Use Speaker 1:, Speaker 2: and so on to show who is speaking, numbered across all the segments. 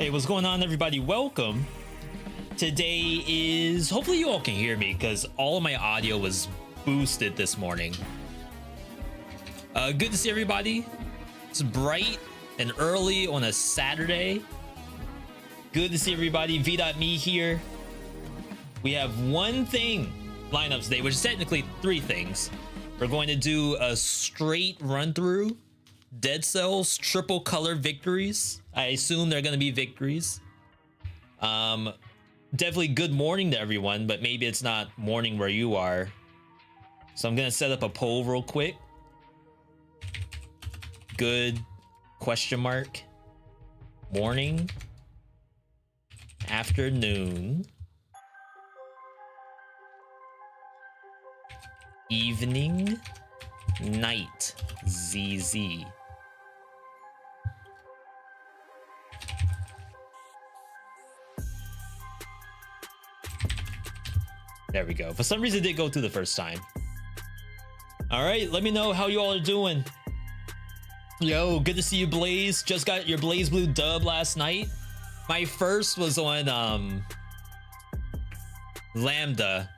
Speaker 1: Hey, what's going on, everybody? Welcome. Today is, hopefully you all can hear me because all of my audio was boosted this morning. Good to see everybody. It's bright and early on a Saturday. Good to see everybody. Veedotme here. We have one thing lined up today, which is technically three things. We're going to do a straight run through Dead Cells triple color victories. I assume they're going to be victories. Definitely good morning to everyone, but maybe it's not morning where you are. So I'm going to set up a poll real quick. Good question mark. Morning. Afternoon. Evening. Night. ZZ. There we go. For some reason, it did go through the first time. All right, let me know how you all are doing. Yo, good to see you, Blaze. Just got your BlazBlue dub last night. My first was on Lambda,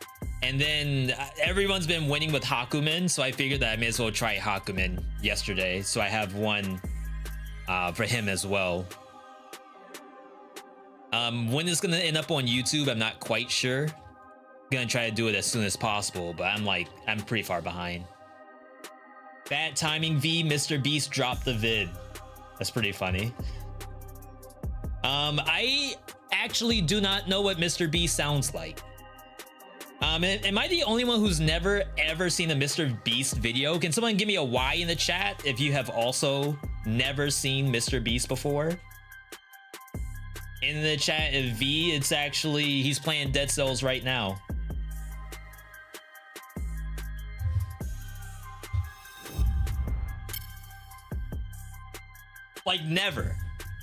Speaker 1: and then everyone's been winning with Hakumen, so I figured that I may as well try Hakumen yesterday. So I have one for him as well. When it's gonna end up on YouTube, I'm not quite sure. Gonna try to do it as soon as possible, but I'm pretty far behind. Bad timing, V. Mr. Beast dropped the vid. That's pretty funny. I actually do not know what Mr. Beast sounds like. Am I the only one who's never ever seen a Mr. Beast video? Can someone give me a Y in the chat if you have also never seen Mr. Beast before? In the chat, V, it's actually, he's playing Dead Cells right now. Like, never.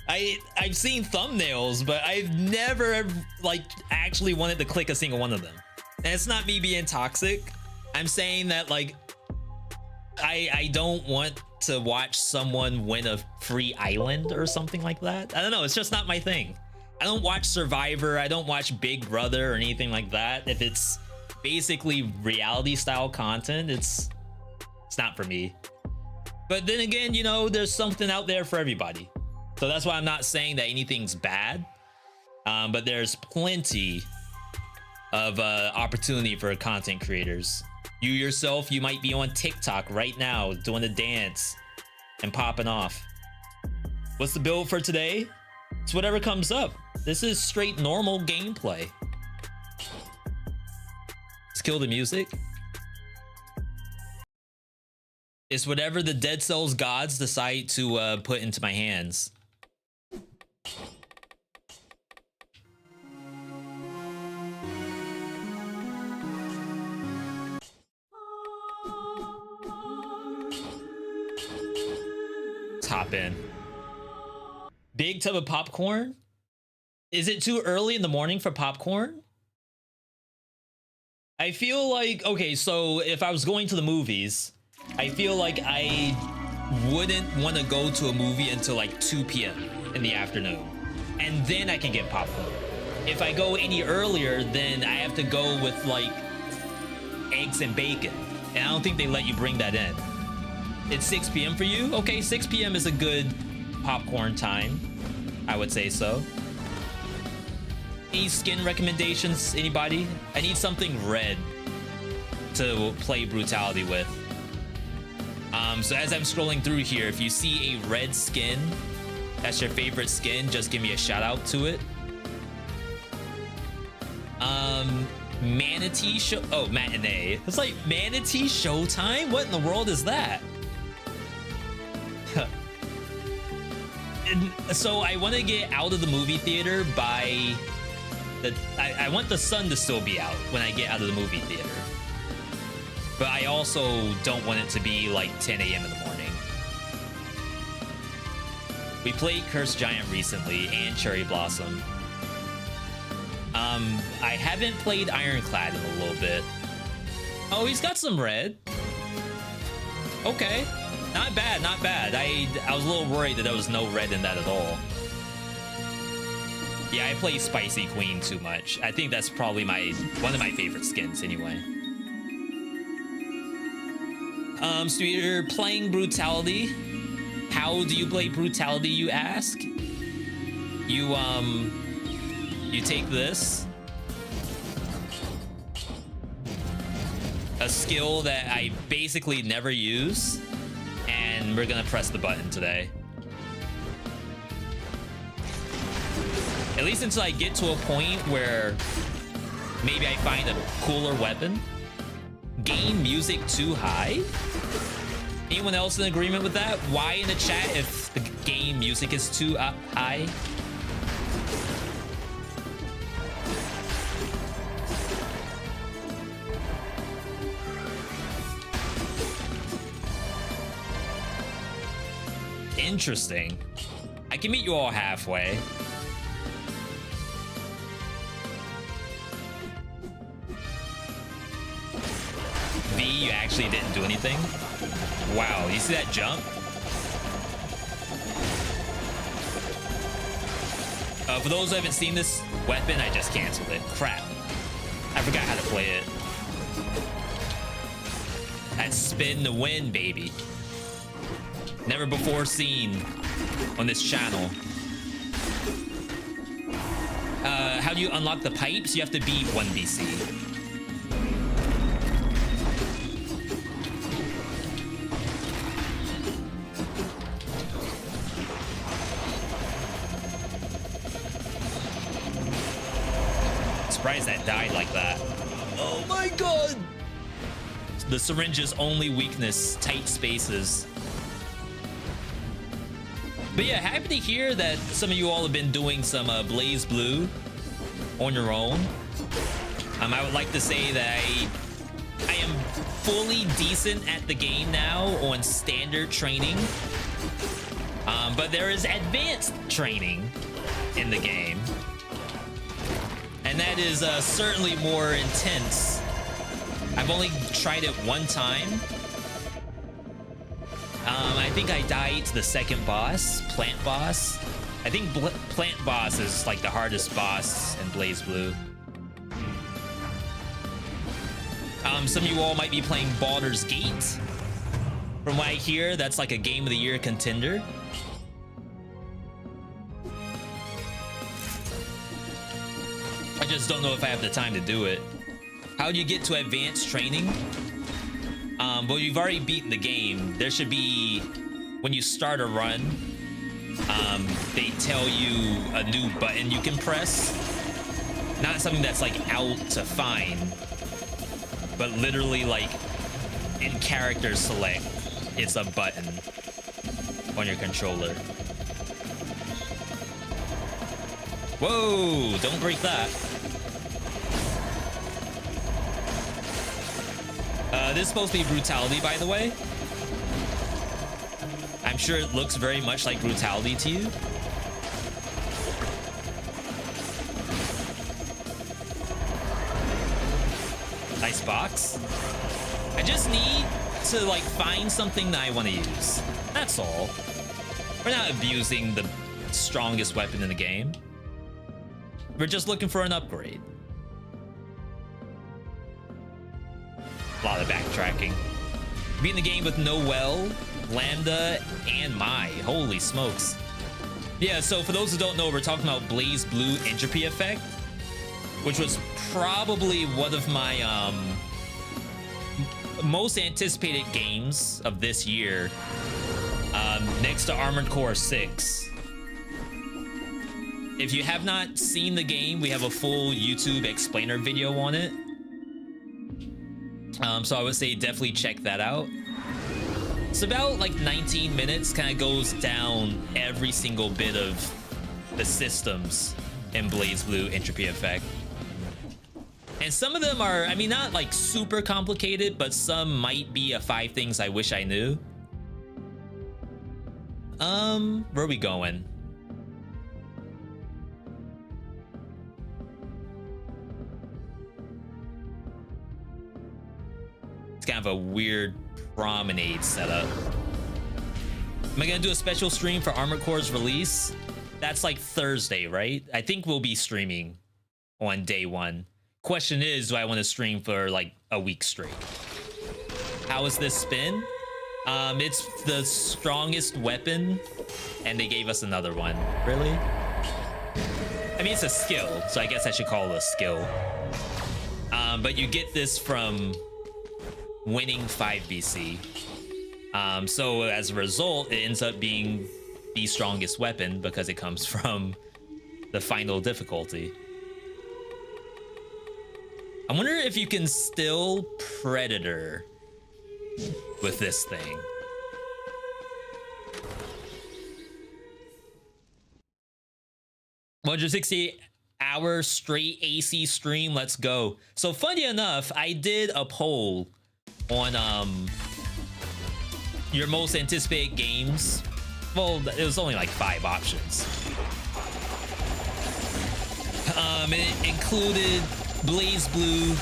Speaker 1: I've seen thumbnails, but I've never like actually wanted to click a single one of them. And it's not me being toxic. I'm saying that like I don't want to watch someone win a free island or something like that. I don't know, it's just not my thing. I don't watch Survivor, I don't watch Big Brother or anything like that. If it's basically reality style content, it's not for me. But then again, you know, there's something out there for everybody. So that's why I'm not saying that anything's bad. But there's plenty of opportunity for content creators. You yourself, you might be on TikTok right now doing a dance and popping off. What's the build for today? It's whatever comes up. This is straight normal gameplay. Let's kill the music. It's whatever the Dead Cells gods decide to put into my hands. Let's hop in. Big tub of popcorn? Is it too early in the morning for popcorn? I feel like, okay, so if I was going to the movies, I feel like I wouldn't want to go to a movie until like 2 p.m. in the afternoon. And then I can get popcorn. If I go any earlier, then I have to go with like eggs and bacon. And I don't think they let you bring that in. It's 6 p.m. for you? Okay, 6 p.m. is a good popcorn time. I would say so. Any skin recommendations, anybody? I need something red to play Brutality with. So as I'm scrolling through here, if you see a red skin, that's your favorite skin, just give me a shout out to it. Manatee show, oh, matinee. It's like Manatee Showtime? What in the world is that? So I want to get out of the movie theater by I want the sun to still be out when I get out of the movie theater. But I also don't want it to be like 10 a.m. in the morning. We played Cursed Giant recently and Cherry Blossom. I haven't played Ironclad in a little bit. Oh, he's got some red. Okay. Not bad, not bad. I was a little worried that there was no red in that at all. Yeah, I play Spicy Queen too much. I think that's probably one of my favorite skins anyway. So you're playing Brutality. How do you play Brutality, you ask? You take this. A skill that I basically never use, and we're gonna press the button today. At least until I get to a point where maybe I find a cooler weapon. Game music too high? Anyone else in agreement with that? Why in the chat if the game music is too high? Interesting. I can meet you all halfway. V, you actually didn't do anything? Wow, you see that jump? For those who haven't seen this weapon, I just canceled it. Crap. I forgot how to play it. That's spin to win, baby. Never before seen on this channel. How do you unlock the pipes? You have to beat 1 BC. Surprised that died like that. Oh my god! The syringe's only weakness, tight spaces. But yeah, happy to hear that some of you all have been doing some BlazBlue on your own. I would like to say that I am fully decent at the game now on standard training. But there is advanced training in the game. And that is certainly more intense. I've only tried it one time. I think I died to the second boss, Plant Boss. I think Plant Boss is like the hardest boss in BlazBlue. Some of you all might be playing Baldur's Gate. From what I hear, that's like a Game of the Year contender. I just don't know if I have the time to do it. How do you get to advanced training? Well, you've already beaten the game. There should be, when you start a run, they tell you a new button you can press. Not something that's like out to find, but literally like in character select, it's a button on your controller. Whoa, don't break that. This is supposed to be Brutality, by the way. I'm sure it looks very much like Brutality to you. Nice box. I just need to like find something that I want to use. That's all. We're not abusing the strongest weapon in the game. We're just looking for an upgrade. A lot of backtracking. Beating the game with Noel, Lambda, and Mai. Holy smokes. Yeah, so for those who don't know, we're talking about BlazBlue entropy effect, which was probably one of my most anticipated games of this year, next to Armored Core 6. If you have not seen the game, we have a full YouTube explainer video on it. So I would say definitely check that out. It's about like 19 minutes, kind of goes down every single bit of the systems in BlazBlue entropy effect. And some of them are, I mean, not like super complicated, but some might be 5 things I wish I knew. Where are we going? It's kind of a weird promenade setup. Am I gonna do a special stream for Armored Core's release? That's like Thursday, right? I think we'll be streaming on day 1. Question is, do I want to stream for like a week straight? How is this spin? It's the strongest weapon, and they gave us another one. Really? I mean, it's a skill, so I guess I should call it a skill. But you get this from winning 5 BC. So as a result, it ends up being the strongest weapon because it comes from the final difficulty. I wonder if you can still Predator with this thing. $160-hour straight AC stream. Let's go. So funny enough, I did a poll on your most anticipated games. Well, it was only like 5 options. It included BlazBlue,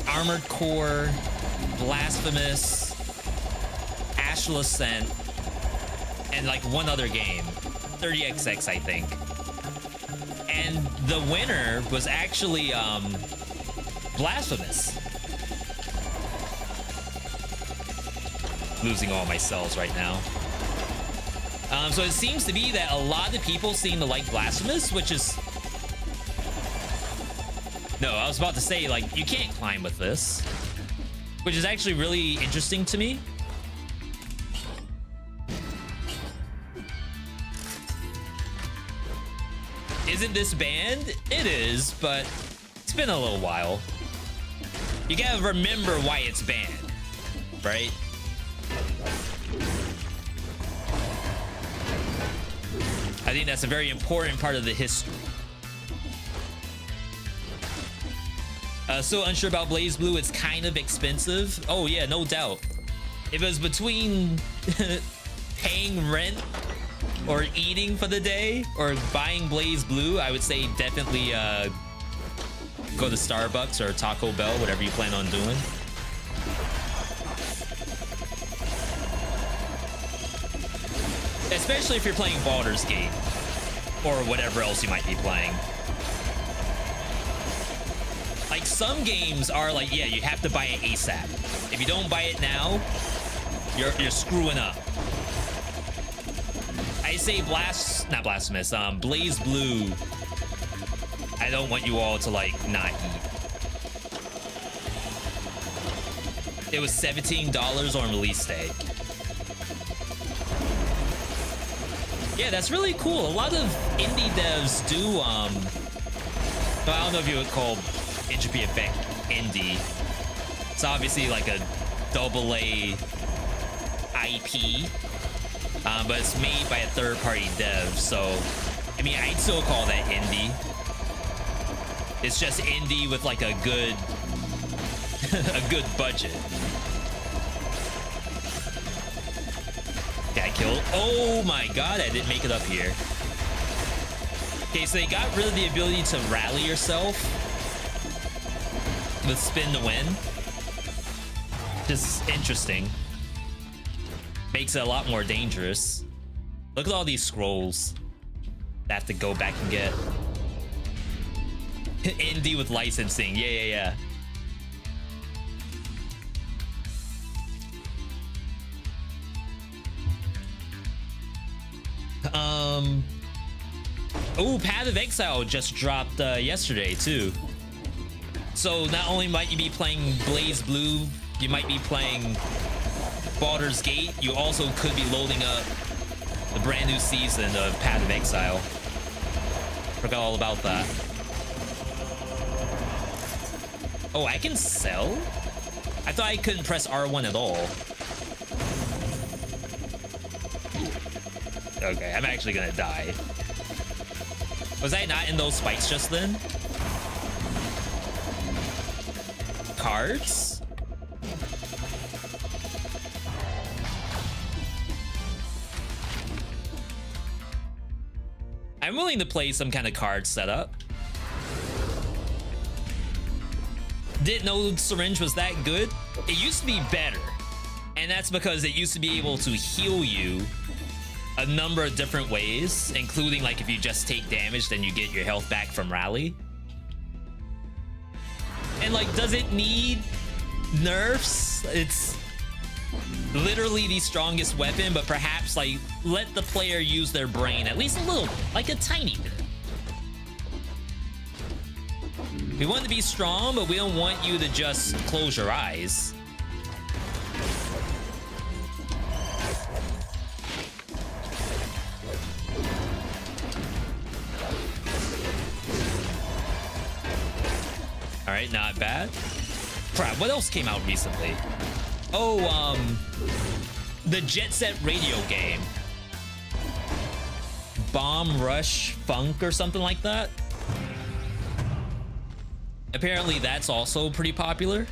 Speaker 1: Armored Core, Blasphemous, Astral Ascent, and like one other game, 30XX, I think. And the winner was actually Blasphemous. Losing all my cells right now. So it seems to be that a lot of people seem to like Blasphemous, which is... No, I was about to say, like, you can't climb with this, which is actually really interesting to me. Isn't this banned? It is, but it's been a little while. You gotta remember why it's banned, right? I think that's a very important part of the history. Still unsure about BlazBlue. It's kind of expensive. Oh yeah, no doubt. If it was between paying rent or eating for the day or buying BlazBlue, I would say definitely go to Starbucks or Taco Bell, whatever you plan on doing. Especially if you're playing Baldur's Gate or whatever else you might be playing. Like, some games are like, yeah, you have to buy it ASAP. If you don't buy it now, you're screwing up. I say not Blasphemous, BlazBlue. I don't want you all to like not eat. It was $17 on release day. Yeah, that's really cool. A lot of indie devs do, but I don't know if you would call Entropy Effect indie. It's obviously like a AA IP, but it's made by a third-party dev, so I mean, I'd still call that indie. It's just indie with like a good a good budget. Got killed. Oh my god, I didn't make it up here. Okay, so they got rid of the ability to rally yourself with spin to win. Just interesting. Makes it a lot more dangerous. Look at all these scrolls I have to go back and get. Indie with licensing. Yeah. Oh, Path of Exile just dropped yesterday too. So not only might you be playing BlazBlue, you might be playing Baldur's Gate. You also could be loading up the brand new season of Path of Exile. Forgot all about that. Oh, I can sell? I thought I couldn't press R1 at all. Okay, I'm actually gonna die. Was I not in those spikes just then? Cards? I'm willing to play some kind of card setup. didn't know syringe was that good. It used to be better, and that's because it used to be able to heal you a number of different ways, including like if you just take damage, then you get your health back from rally. And like, does it need nerfs? It's literally the strongest weapon, but perhaps like let the player use their brain at least a little, like a tiny bit. We want to be strong, but we don't want you to just close your eyes. All right, not bad. Crap, what else came out recently? Oh, the Jet Set radio game. Bomb Rush Funk or something like that. Apparently that's also pretty popular.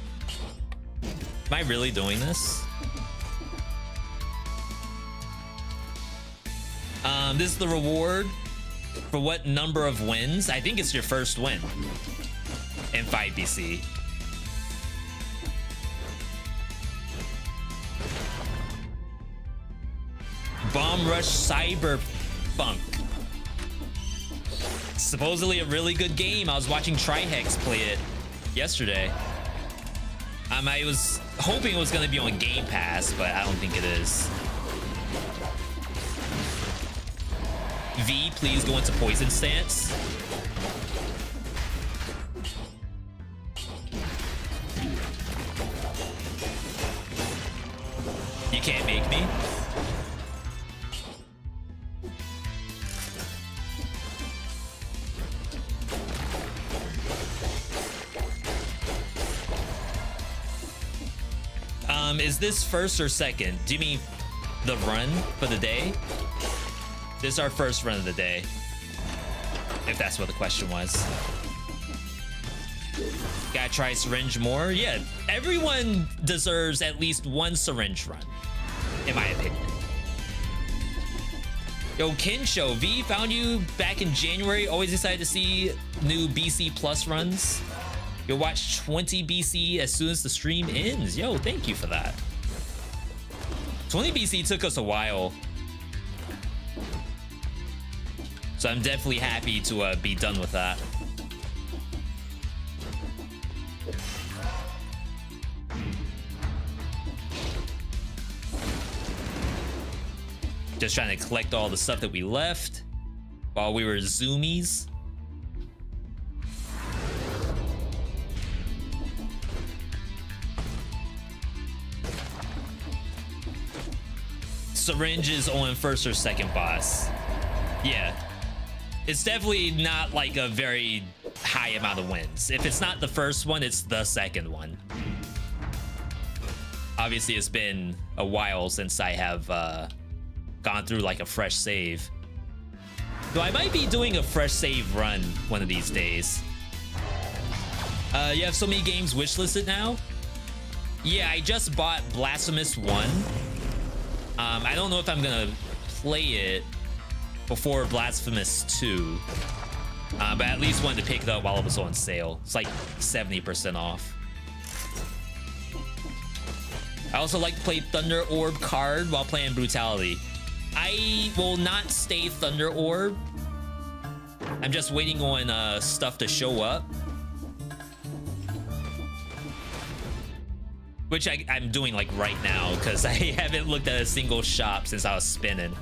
Speaker 1: Am I really doing this? This is the reward for what number of wins? I think it's your first win in 5BC. Bomb Rush Cyberpunk. Supposedly a really good game. I was watching Trihex play it yesterday. I was hoping it was going to be on Game Pass, but I don't think it is. V, please go into poison stance. You can't make me. Is this first or second? Do you mean the run for the day? This is our first run of the day, if that's what the question was. Gotta try syringe more. Yeah, everyone deserves at least one syringe run, in my opinion. Yo, Kinsho, V, found you back in January. Always excited to see new BC Plus runs. You'll watch 20 BC as soon as the stream ends. Yo, thank you for that. 20 BC took us a while, so I'm definitely happy to be done with that. Just trying to collect all the stuff that we left while we were zoomies. Syringes on first or second boss. Yeah, it's definitely not like a very high amount of wins. If it's not the first one, it's the second one. Obviously, it's been a while since I have gone through like a fresh save. So I might be doing a fresh save run one of these days. You have so many games wishlisted now? Yeah, I just bought Blasphemous 1. I don't know if I'm gonna play it before Blasphemous 2, but at least wanted to pick it up while it was on sale. It's like 70% off. I also like to play Thunder Orb card while playing Brutality. I will not stay Thunder Orb. I'm just waiting on stuff to show up, which I'm doing like right now because I haven't looked at a single shop since I was spinning.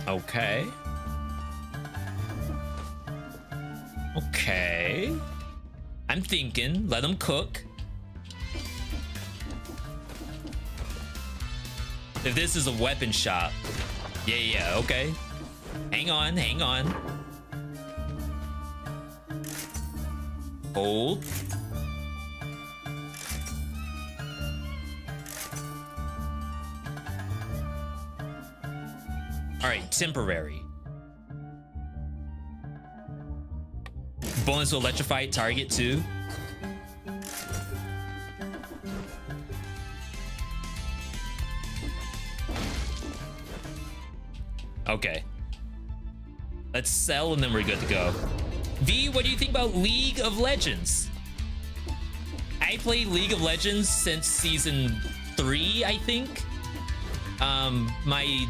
Speaker 1: Okay. Okay. I'm thinking, let them cook. If this is a weapon shop. Yeah, okay. Hang on. Hold. All right, temporary. Bonus to electrify target too. Okay. Let's sell and then we're good to go. V, what do you think about League of Legends? I played League of Legends since season 3, I think. My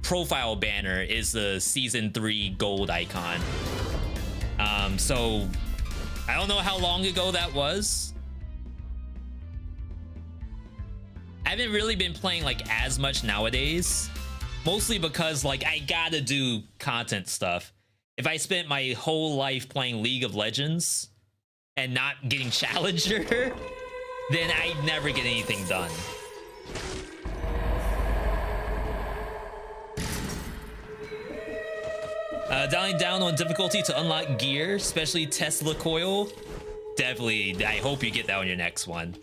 Speaker 1: profile banner is the season 3 gold icon. So I don't know how long ago that was. I haven't really been playing like as much nowadays, mostly because like I gotta do content stuff. If I spent my whole life playing League of Legends and not getting Challenger, then I'd never get anything done. Dialing down on difficulty to unlock gear, especially Tesla coil. Definitely, I hope you get that on your next one.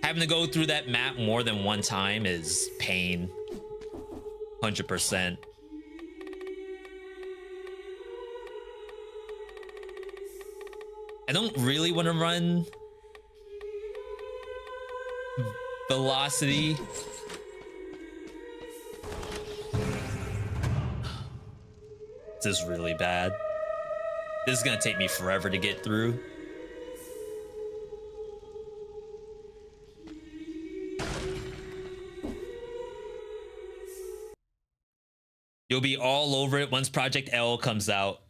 Speaker 1: Having to go through that map more than one time is pain. 100%. I don't really want to run velocity. This is really bad. This is gonna take me forever to get through. You'll be all over it once Project L comes out.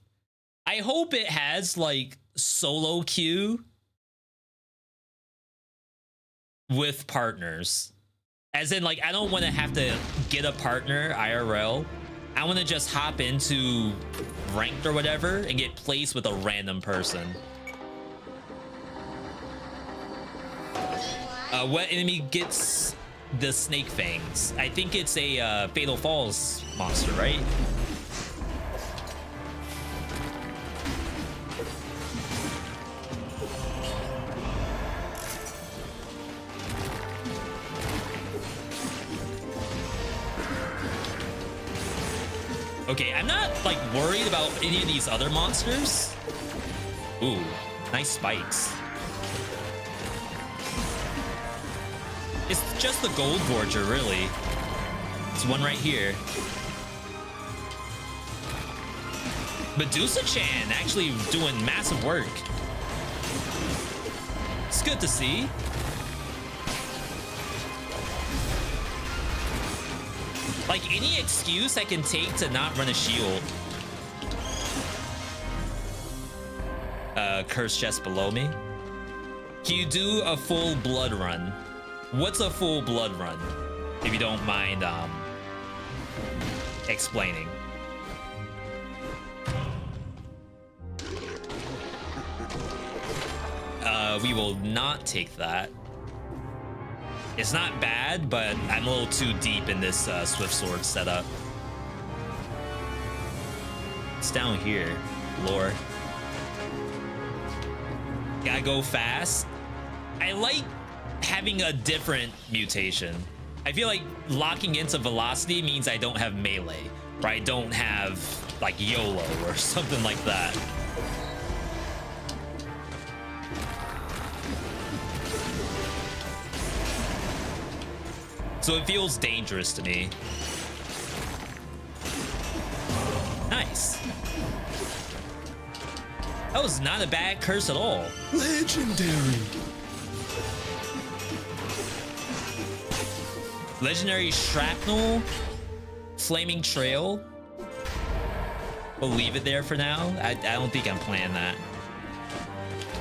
Speaker 1: I hope it has like solo queue with partners. As in, like, I don't want to have to get a partner IRL. I want to just hop into ranked or whatever and get placed with a random person. What enemy gets the snake fangs? I think it's a Fatal Falls monster, right? Okay, I'm not like worried about any of these other monsters. Ooh, nice spikes. It's just the Gold Gorger, really. It's one right here. Medusa-chan actually doing massive work. It's good to see. Like, any excuse I can take to not run a shield. Curse chest below me. Can you do a full blood run? What's a full blood run? If you don't mind explaining. We will not take that. It's not bad, but I'm a little too deep in this Swift Sword setup. It's down here, lore. Gotta go fast. I like having a different mutation. I feel like locking into velocity means I don't have melee, or I don't have like YOLO or something like that. So it feels dangerous to me. Nice. That was not a bad curse at all.
Speaker 2: Legendary.
Speaker 1: Legendary Shrapnel, Flaming Trail. We'll leave it there for now. I don't think I'm playing that.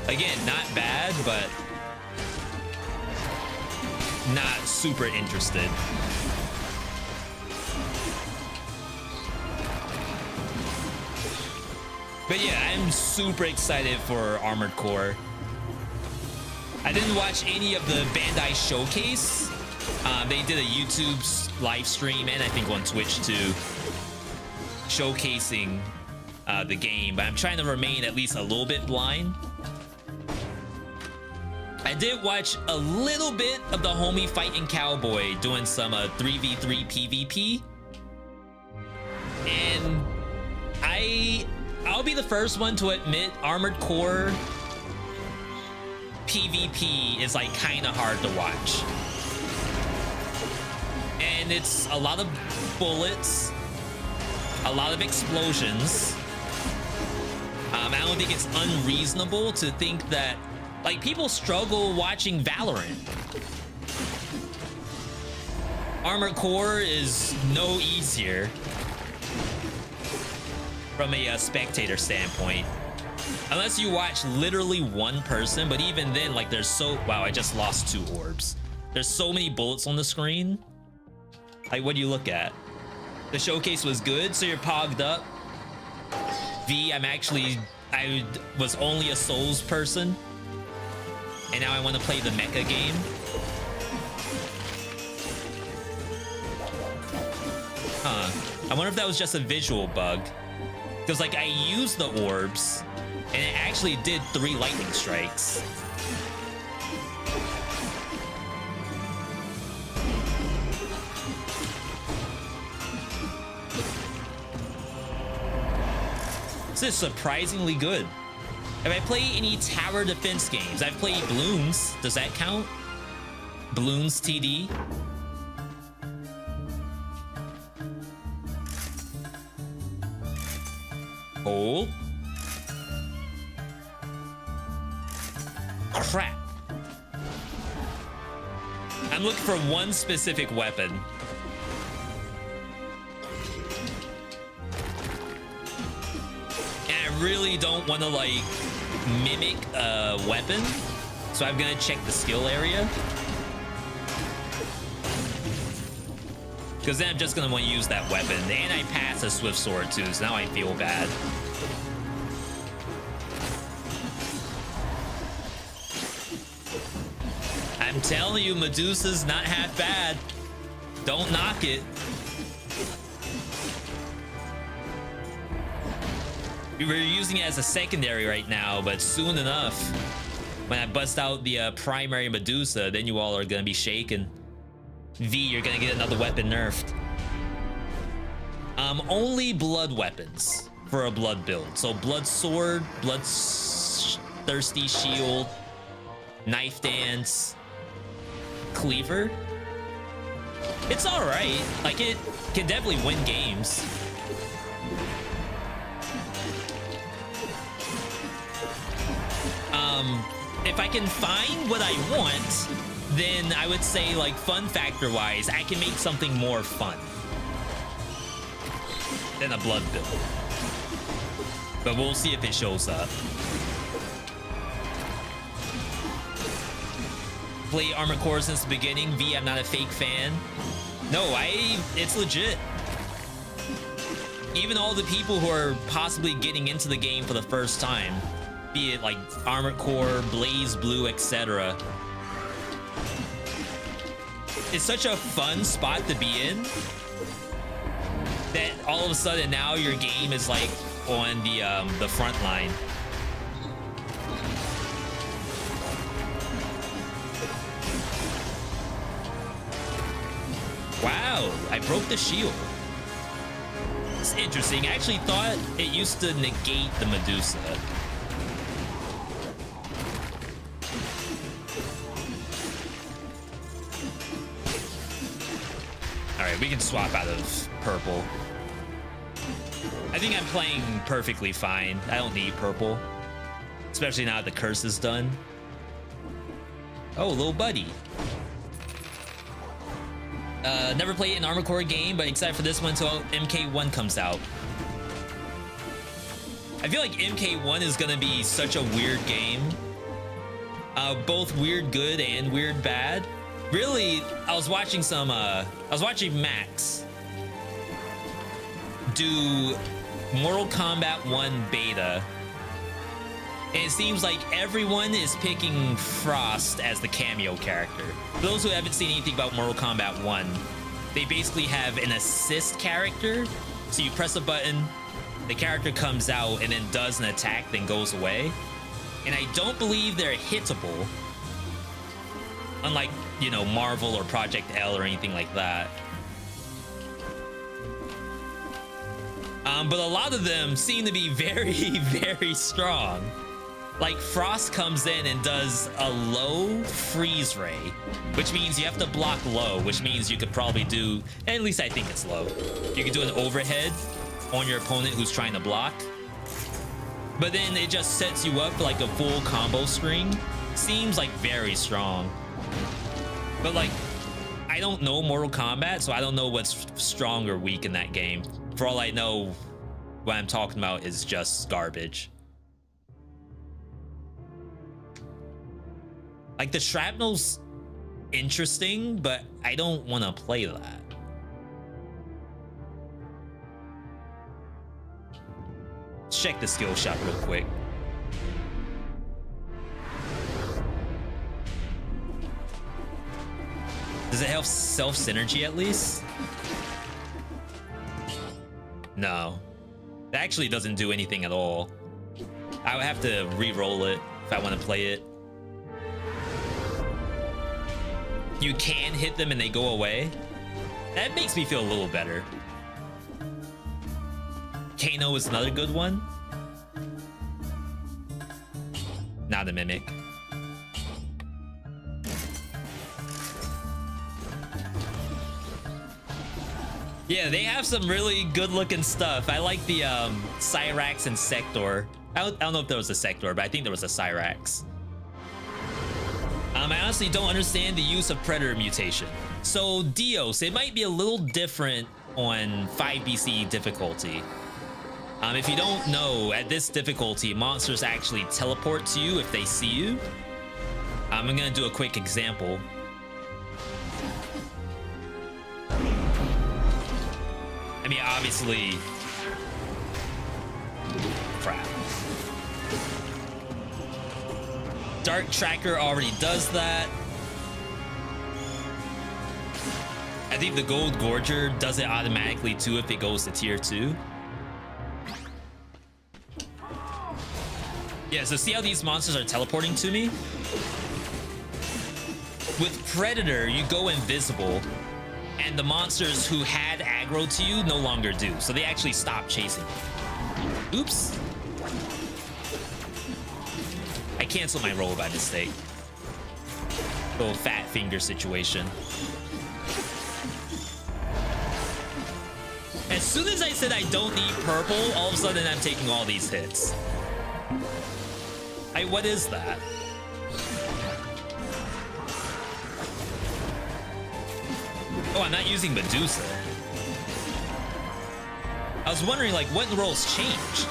Speaker 1: Again, not bad, but not super interested. But yeah, I'm super excited for Armored Core. I didn't watch any of the Bandai showcase. They did a YouTube live stream and I think on Twitch too, showcasing the game, but I'm trying to remain at least a little bit blind. I did watch a little bit of the homie fighting Cowboy doing some 3v3 PvP, and I'll be the first one to admit Armored Core PvP is like kind of hard to watch, and it's a lot of bullets, a lot of explosions. I don't think it's unreasonable to think that, like, people struggle watching Valorant. Armored Core is no easier from a spectator standpoint. Unless you watch literally one person, but even then, like, there's so... Wow, I just lost 2 orbs. There's so many bullets on the screen. Like, what do you look at? The showcase was good, so you're pogged up. V, I was only a Souls person. And now I want to play the mecha game. Huh. I wonder if that was just a visual bug. Because, like, I used the orbs, and it actually did 3 lightning strikes. This is surprisingly good. Have I played any tower defense games? I've played Bloons. Does that count? Bloons TD? Hold. Crap. I'm looking for one specific weapon. And I really don't want to, like, mimic a weapon. So I'm gonna check the skill area. Because then I'm just gonna want to use that weapon. And I pass a swift sword too, so now I feel bad. I'm telling you, Medusa's not half bad. Don't knock it. We're using it as a secondary right now, but soon enough, when I bust out the primary Medusa, then you all are gonna be shaken. V, you're gonna get another weapon nerfed. Only blood weapons for a blood build. So blood sword, thirsty shield, knife dance, cleaver. It's all right. Like, it can definitely win games. If I can find what I want, then I would say, like, fun factor wise, I can make something more fun than a blood build. But we'll see if it shows up. Play Armored Core since the beginning. V, I'm not a fake fan. No, it's legit. Even all the people who are possibly getting into the game for the first time, be it like Armored Core, BlazBlue, etc. It's such a fun spot to be in that all of a sudden now your game is like on the front line. Wow, I broke the shield. It's interesting. I actually thought it used to negate the Medusa. All right, we can swap out of purple. I think I'm playing perfectly fine. I don't need purple, especially now that the curse is done. Oh, little buddy. Never played an Armored Core game, but excited for this one until MK1 comes out. I feel like MK1 is gonna be such a weird game. Both weird good and weird bad. Really, I was watching Max do Mortal Kombat 1 beta. And it seems like everyone is picking Frost as the cameo character. For those who haven't seen anything about Mortal Kombat 1, they basically have an assist character. So you press a button, the character comes out and then does an attack, then goes away. And I don't believe they're hittable. Unlike, you know, Marvel or Project L or anything like that. But a lot of them seem to be very, very strong. Like, Frost comes in and does a low freeze ray, which means you have to block low, which means you could probably do, at least I think it's low. You could do an overhead on your opponent who's trying to block. But then it just sets you up for like a full combo string. Seems like very strong. But like, I don't know Mortal Kombat, so I don't know what's strong or weak in that game. For all I know, what I'm talking about is just garbage. Like, the shrapnel's interesting, but I don't want to play that. Let's check the skill shot real quick. Does it have self synergy at least? No. It actually doesn't do anything at all. I would have to re-roll it if I want to play it. You can hit them and they go away. That makes me feel a little better. Kano is another good one. Not a mimic. Yeah, they have some really good looking stuff. I like the Cyrax and Sector. I don't know if there was a Sector, but I think there was a Cyrax. I honestly don't understand the use of Predator mutation. So Dios, it might be a little different on 5BC difficulty. If you don't know, at this difficulty, monsters actually teleport to you if they see you. I'm gonna do a quick example. I mean, obviously, crap. Dark Tracker already does that. I think the Gold Gorger does it automatically too if it goes to tier 2. Yeah, so see how these monsters are teleporting to me? With Predator, you go invisible, and the monsters who had aggro to you no longer do, so they actually stop chasing you. Oops. I canceled my roll by mistake. Little fat finger situation. As soon as I said I don't need purple, all of a sudden I'm taking all these hits. What is that? Oh, I'm not using Medusa. I was wondering, like, what roles changed?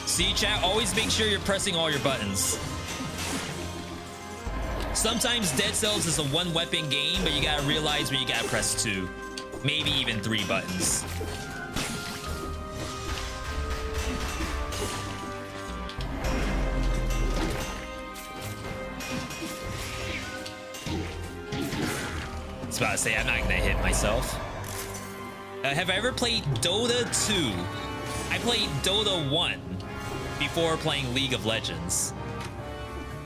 Speaker 1: See, chat, always make sure you're pressing all your buttons. Sometimes Dead Cells is a one weapon game, but you gotta realize when you gotta press 2, maybe even 3 buttons. I was about to say, I'm not gonna hit myself. Have I ever played Dota 2? I played Dota 1 before playing League of Legends.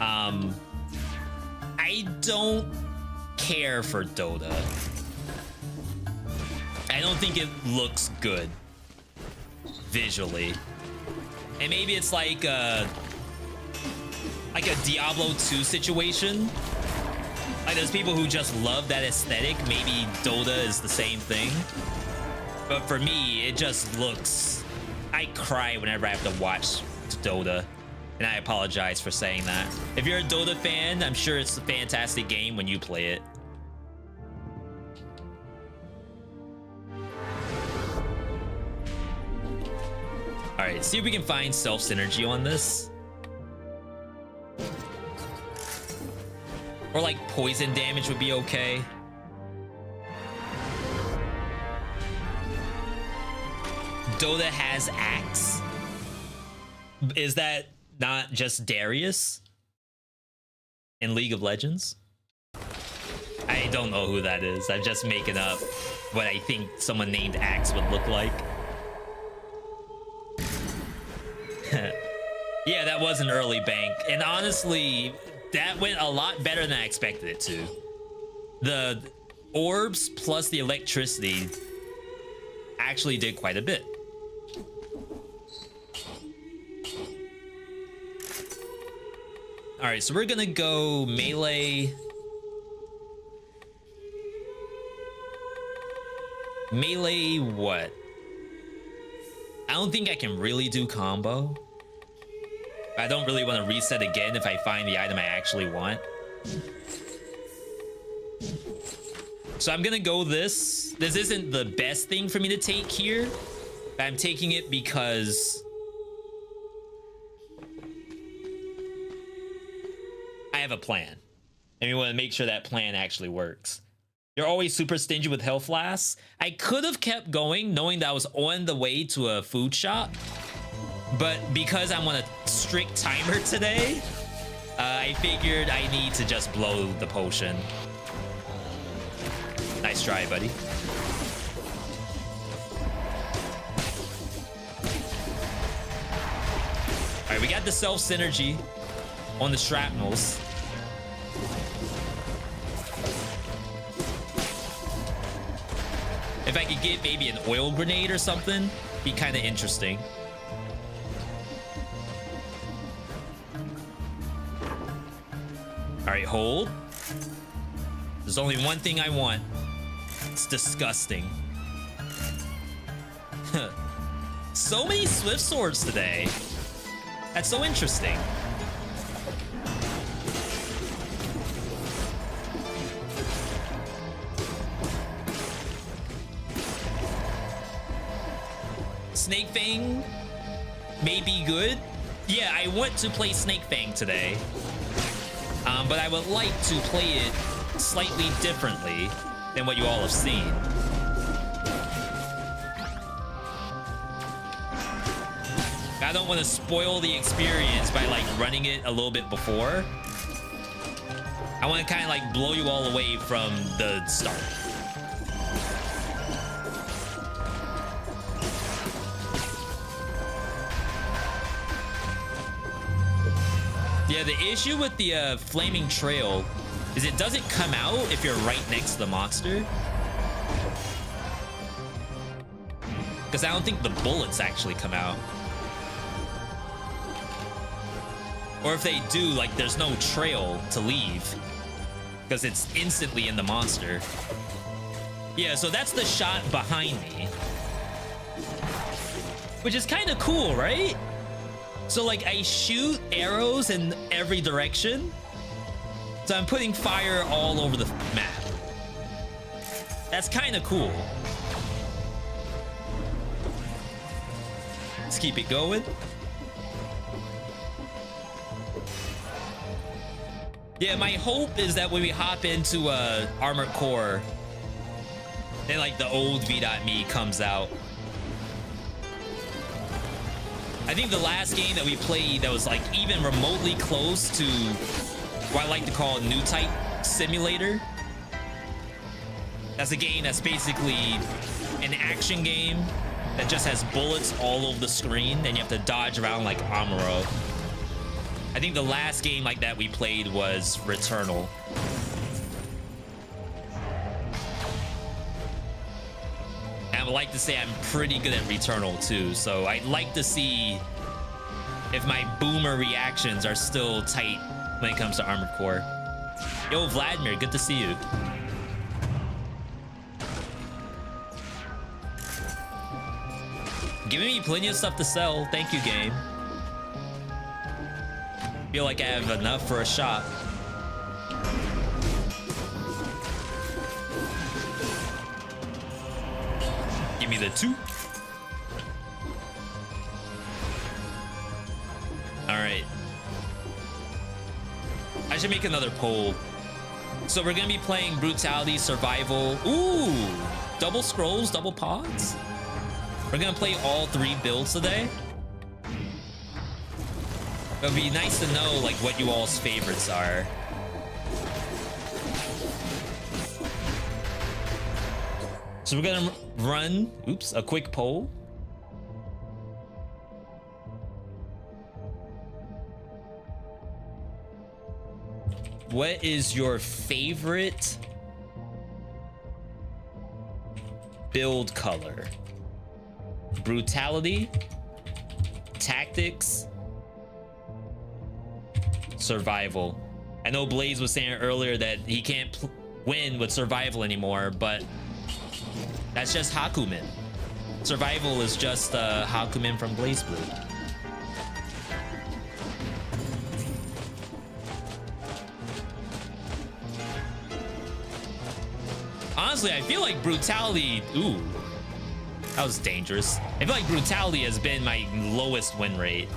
Speaker 1: I don't care for Dota. I don't think it looks good visually. And maybe it's like a Diablo 2 situation. Like, there's people who just love that aesthetic. Maybe Dota is the same thing. But for me, it just looks... I cry whenever I have to watch Dota. And I apologize for saying that. If you're a Dota fan, I'm sure it's a fantastic game when you play it. All right, see if we can find self-synergy on this. Or like poison damage would be okay. Dota has Axe. Is that not just Darius in League of Legends? I don't know who that is. I'm just making up what I think someone named Axe would look like. Yeah, that was an early bank. And honestly, that went a lot better than I expected it to. The orbs plus the electricity, actually did quite a bit. All right, so we're gonna go melee. Melee what? I don't think I can really do combo. I don't really want to reset again if I find the item I actually want. So I'm gonna go this. This isn't the best thing for me to take here, but I'm taking it because I have a plan. And we want to make sure that plan actually works. You're always super stingy with health flasks. I could have kept going knowing that I was on the way to a food shop, but because I'm on a strict timer today, I figured I need to just blow the potion. Nice try, buddy. All right, we got the self synergy on the shrapnels. If I could get maybe an oil grenade or something, be kind of interesting. All right, hold. There's only one thing I want. It's disgusting. So many swift swords today. That's so interesting. Snake Fang may be good. Yeah, I want to play Snake Fang today. But I would like to play it slightly differently than what you all have seen. I don't want to spoil the experience by like running it a little bit before. I want to kind of like blow you all away from the start. Yeah, the issue with the flaming trail is it doesn't come out if you're right next to the monster. Because I don't think the bullets actually come out. Or if they do, like, there's no trail to leave. Because it's instantly in the monster. Yeah, so that's the shot behind me. Which is kind of cool, right? So, like, I shoot arrows in every direction. So I'm putting fire all over the map. That's kind of cool. Let's keep it going. Yeah, my hope is that when we hop into Armored Core, then like the old Veedotme comes out. I think the last game that we played that was like even remotely close to what I like to call a new type simulator. That's a game that's basically an action game that just has bullets all over the screen and you have to dodge around like Amuro. I think the last game like that we played was Returnal. And I would like to say I'm pretty good at Returnal too, so I'd like to see if my boomer reactions are still tight when it comes to Armored Core. Yo, Vladimir, good to see you. Giving me plenty of stuff to sell. Thank you, game. Feel like I have enough for a shot. Give me the 2. All right. I should make another poll. So we're gonna be playing Brutality, Survival. Ooh, double scrolls, double pods. We're gonna play all 3 builds today. It'd be nice to know like what you all's favorites are. So we're gonna run, a quick poll. What is your favorite build color? brutality, tactics, survival. I know Blaze was saying earlier that he can't win with survival anymore, but that's just Hakumen. Survival is just Hakumen from BlazBlue. Honestly, I feel like brutality. Ooh, that was dangerous. I feel like brutality has been my lowest win rate.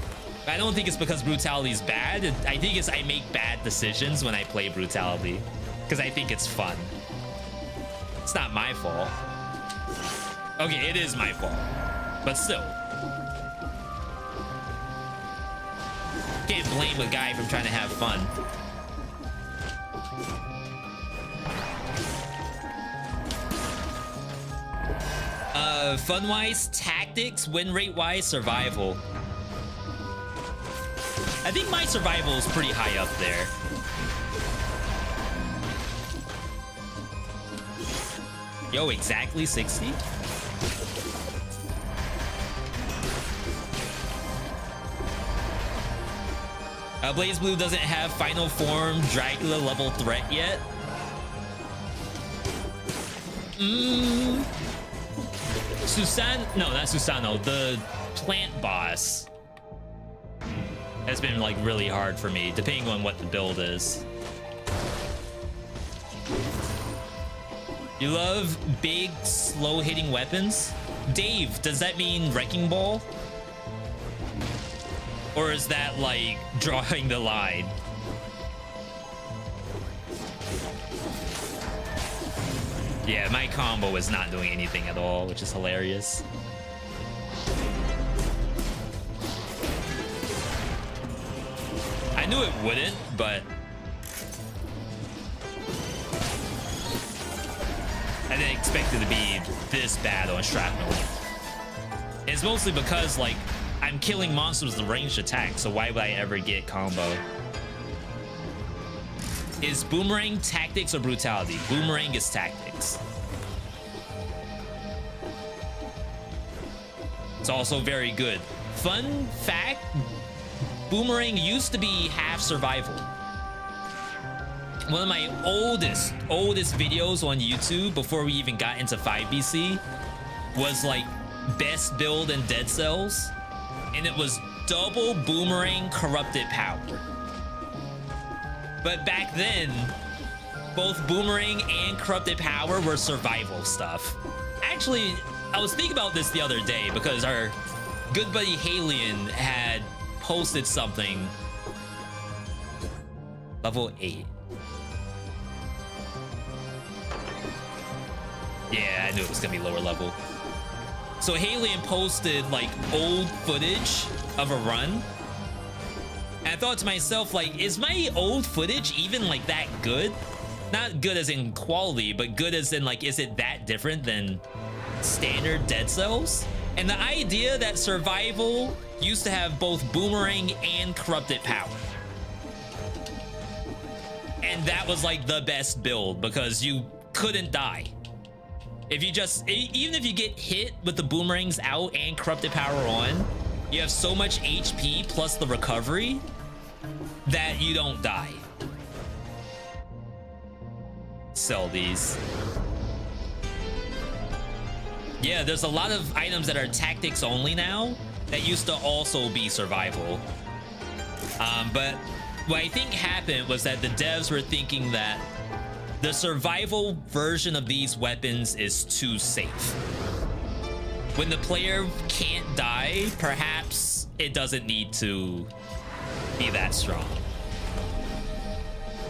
Speaker 1: I don't think it's because brutality is bad. I think it's I make bad decisions when I play brutality because I think it's fun. It's not my fault. Okay, it is my fault, but still. Can't blame a guy from trying to have fun. Fun-wise, tactics, win rate-wise, survival. I think my survival is pretty high up there. Yo, exactly 60? BlazBlue doesn't have final form Dracula level threat yet. No, not Susano, the plant boss has been like really hard for me, depending on what the build is. You love big, slow-hitting weapons? Dave, does that mean Wrecking Ball? Or is that like drawing the line? Yeah, my combo is not doing anything at all, which is hilarious. I knew it wouldn't, but I didn't expect it to be this bad on Shrapnel. It's mostly because, like, I'm killing monsters with ranged attack, so why would I ever get combo? Is Boomerang tactics or brutality? Boomerang is tactics. It's also very good. Fun fact, Boomerang used to be half survival. One of my oldest videos on YouTube before we even got into 5BC was like best build in Dead Cells, and it was double Boomerang corrupted power. But back then, both Boomerang and Corrupted Power were survival stuff. Actually, I was thinking about this the other day because our good buddy Halion had posted something. Level 8. Yeah, I knew it was gonna be lower level. So Halion posted like old footage of a run. And I thought to myself, like, is my old footage even like that good? Not good as in quality, but good as in like, is it that different than standard Dead Cells? And the idea that survival used to have both Boomerang and Corrupted Power. And that was like the best build because you couldn't die. If you just, even if you get hit with the Boomerangs out and Corrupted Power on, you have so much HP plus the recovery that you don't die. Sell these. Yeah, there's a lot of items that are tactics only now that used to also be survival. But what I think happened was that the devs were thinking that the survival version of these weapons is too safe. When the player can't die, perhaps it doesn't need to be that strong.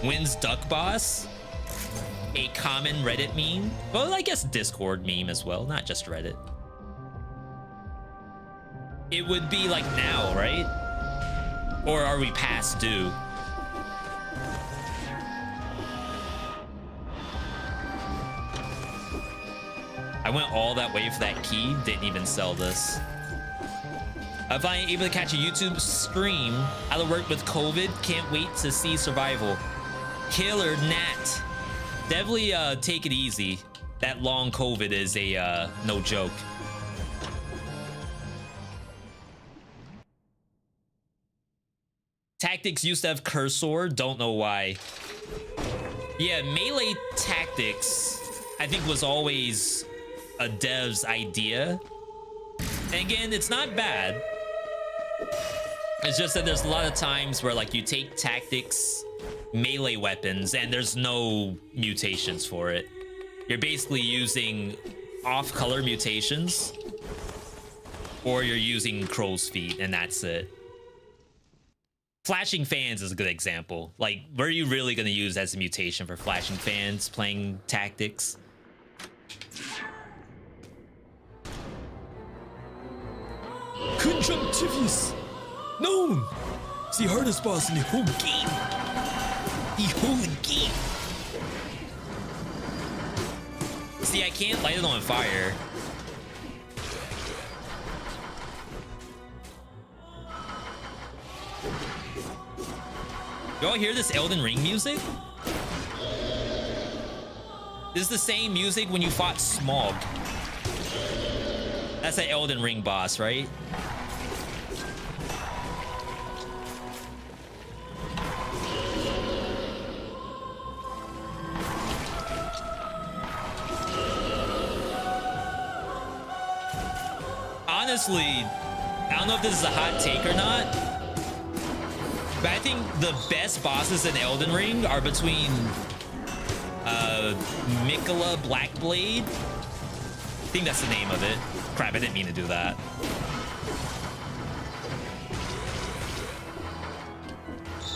Speaker 1: Wins Duck Boss? A common Reddit meme? Well, I guess Discord meme as well, not just Reddit. It would be like now, right? Or are we past due? I went all that way for that key, didn't even sell this. If I ain't able to catch a YouTube stream out of work with COVID, can't wait to see survival. Killer Nat. Definitely take it easy. That long COVID is a no joke. Tactics used to have cursor, don't know why. Yeah, melee tactics, I think, was always a dev's idea. And again, it's not bad. It's just that there's a lot of times where like you take tactics, melee weapons, and there's no mutations for it. You're basically using off-color mutations, or you're using crow's feet, and that's it. Flashing fans is a good example. Like, what are you really going to use as a mutation for flashing fans playing tactics? Conjunctivius! Known! It's the hardest boss in the whole game. The whole game. See, I can't light it on fire. Y'all hear this Elden Ring music? This is the same music when you fought Smog. That's an Elden Ring boss, right? Honestly, I don't know if this is a hot take or not, but I think the best bosses in Elden Ring are between Mikola Blackblade. I think that's the name of it. Crap, I didn't mean to do that.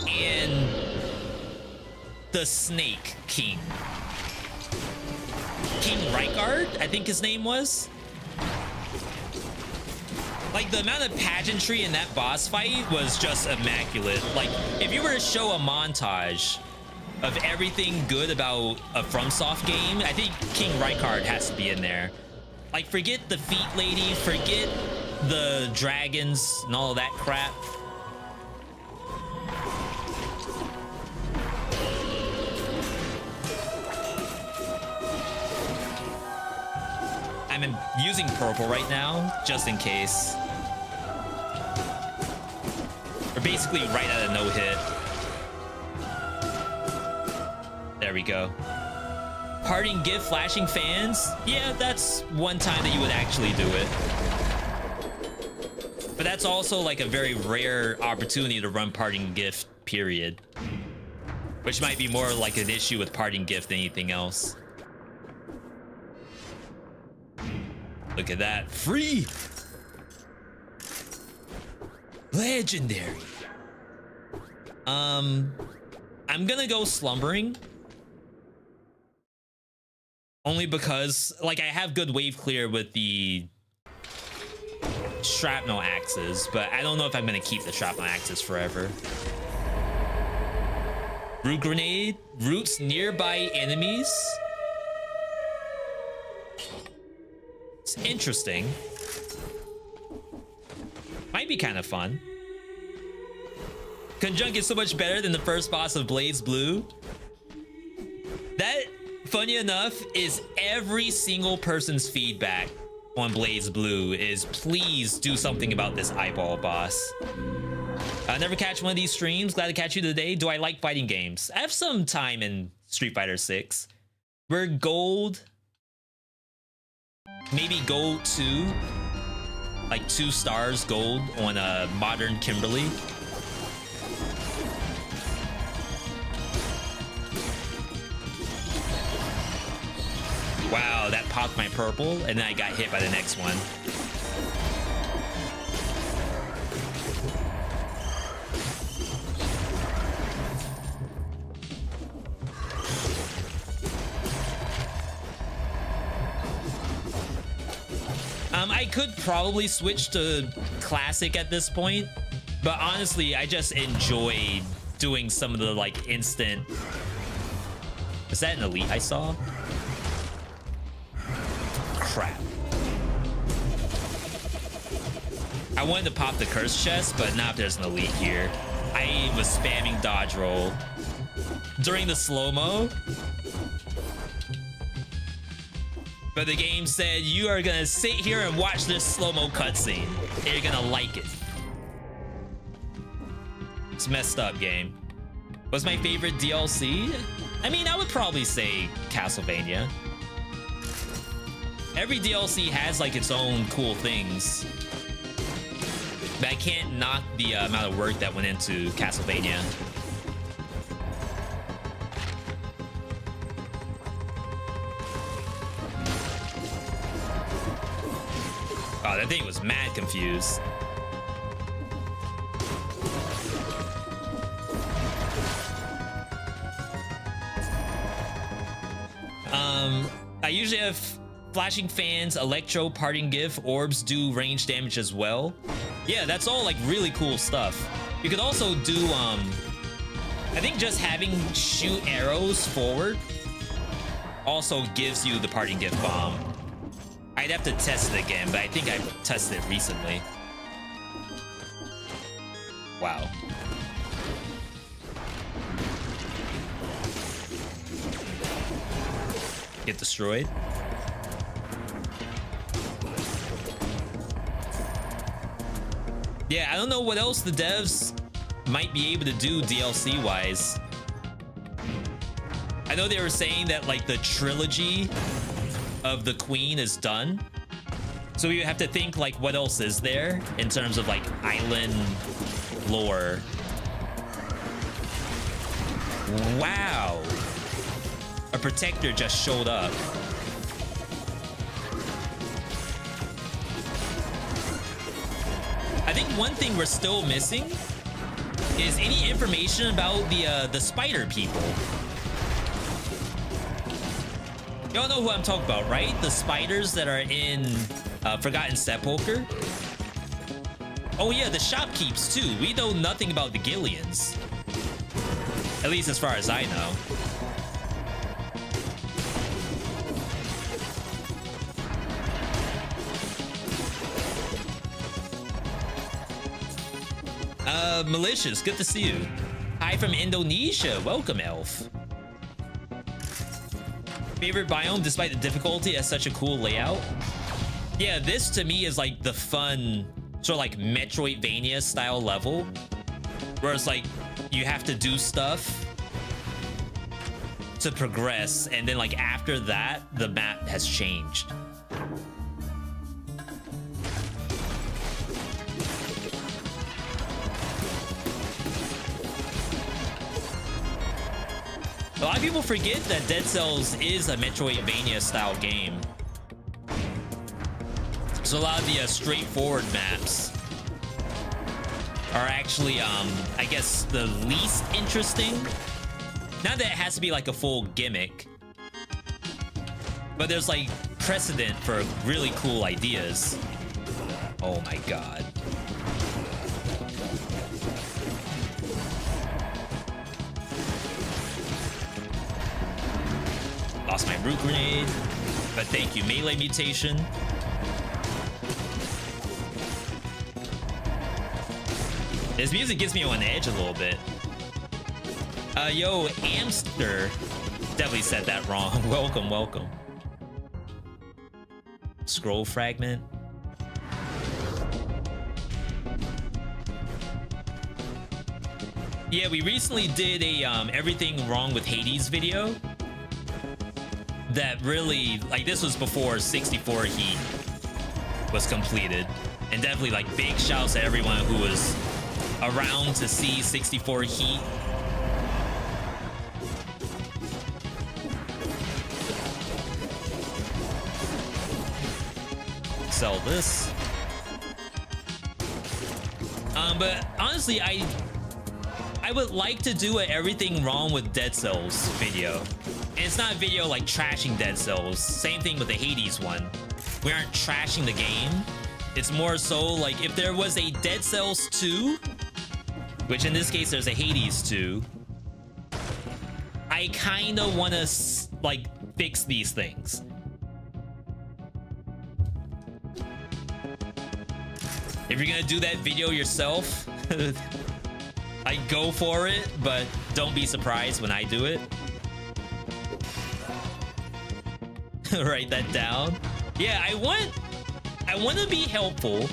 Speaker 1: And the Snake King. King Rykard, I think his name was. Like, the amount of pageantry in that boss fight was just immaculate. Like, if you were to show a montage of everything good about a FromSoft game, I think King Rykard has to be in there. Like, forget the feet lady, forget the dragons and all of that crap. I'm using purple right now, just in case. We're basically right at a no-hit. There we go. Parting gift flashing fans? Yeah, that's one time that you would actually do it. But that's also like a very rare opportunity to run parting gift, period. Which might be more like an issue with parting gift than anything else. Look at that. Free! Legendary. I'm gonna go slumbering. Only because, like, I have good wave clear with the shrapnel axes, but I don't know if I'm gonna keep the shrapnel axes forever. Root grenade roots nearby enemies. It's interesting. Might be kind of fun. Conjunct is so much better than the first boss of BlazBlue. That, funny enough, is every single person's feedback on BlazBlue is please do something about this eyeball boss. I'll never catch one of these streams. Glad to catch you today. Do I like fighting games? I have some time in Street Fighter 6. We're gold. Maybe gold 2. Like 2 stars gold on a modern Kimberly. Wow, that popped my purple, and then I got hit by the next one. I could probably switch to classic at this point, but honestly, I just enjoy doing some of the like instant. Is that an elite I saw? Crap. I wanted to pop the curse chest, but not if there's an elite here. I was spamming dodge roll during the slow-mo. But the game said, you are gonna sit here and watch this slow-mo cutscene. And you're gonna like it. It's messed up game. What's my favorite DLC? I mean, I would probably say Castlevania. Every DLC has like its own cool things. But I can't knock the amount of work that went into Castlevania. Oh, that thing was mad confused. I usually have flashing fans, electro, parting gift, orbs do range damage as well. Yeah, that's all like really cool stuff. You could also do, I think just having shoot arrows forward also gives you the parting gift bomb. I'd have to test it again, but I think I've tested it recently. Wow. Get destroyed. Yeah, I don't know what else the devs might be able to do DLC wise. I know they were saying that like the trilogy of the Queen is done, so you have to think like what else is there in terms of like island lore. Wow, a protector just showed up. I think one thing we're still missing is any information about the spider people. Y'all know who I'm talking about, right? The spiders that are in Forgotten Sepulchre. Oh yeah, the shopkeeps too. We know nothing about the Gillians. At least as far as I know. Malicious, good to see you. Hi from Indonesia. Welcome, Elf. Favorite biome despite the difficulty has such a cool layout. Yeah, this to me is like the fun sort of like Metroidvania style level where it's like you have to do stuff to progress, and then like after that the map has changed. A lot of people forget that Dead Cells is a Metroidvania style game. So a lot of the straightforward maps are actually, I guess, the least interesting. Not that it has to be like a full gimmick, but there's like precedent for really cool ideas. Oh my god. Lost my root grenade, but thank you, melee mutation. This music gets me on edge a little bit. Yo, Amster. Definitely said that wrong. Welcome, welcome. Scroll fragment. Yeah, we recently did a everything wrong with Hades video. That really, like, this was before 64 Heat was completed. And definitely, like, big shouts to everyone who was around to see 64 Heat. Sell this. But honestly, I would like to do a everything wrong with Dead Cells video. And it's not a video like trashing Dead Cells. Same thing with the Hades one. We aren't trashing the game. It's more so like if there was a Dead Cells 2, which in this case there's a Hades 2, I kind of want to like fix these things. If you're gonna do that video yourself, I go for it, but don't be surprised when I do it. Write that down. Yeah, I want to be helpful,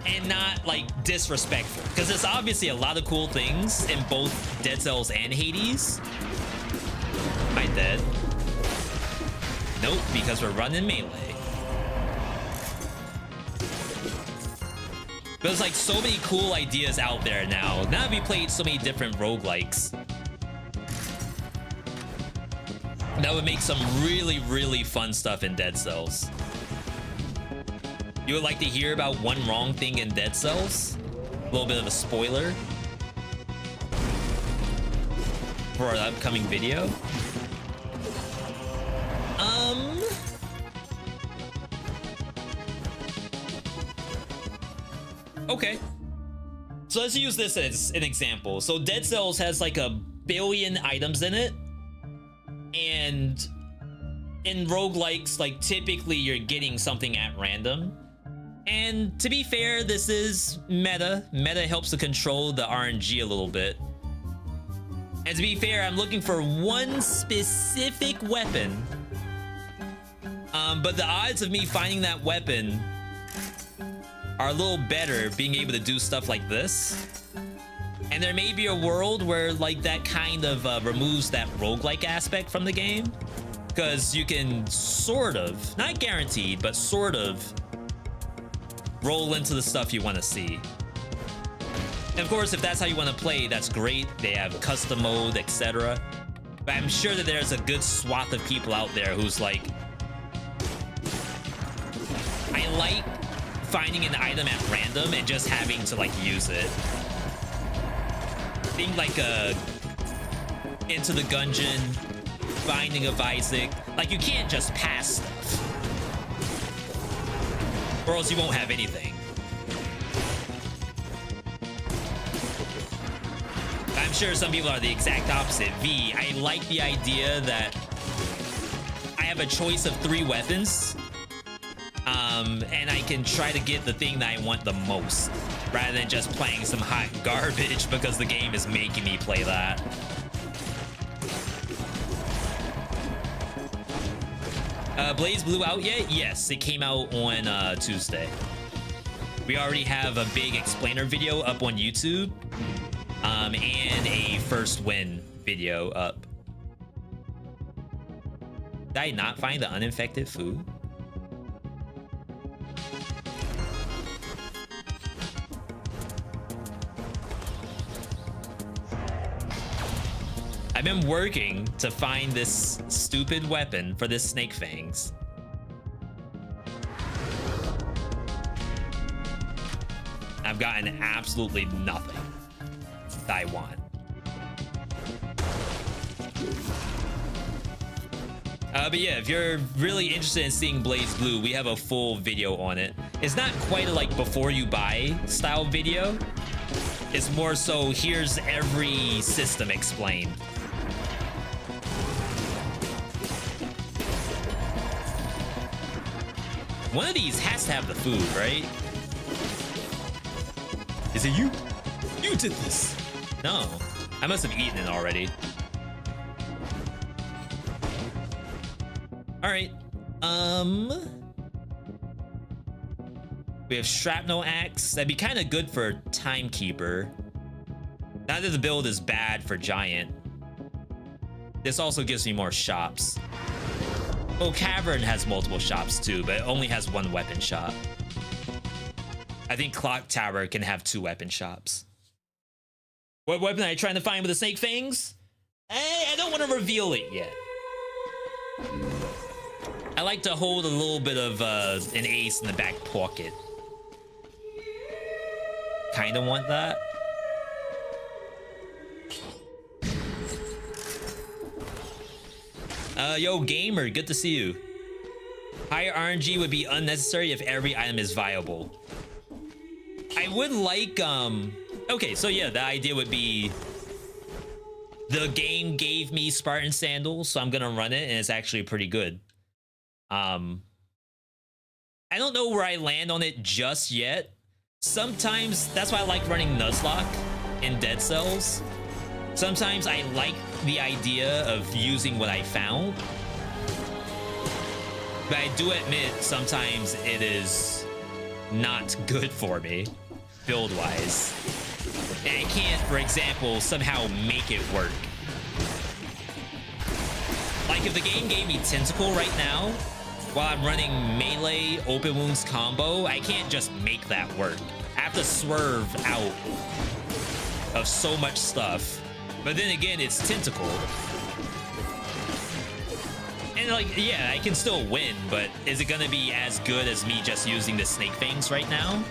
Speaker 1: and not like disrespectful, because there's obviously a lot of cool things in both Dead Cells and Hades. Am I dead? Nope, because we're running melee. There's like so many cool ideas out there now. Now that we played so many different roguelikes, that would make some really, really fun stuff in Dead Cells. You would like to hear about one wrong thing in Dead Cells? A little bit of a spoiler for our upcoming video. Okay. So let's use this as an example. So Dead Cells has like 1 billion items in it. And in roguelikes, like typically you're getting something at random. And to be fair, this is meta. Meta helps to control the RNG a little bit. And to be fair, I'm looking for one specific weapon. But the odds of me finding that weapon are a little better being able to do stuff like this. And there may be a world where like that kind of removes that roguelike aspect from the game. Because you can sort of, not guaranteed, but sort of roll into the stuff you want to see. And of course, if that's how you want to play, that's great. They have custom mode, etc. But I'm sure that there's a good swath of people out there who's like, I like finding an item at random and just having to like use it. Think like Into the Gungeon, Binding of Isaac. Like you can't just pass stuff, or else you won't have anything. I'm sure some people are the exact opposite. V, I like the idea that I have a choice of 3 weapons. And I can try to get the thing that I want the most, rather than just playing some hot garbage because the game is making me play that. BlazBlue out yet? Yes, it came out on Tuesday. We already have a big explainer video up on YouTube, and a first win video up. Did I not find the uninfected food? I've been working to find this stupid weapon for this snake fangs. I've gotten absolutely nothing that I want. But yeah, if you're really interested in seeing BlazBlue, we have a full video on it. It's not quite a like before you buy style video. It's more so here's every system explained. One of these has to have the food, right? Is it you? You did this. No, I must have eaten it already. All right. We have shrapnel axe. That'd be kind of good for timekeeper. Neither the build is bad for giant. This also gives me more shops. Oh, Cavern has multiple shops too, but it only has 1 weapon shop. I think Clock Tower can have 2 weapon shops. What weapon are you trying to find with the snake fangs? I don't want to reveal it yet. I like to hold a little bit of an ace in the back pocket. Kind of want that. Yo, gamer, good to see you. Higher RNG would be unnecessary if every item is viable. I would like, okay, so yeah, the idea would be the game gave me Spartan sandals, so I'm gonna run it, and it's actually pretty good. I don't know where I land on it just yet. Sometimes, that's why I like running Nuzlocke in Dead Cells. Sometimes I like the idea of using what I found. But I do admit sometimes it is not good for me build-wise. And I can't, for example, somehow make it work. Like if the game gave me Tentacle right now, while I'm running melee open wounds combo, I can't just make that work. I have to swerve out of so much stuff. But then again, it's Tentacle. And like, yeah, I can still win, but is it gonna be as good as me just using the Snake Fangs right now?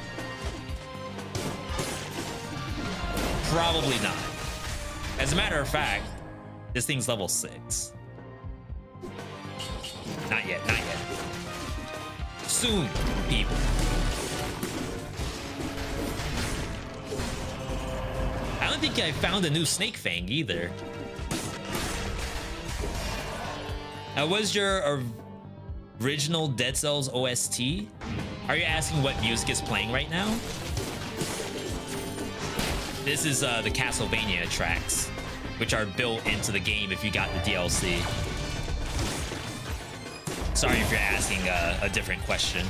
Speaker 1: Probably not. As a matter of fact, this thing's level 6. Not yet, not yet. Soon, people. I don't think I found a new Snake Fang either. Was your original Dead Cells OST? Are you asking what music is playing right now? This is the Castlevania tracks, which are built into the game if you got the DLC. Sorry if you're asking a different question.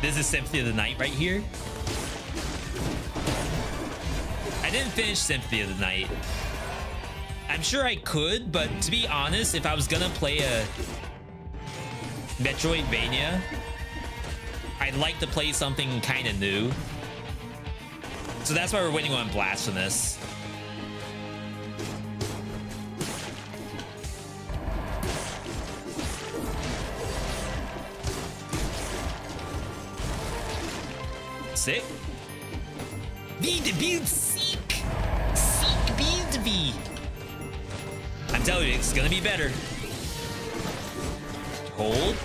Speaker 1: This is Symphony of the Night right here. I didn't finish Symphony of the Night. I'm sure I could, but to be honest, if I was gonna play a Metroidvania, I'd like to play something kind of new. So that's why we're waiting on Blasphemous. Sick. Veedotme, seek. Seek Veedotme. I'm telling you, it's gonna be better. Hold.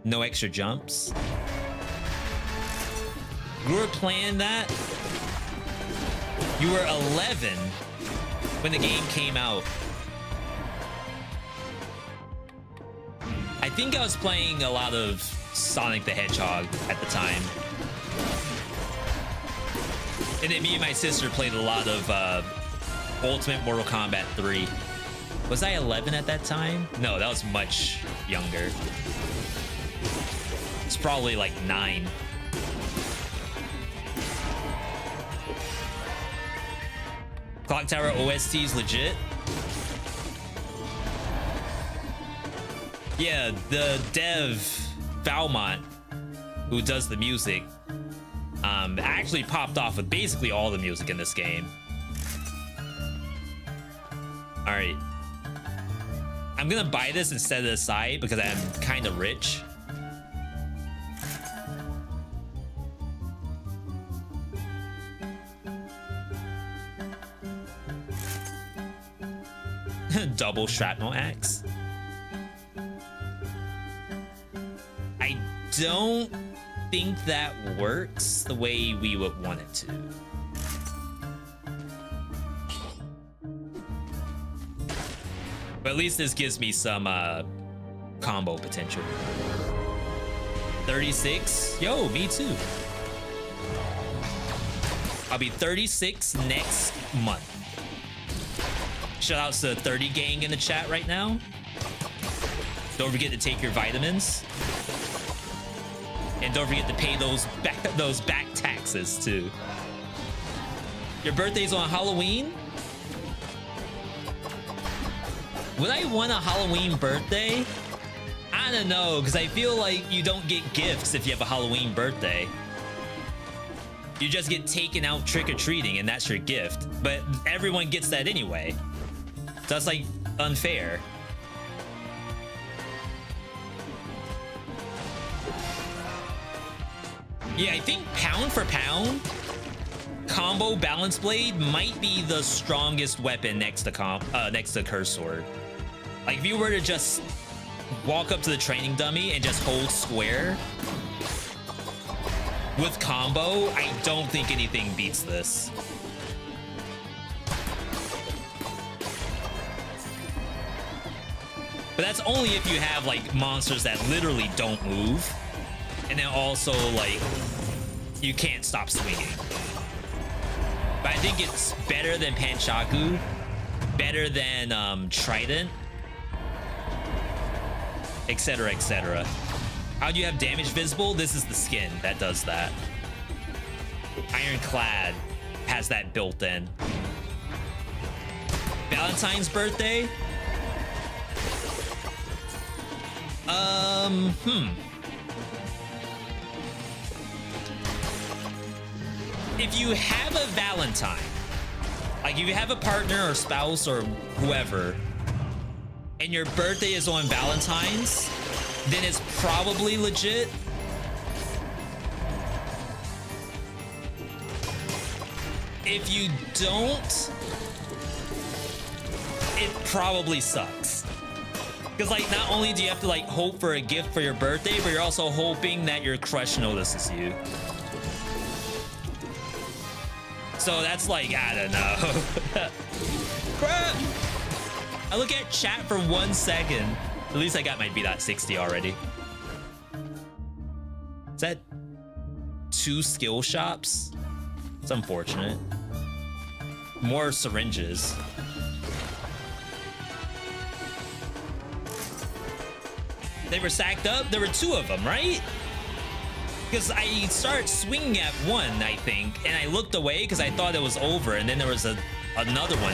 Speaker 1: No extra jumps. You were playing that? You were 11 when the game came out. I think I was playing a lot of Sonic the Hedgehog at the time. And then me and my sister played a lot of Ultimate Mortal Kombat 3. Was I 11 at that time? No, that was much younger. It's probably like 9. Clock Tower OST is legit. Yeah, the dev Valmont, who does the music, actually popped off with basically all the music in this game. All right, I'm gonna buy this and set it aside because I'm kind of rich. Double shrapnel axe. I don't think that works the way we would want it to. But at least this gives me some combo potential. 36. Yo, me too. I'll be 36 next month. Shout outs to the 30 gang in the chat right now. Don't forget to take your vitamins. And don't forget to pay those back taxes too. Your birthday's on Halloween? Would I want a Halloween birthday? I don't know, because I feel like you don't get gifts if you have a Halloween birthday. You just get taken out trick-or-treating and that's your gift. But everyone gets that anyway. So that's like unfair. Yeah, I think pound for pound, combo balance blade might be the strongest weapon next to curse sword. Like if you were to just walk up to the training dummy and just hold square with combo, I don't think anything beats this. But that's only if you have like monsters that literally don't move. And then also like you can't stop swinging. But I think it's better than Panchaku, better than Trident, etc, etc. How do you have damage visible? This is the skin that does that. Ironclad has that built in. Valentine's birthday? If you have a Valentine, like if you have a partner or spouse or whoever, and your birthday is on Valentine's, then it's probably legit. If you don't, it probably sucks. Because like not only do you have to like hope for a gift for your birthday, but you're also hoping that your crush notices you. So that's like, I don't know. Crap! I look at chat for 1 second. At least I got my B.60 already. Is that 2 skill shops? It's unfortunate. More syringes. They were stacked up? There were 2 of them, right? Because I started swinging at one, I think, and I looked away because I thought it was over, and then there was another one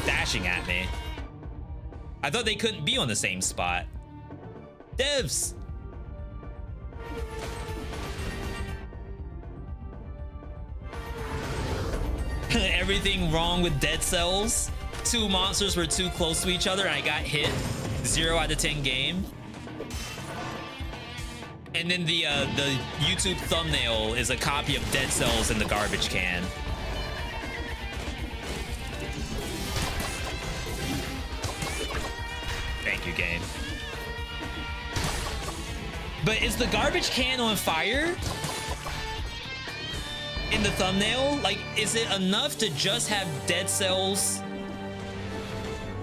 Speaker 1: dashing at me. I thought they couldn't be on the same spot. Devs! Everything wrong with Dead Cells. 2 monsters were too close to each other and I got hit. 0 out of 10 game. And then the YouTube thumbnail is a copy of Dead Cells in the garbage can. Thank you, game. But is the garbage can on fire? In the thumbnail? Like, is it enough to just have Dead Cells,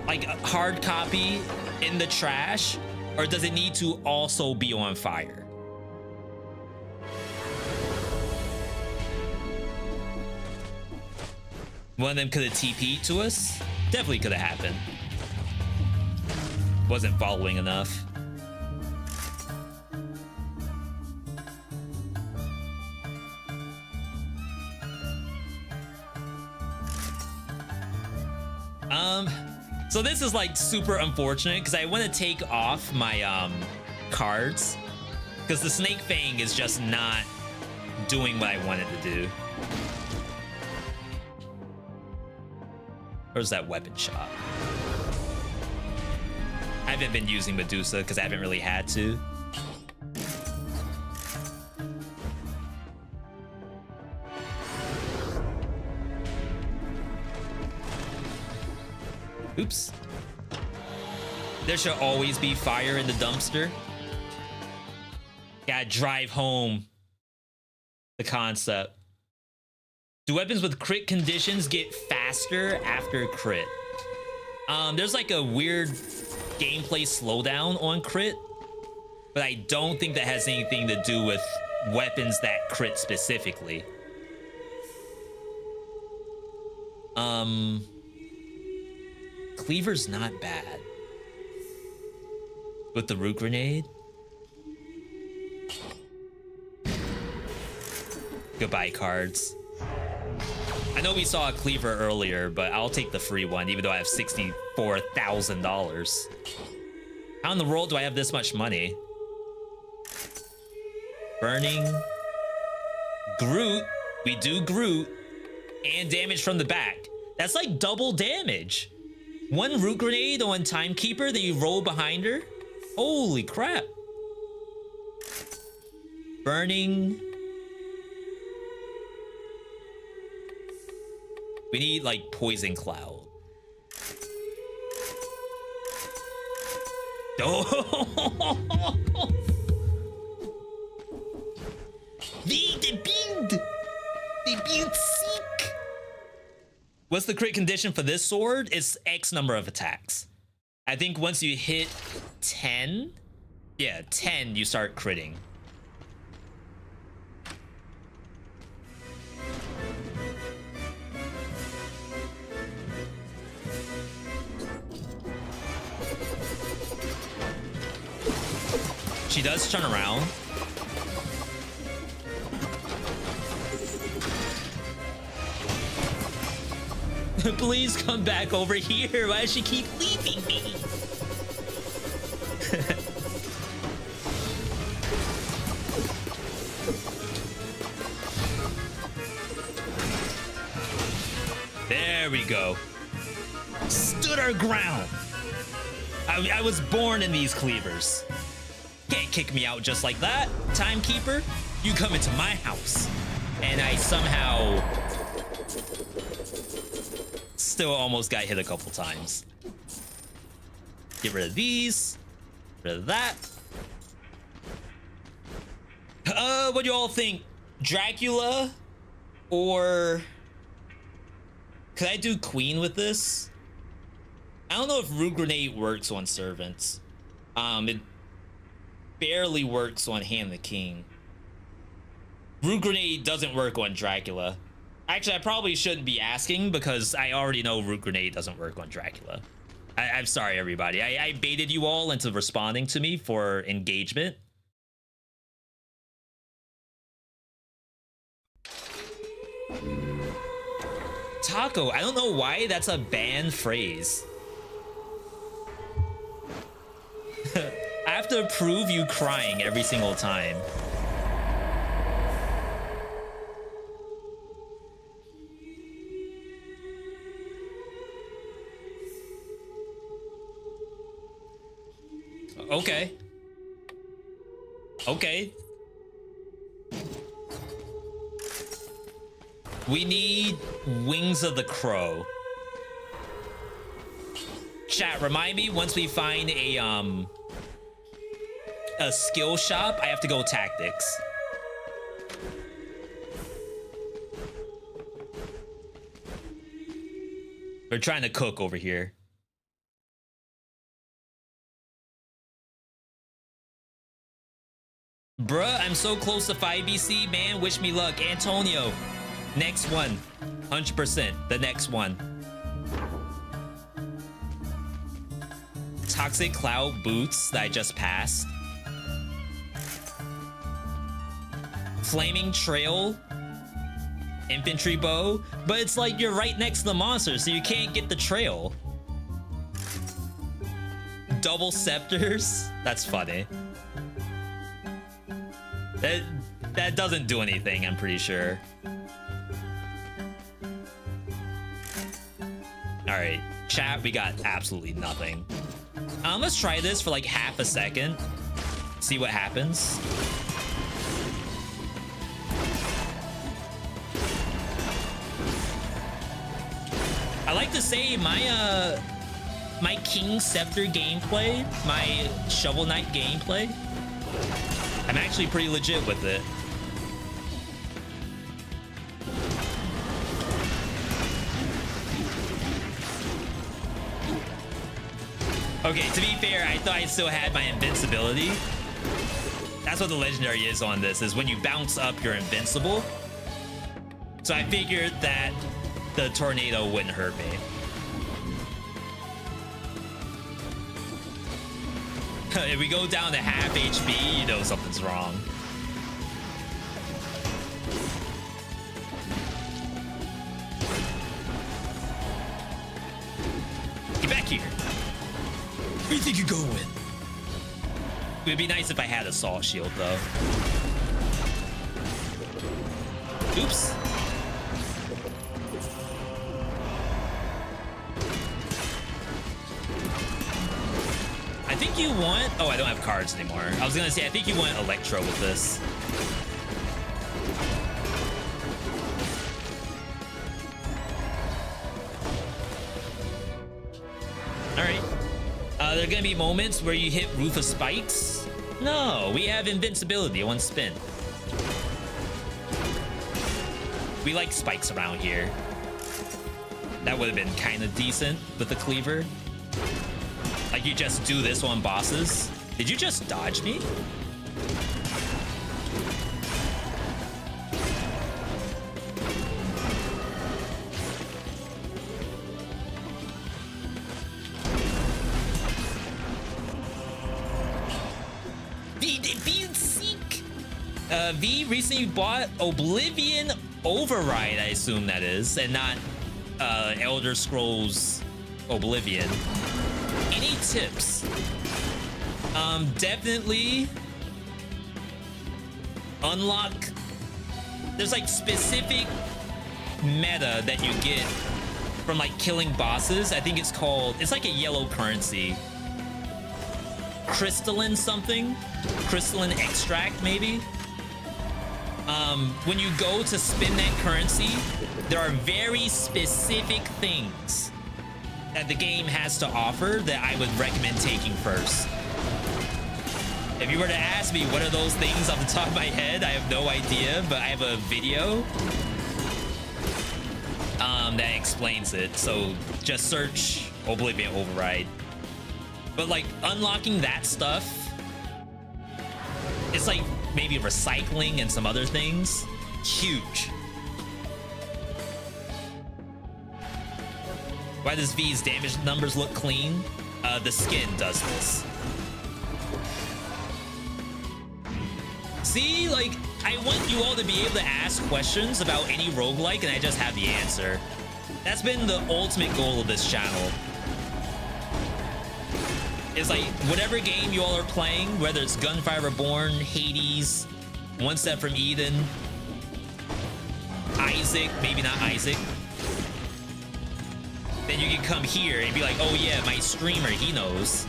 Speaker 1: like a hard copy, in the trash? Or does it need to also be on fire? One of them could have TP'd to us. Definitely could have happened. Wasn't following enough. So this is like super unfortunate because I want to take off my cards because the Snake Fang is just not doing what I wanted to do. Where's that weapon shop? I haven't been using Medusa because I haven't really had to. Oops. There should always be fire in the dumpster. Gotta drive home the concept. Do weapons with crit conditions get faster after crit? There's like a weird gameplay slowdown on crit, but I don't think that has anything to do with weapons that crit specifically. Cleaver's not bad. With the root grenade. Goodbye, cards. I know we saw a cleaver earlier, but I'll take the free one, even though I have $64,000. How in the world do I have this much money? Burning. Groot. We do Groot. And damage from the back. That's like double damage. 1 root grenade on Timekeeper, then you roll behind her. Holy crap. Burning. We need like Poison Cloud. Oh! The build seek. What's the crit condition for this sword? It's X number of attacks. I think once you hit 10, yeah, 10, you start critting. She does turn around. Please come back over here. Why does she keep leaving me? There we go. Stood our ground. I was born in these cleavers. Can't kick me out just like that. Timekeeper, you come into my house. And I somehow still almost got hit a couple times. Get rid of these. Rid of that. What do you all think? Dracula or... Could I do Queen with this? I don't know if Root Grenade works on Servants. It barely works on Hand the King. Root Grenade doesn't work on Dracula. Actually, I probably shouldn't be asking because I already know Root Grenade doesn't work on Dracula. I'm sorry, everybody. I baited you all into responding to me for engagement. Taco, I don't know why that's a banned phrase. I have to approve you crying every single time. Okay. Okay. We need Wings of the Crow. Chat, remind me once we find a skill shop, I have to go tactics. We're trying to cook over here. Bruh, I'm so close to 5BC, man. Wish me luck. Antonio, next one. 100%. The next one. Toxic Cloud Boots that I just passed. Flaming Trail. Infantry Bow. But it's like you're right next to the monster, so you can't get the trail. Double Scepters. That's funny. That doesn't do anything, I'm pretty sure. Alright, chat, we got absolutely nothing. Let's try this for like half a second. See what happens. I like to say my King Scepter gameplay, my Shovel Knight gameplay, I'm actually pretty legit with it. Okay, to be fair, I thought I still had my invincibility. That's what the legendary is on this, is when you bounce up, you're invincible. So I figured that the tornado wouldn't hurt me. If we go down to half HP, you know something's wrong. Get back here. Where do you think you're going? It would be nice if I had a Assault Shield, though. Oops. I think you want... Oh, I don't have cards anymore. I was gonna say, I think you want Electro with this. Alright. There are gonna be moments where you hit Roof of Spikes. No, we have invincibility on spin. We like spikes around here. That would have been kind of decent with the cleaver. Like, you just do this on bosses. Did you just dodge me? V recently bought Oblivion Override, I assume that is, and not Elder Scrolls Oblivion. Any tips? Definitely unlock. There's like specific meta that you get from like killing bosses. I think it's called, it's like a yellow currency. Crystalline something? Crystalline extract, maybe? When you go to spin that currency, there are very specific things that the game has to offer that I would recommend taking first. If you were to ask me what are those things off the top of my head, I have no idea, but I have a video that explains it. So just search Oblivion Override. But like unlocking that stuff, it's like maybe recycling and some other things. Huge. Why does V's damage numbers look clean? The skin does this. See, like, I want you all to be able to ask questions about any roguelike, and I just have the answer. That's been the ultimate goal of this channel. It's like, whatever game you all are playing, whether it's Gunfire Reborn, Hades, One Step from Eden, Isaac, maybe not Isaac, then you can come here and be like, oh yeah, my streamer, he knows.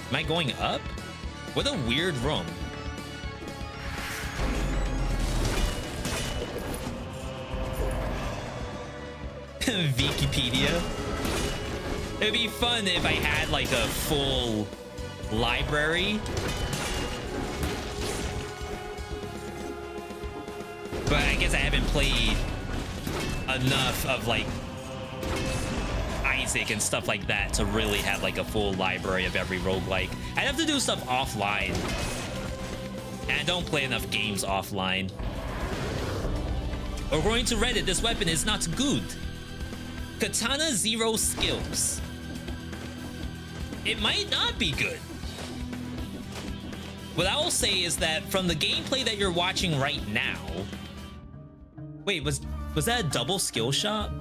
Speaker 1: Am I going up? What a weird room. Wikipedia. It'd be fun if I had like a full library. But I guess I haven't played enough of like Isaac and stuff like that to really have like a full library of every roguelike. I'd have to do stuff offline. And I don't play enough games offline. According to Reddit, this weapon is not good. Katana 0 skills. It might not be good. What I will say is that from the gameplay that you're watching right now... Wait, was that a double skill shot?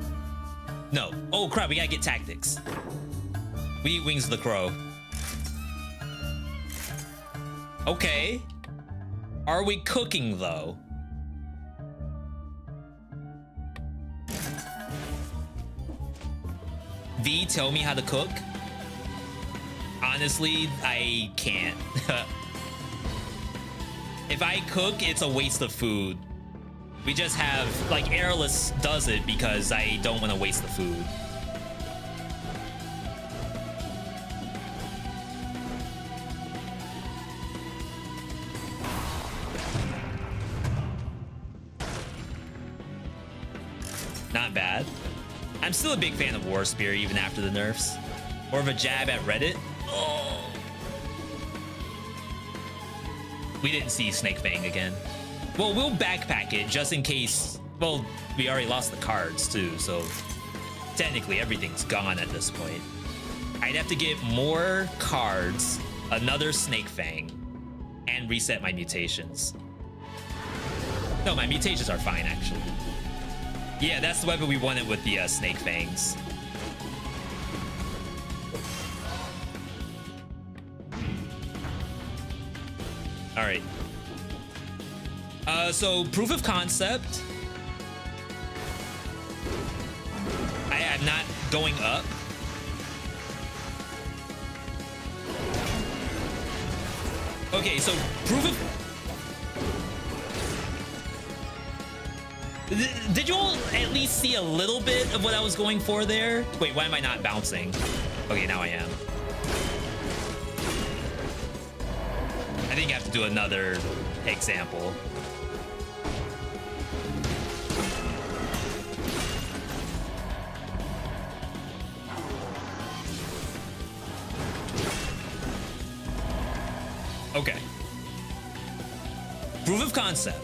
Speaker 1: No. Oh crap, we gotta get tactics. We eat wings of the crow. Okay. Are we cooking though? V, tell me how to cook. Honestly, I can't. If I cook, it's a waste of food. We just have, like, Airless does it because I don't want to waste the food. Not bad. I'm still a big fan of War Spear even after the nerfs. More of a jab at Reddit. Oh. We didn't see Snake Fang again. Well, we'll backpack it just in case. Well, we already lost the cards too, so technically everything's gone at this point. I'd have to get more cards, another Snake Fang, and reset my mutations. No, my mutations are fine actually. Yeah, that's the weapon we wanted with the Snake Fangs. All right. So proof of concept. I am not going up. Okay, so proof of... Did you all at least see a little bit of what I was going for there? Wait, why am I not bouncing? Okay, now I am. I think I have to do another example. Okay. Proof of concept.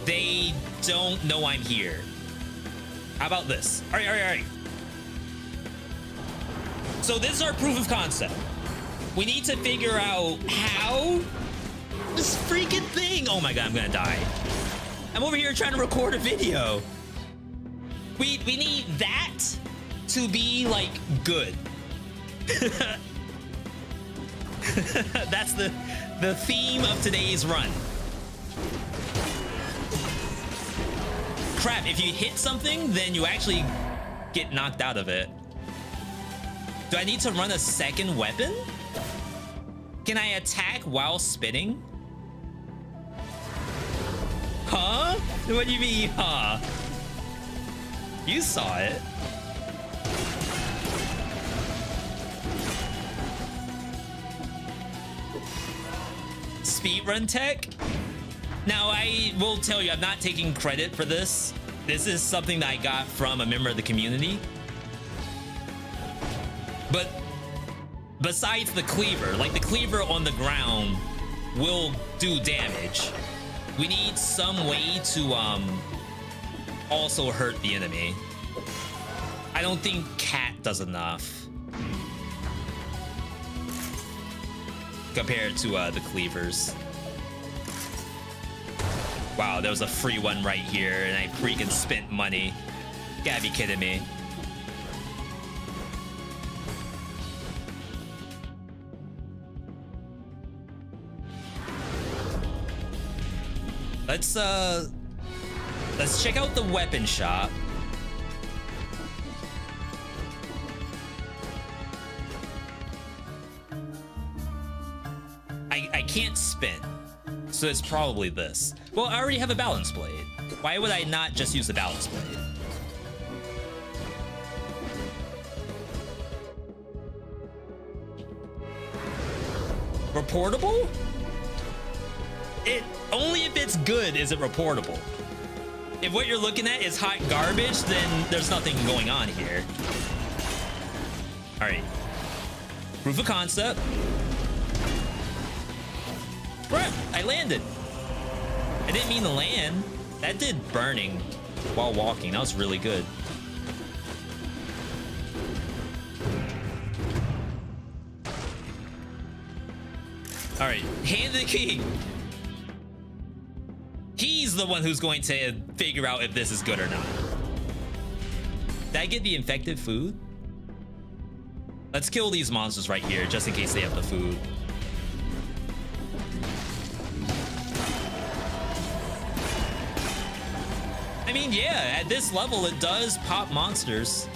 Speaker 1: They don't know I'm here. How about this? All right. So this is our proof of concept. We need to figure out how this freaking thing. Oh my god, I'm gonna die. I'm over here trying to record a video. We need that to be like good. That's the theme of today's run. Crap, if you hit something, then you actually get knocked out of it. Do I need to run a second weapon? Can I attack while spinning? Huh? What do you mean, huh? You saw it. Speedrun tech? Now, I will tell you, I'm not taking credit for this. This is something that I got from a member of the community. But besides the cleaver, like the cleaver on the ground will do damage. We need some way to also hurt the enemy. I don't think cat does enough compared to the cleavers. Wow, there was a free one right here and I freaking spent money. You gotta be kidding me. Let's check out the weapon shop. I can't spin, so it's probably this. Well, I already have a balance blade. Why would I not just use the balance blade? Reportable? It only if it's good is it reportable. If what you're looking at is hot garbage, then there's nothing going on here. All right. Proof of concept. Bruh, I landed. I didn't mean to land. That did burning while walking. That was really good. All right, hand the king. He's the one who's going to figure out if this is good or not. Did I get the infected food? Let's kill these monsters right here, just in case they have the food. I mean, yeah, at this level, it does pop monsters.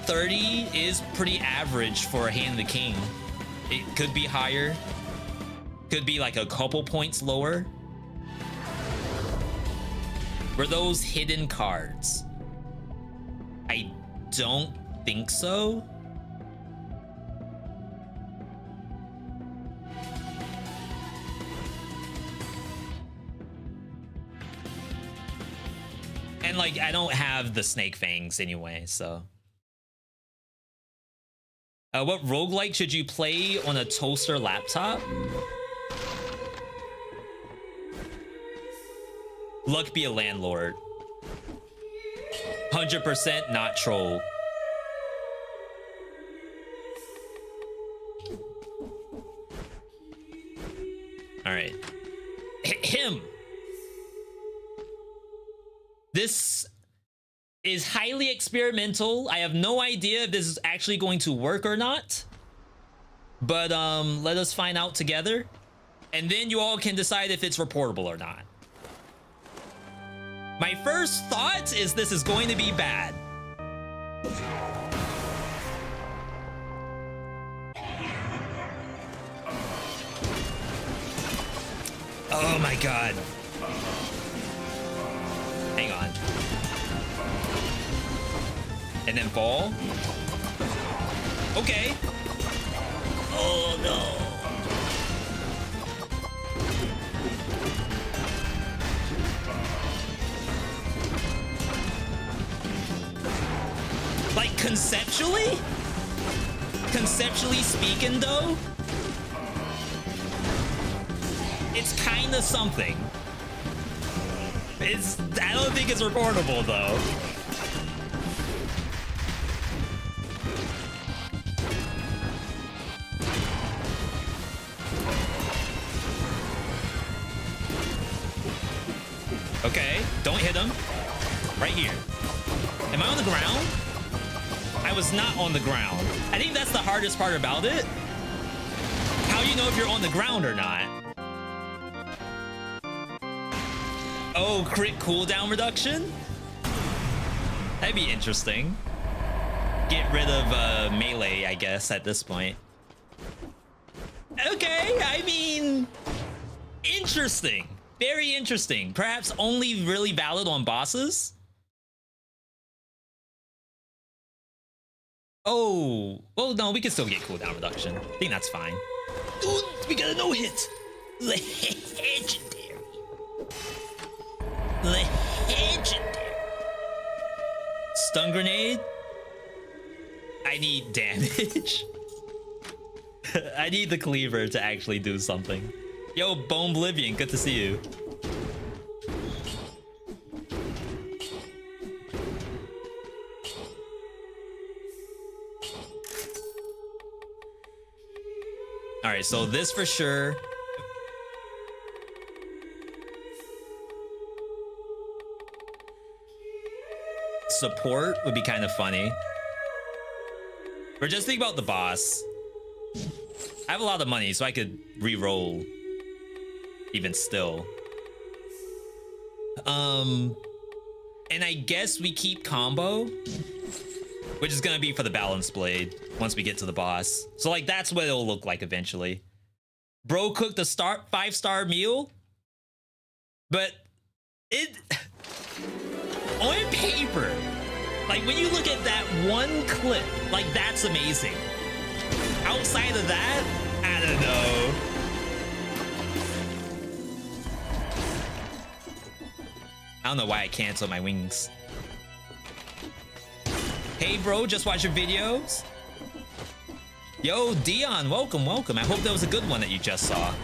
Speaker 1: 30 is pretty average for a Hand the King. It could be higher. Could be like a couple points lower. Were those hidden cards? I don't think so. And like, I don't have the snake fangs anyway, so. What roguelike should you play on a toaster laptop? Luck be a landlord. 100% not troll. All right. Him. This is highly experimental. I have no idea if this is actually going to work or not. But let us find out together. And then you all can decide if it's reportable or not. My first thought is this is going to be bad. Oh my god. Hang on. And then fall. Okay. Oh no. Like conceptually speaking though, it's kind of something. I don't think it's reportable though. Okay, don't hit him. Right here. Am I on the ground? I was not on the ground. I think that's the hardest part about it. How do you know if you're on the ground or not? Oh, crit cooldown reduction? That'd be interesting. Get rid of melee, I guess, at this point. Okay, I mean, interesting. Very interesting. Perhaps only really valid on bosses. Oh, well, no, we can still get cooldown reduction. I think that's fine. Dude, we got a no-hit. Legendary. Legendary. Stun grenade. I need damage. I need the cleaver to actually do something. Yo, Bone Oblivion, good to see you. All right, so this for sure. Support would be kind of funny. But just think about the boss. I have a lot of money, so I could re-roll even still. And I guess we keep combo, which is gonna be for the balance blade once we get to the boss. So like that's what it'll look like eventually. Bro cooked a 5-star meal, but it on paper, like when you look at that one clip, like that's amazing. Outside of that, I don't know. I don't know why I canceled my wings. Hey bro, just watch your videos. Yo, Dion, welcome, welcome. I hope that was a good one that you just saw.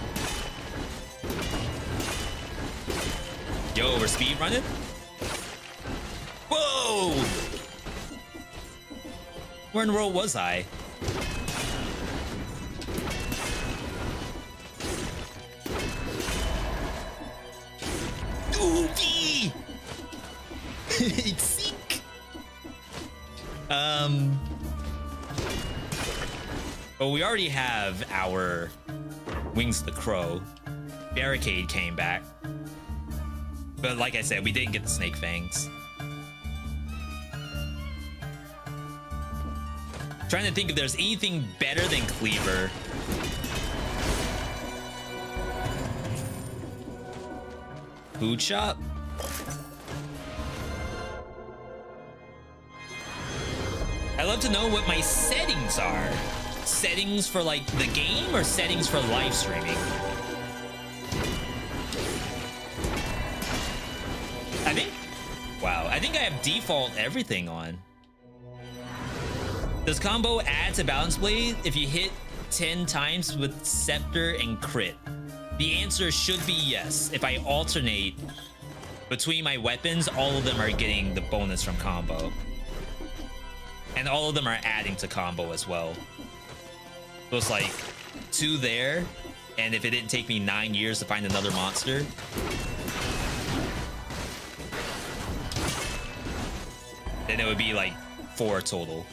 Speaker 1: Yo, we're speed running. Whoa! Where in the world was I? Doofy! It's sick. Well, we already have our Wings of the Crow. Barricade came back. But like I said, we didn't get the Snake Fangs. Trying to think if there's anything better than Cleaver. Food shop? I'd love to know what my settings are. Settings for like the game or settings for live streaming? I think I have default everything on. Does combo add to balance blade if you hit 10 times with scepter and crit? The answer should be yes. If I alternate between my weapons, all of them are getting the bonus from combo. And all of them are adding to combo as well. So it's like 2 there, and if it didn't take me 9 years to find another monster, then it would be like 4 total.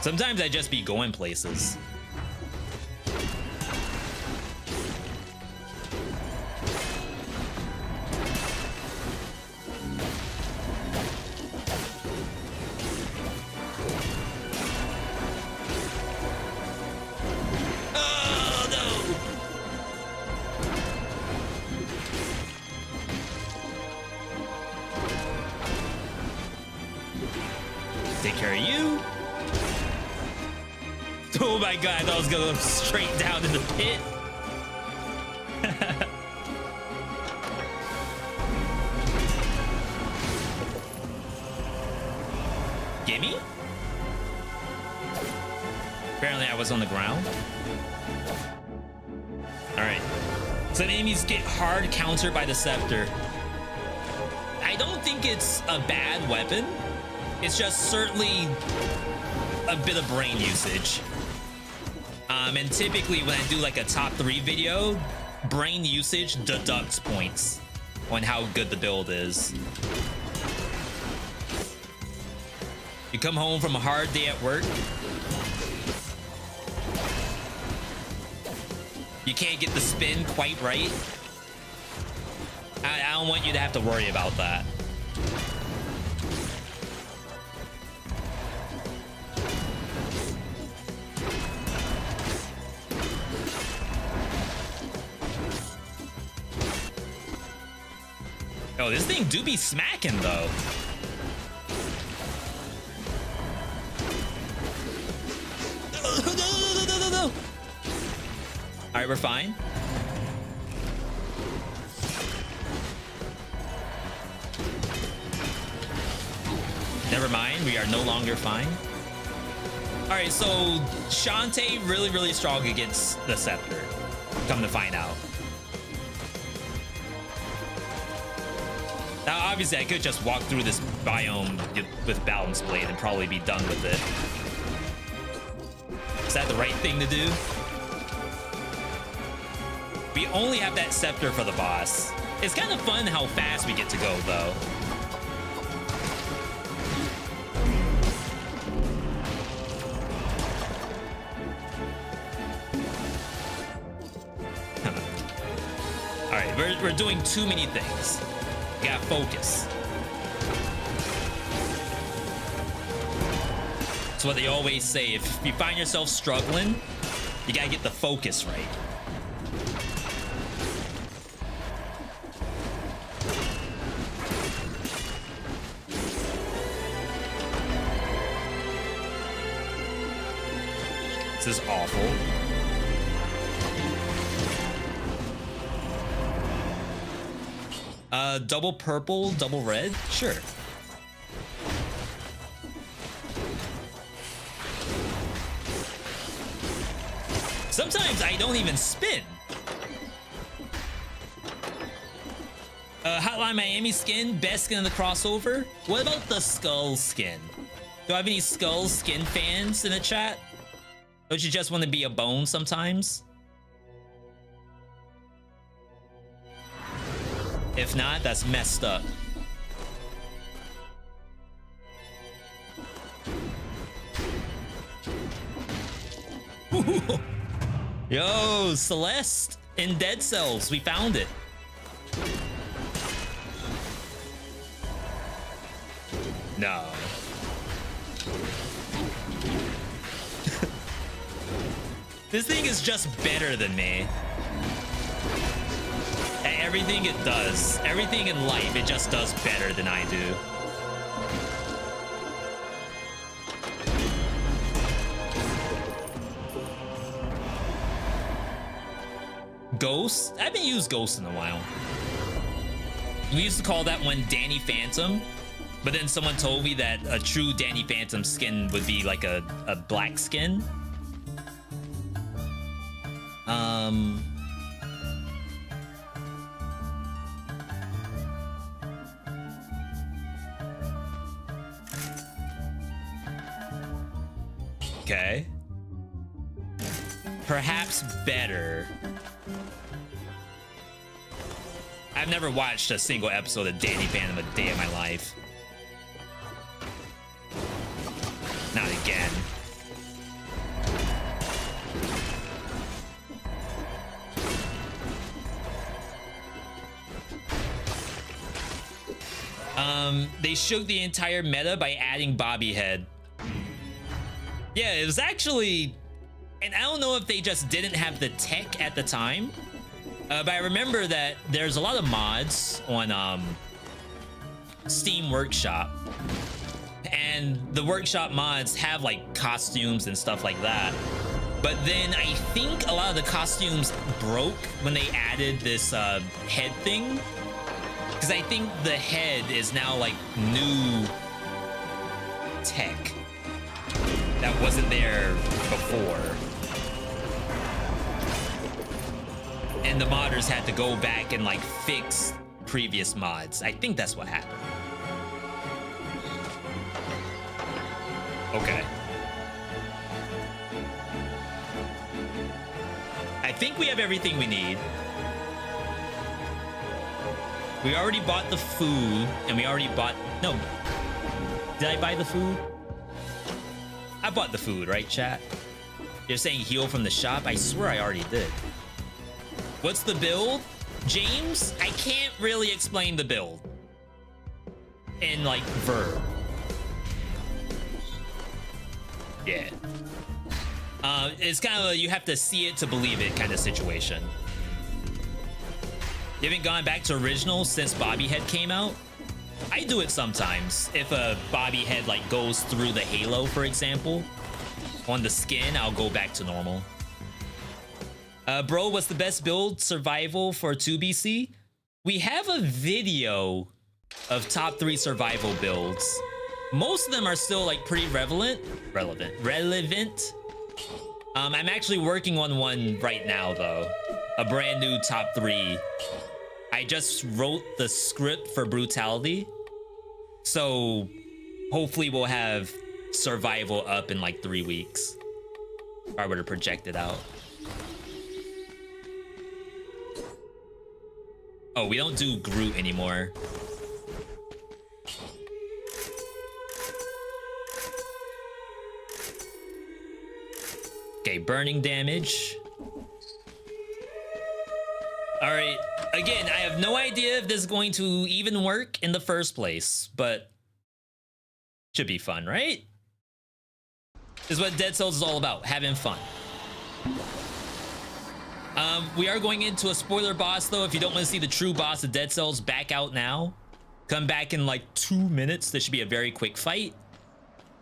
Speaker 1: Sometimes I just be going places. Oh no! Take care of you. Oh my god, I thought I was gonna go straight down in the pit. Gimme? Apparently I was on the ground. Alright. Some enemies get hard countered by the scepter. I don't think it's a bad weapon. It's just certainly a bit of brain usage. And typically when I do like a top 3 video, brain usage deducts points on how good the build is. You come home from a hard day at work. You can't get the spin quite right. I don't want you to have to worry about that. Oh, this thing do be smacking though. No. All right, we're fine. Never mind, we are no longer fine. All right, so Shantae really strong against the scepter. Come to find out. Now, obviously, I could just walk through this biome with Balance Blade and probably be done with it. Is that the right thing to do? We only have that scepter for the boss. It's kind of fun how fast we get to go, though. All right, we're doing too many things. You gotta focus. That's what they always say. If you find yourself struggling, you gotta get the focus right. This is awful. Double purple, double red? Sure. Sometimes I don't even spin. Hotline Miami skin, best skin in the crossover. What about the Skull skin? Do I have any Skull skin fans in the chat? Don't you just want to be a bone sometimes? If not, that's messed up. Yo, Celeste in Dead Cells. We found it. No. This thing is just better than me. Everything it does, everything in life, it just does better than I do. Ghost? I haven't used Ghost in a while. We used to call that one Danny Phantom, but then someone told me that a true Danny Phantom skin would be like a black skin. Okay. Perhaps better. I've never watched a single episode of Danny Phantom a day of my life. Not again. They shook the entire meta by adding Bobby Head. Yeah, it was actually, and I don't know if they just didn't have the tech at the time, but I remember that there's a lot of mods on Steam Workshop, and the Workshop mods have like costumes and stuff like that. But then I think a lot of the costumes broke when they added this head thing, because I think the head is now like new tech that wasn't there before. And the modders had to go back and like fix previous mods. I think that's what happened. Okay. I think we have everything we need. We already bought the food, and we already bought... No. Did I buy the food? I bought the food, right, chat? You're saying heal from the shop? I swear I already did. What's the build? James, I can't really explain the build in, like, verb. Yeah. It's kind of a you have to see it to believe it kind of situation. You haven't gone back to original since Bobby Head came out? I do it sometimes. If a Bobby Head like goes through the halo, for example, on the skin, I'll go back to normal. Bro, what's the best build survival for 2BC? We have a video of top 3 survival builds. Most of them are still like pretty relevant. I'm actually working on one right now though. A brand new top 3. I just wrote the script for Brutality. So hopefully we'll have survival up in like 3 weeks. If I were to project it out. Oh, we don't do Groot anymore. Okay, burning damage. All right, again, I have no idea if this is going to even work in the first place, but should be fun, right? This is what Dead Cells is all about, having fun. We are going into a spoiler boss, though. If you don't want to see the true boss of Dead Cells, back out now. Come back in like 2 minutes. This should be a very quick fight.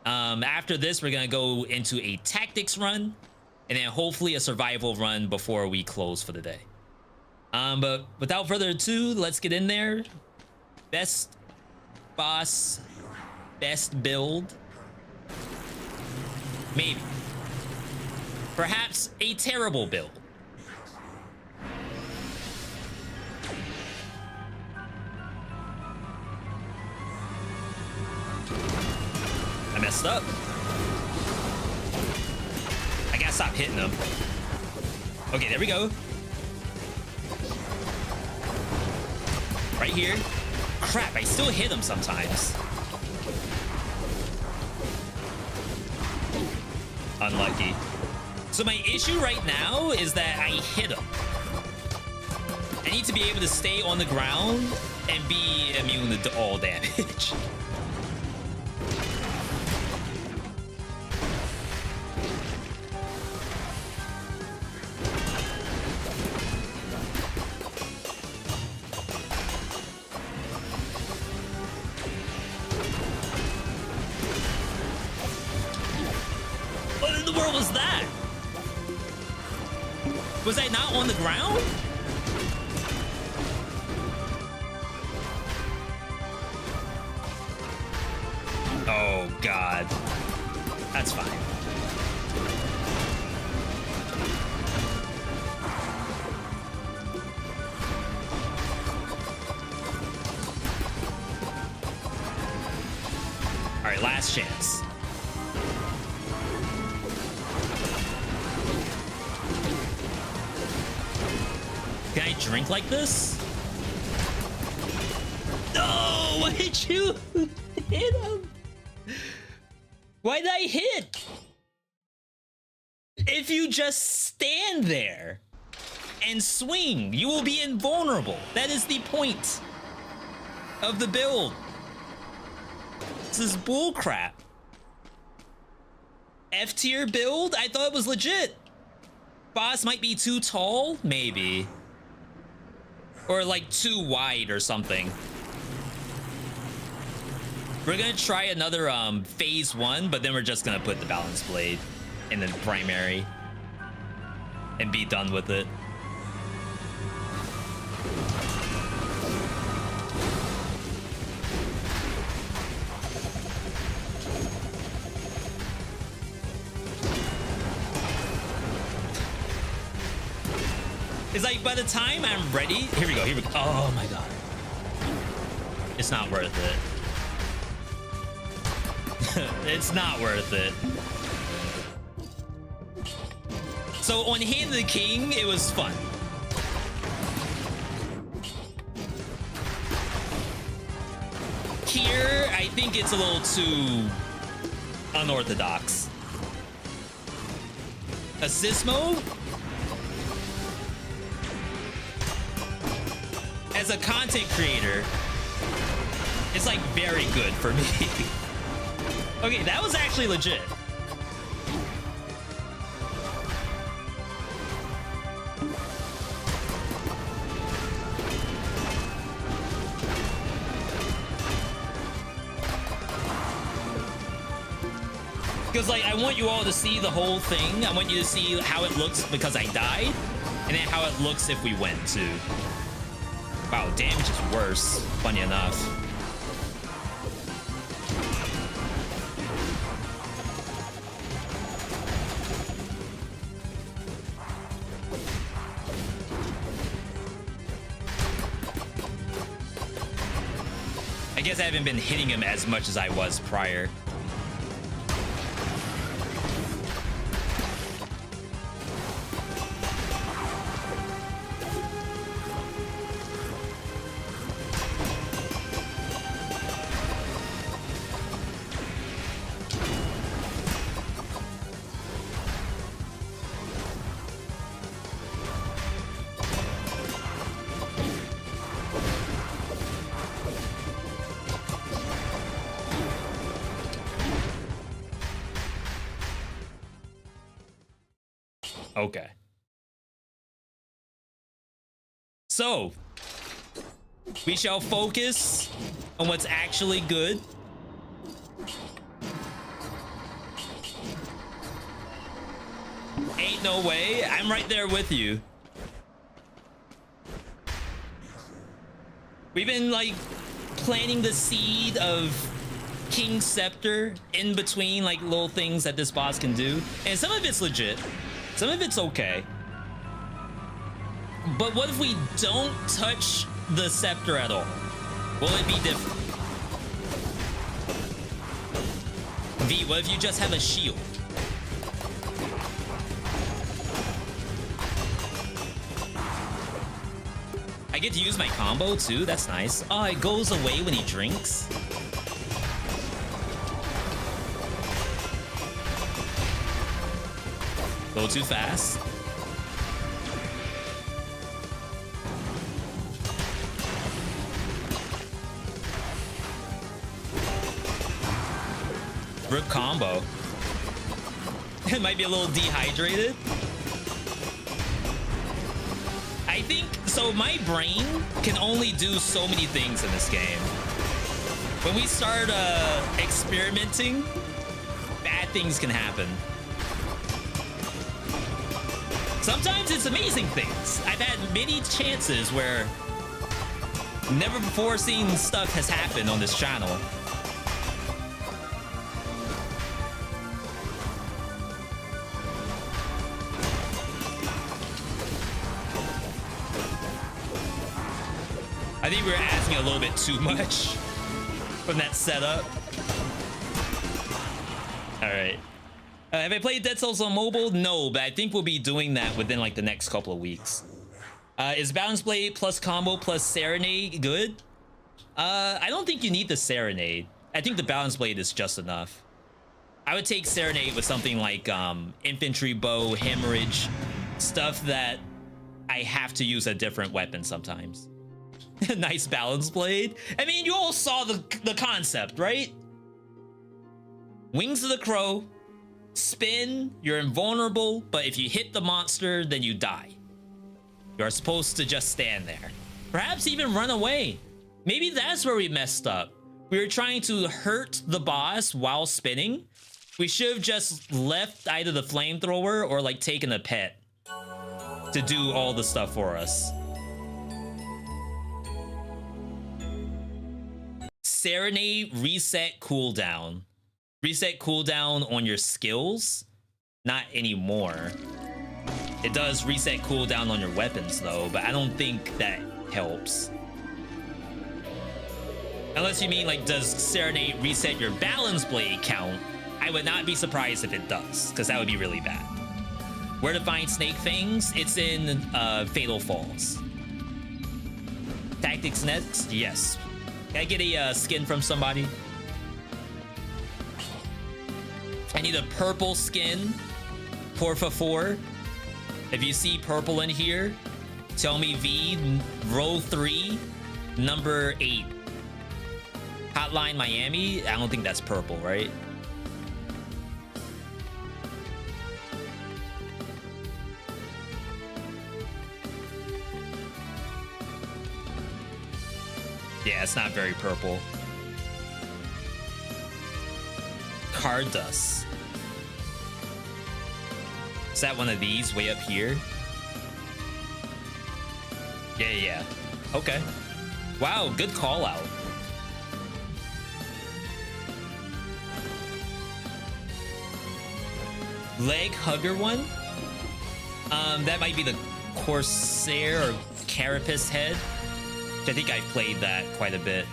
Speaker 1: After this, we're gonna go into a tactics run, and then hopefully a survival run before we close for the day. But without further ado, let's get in there. Best boss, best build. Maybe. Perhaps a terrible build. I messed up. I gotta stop hitting them. Okay, there we go. Right here. Crap, I still hit him sometimes. Unlucky. So my issue right now is that I hit him. I need to be able to stay on the ground and be immune to all damage. What in the world was that? Was I not on the ground? Oh, God. That's fine. All right, last chance. Can I drink like this? No! Why did you hit him? Why did I hit? If you just stand there and swing, you will be invulnerable. That is the point of the build. This is bullcrap. F tier build? I thought it was legit. Boss might be too tall, maybe. Or like too wide or something. We're gonna try another phase 1, but then we're just gonna put the balance blade in the primary and be done with it. It's like by the time I'm ready, here we go, here we go. Oh my God. It's not worth it. It's not worth it. So on Hand of the King, it was fun. Here, I think it's a little too unorthodox. Assist mode? As a content creator, it's like very good for me. Okay, that was actually legit. Because like I want you all to see the whole thing. I want you to see how it looks because I died, and then how it looks if we win too. Wow, damage is worse, funny enough. I guess I haven't been hitting him as much as I was prior. Okay. So, we shall focus on what's actually good. Ain't no way. I'm right there with you. We've been like planting the seed of King Scepter in between like little things that this boss can do. And some of it's legit. Some of it's okay. But what if we don't touch the scepter at all? Will it be different? V, what if you just have a shield? I get to use my combo too, that's nice. Oh, it goes away when he drinks. Go too fast. Rip combo. It might be a little dehydrated. I think, so my brain can only do so many things in this game. When we start experimenting, bad things can happen. Sometimes it's amazing things. I've had many chances where never before seen stuff has happened on this channel. I think we were asking a little bit too much from that setup. All right. Have I played Dead Cells on mobile? No, but I think we'll be doing that within like the next couple of weeks. Is Balance Blade plus combo plus Serenade good? I don't think you need the Serenade. I think the Balance Blade is just enough. I would take Serenade with something like Infantry Bow, Hemorrhage, stuff that I have to use a different weapon sometimes. Nice Balance Blade. I mean, you all saw the concept, right? Wings of the Crow. Spin, you're invulnerable, but if you hit the monster, then you die. You're supposed to just stand there. Perhaps even run away. Maybe that's where we messed up. We were trying to hurt the boss while spinning. We should have just left either the flamethrower or like taken a pet to do all the stuff for us. Serenade reset cooldown. Reset cooldown on your skills? Not anymore. It does reset cooldown on your weapons though, but I don't think that helps. Unless you mean like, does Serenade reset your balance blade count? I would not be surprised if it does, because that would be really bad. Where to find snake fangs? It's in Fatal Falls. Tactics next? Yes. Can I get a skin from somebody? I need a purple skin. Por favor. If you see purple in here, tell me V, row 3, number 8. Hotline Miami? I don't think that's purple, right? Yeah, it's not very purple. Cardus. Is that one of these way up here? Yeah. Okay. Wow, good call out. Leg hugger one? That might be the Corsair or Carapace head. I think I've played that quite a bit.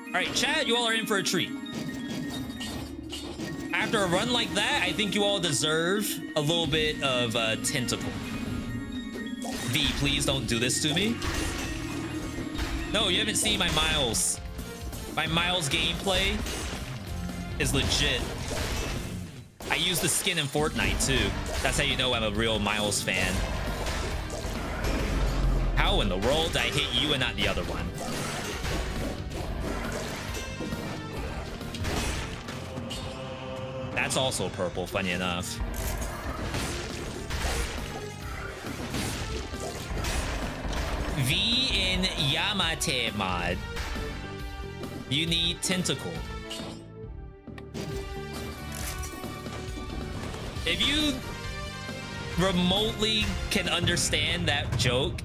Speaker 1: All right, chat, you all are in for a treat. After a run like that, I think you all deserve a little bit of tentacle. V, please don't do this to me. No, you haven't seen my Miles. My Miles gameplay is legit. I use the skin in Fortnite too. That's how you know I'm a real Miles fan. How in the world did I hit you and not the other one? That's also purple, funny enough. V in Yamate mod. You need tentacle. If you remotely can understand that joke,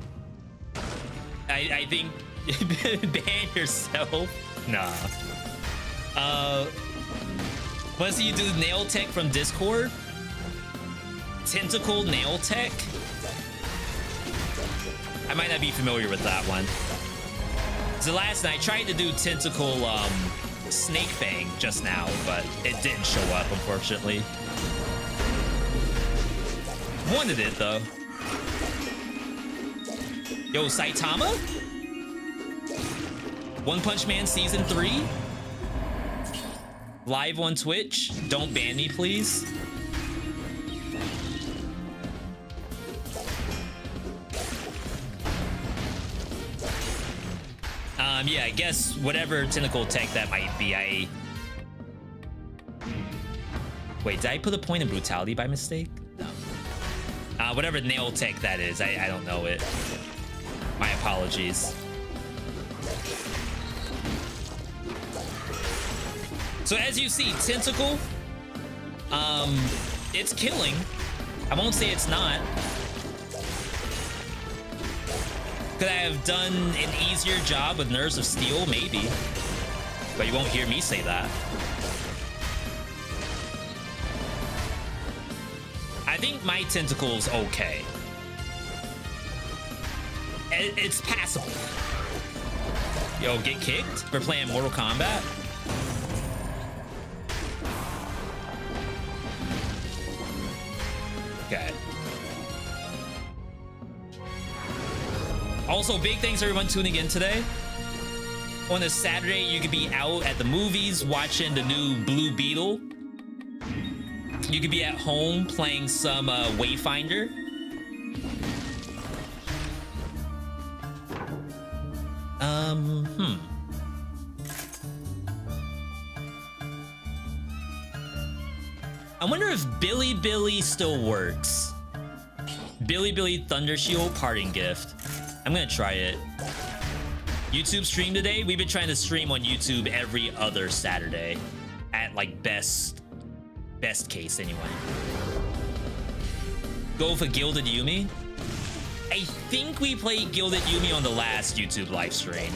Speaker 1: I think ban yourself. Nah. Once you do nail tech from Discord, tentacle nail tech. I might not be familiar with that one. So last night I tried to do tentacle snake fang just now, but it didn't show up, unfortunately. Wanted it though. Yo, Saitama? One Punch Man Season 3? Live on Twitch? Don't ban me, please. Yeah, I guess whatever tentacle tech that might be, Wait, did I put a point in Brutality by mistake? No. Whatever nail tech that is, I don't know it. My apologies. So as you see, tentacle, it's killing. I won't say it's not. Could I have done an easier job with Nerves of Steel? Maybe. But you won't hear me say that. I think my tentacle's okay. It's passable. Yo, get kicked for playing Mortal Kombat? Okay. Also, big thanks everyone tuning in today. On a Saturday, you could be out at the movies watching the new Blue Beetle. You could be at home playing some Wayfinder. I wonder if Billy Billy still works. Billy Billy Thunder Shield parting gift. I'm gonna try it. YouTube stream today. We've been trying to stream on YouTube every other Saturday at like best case anyway. Go for Gilded Yumi. I think we played Gilded Yumi on the last YouTube live stream.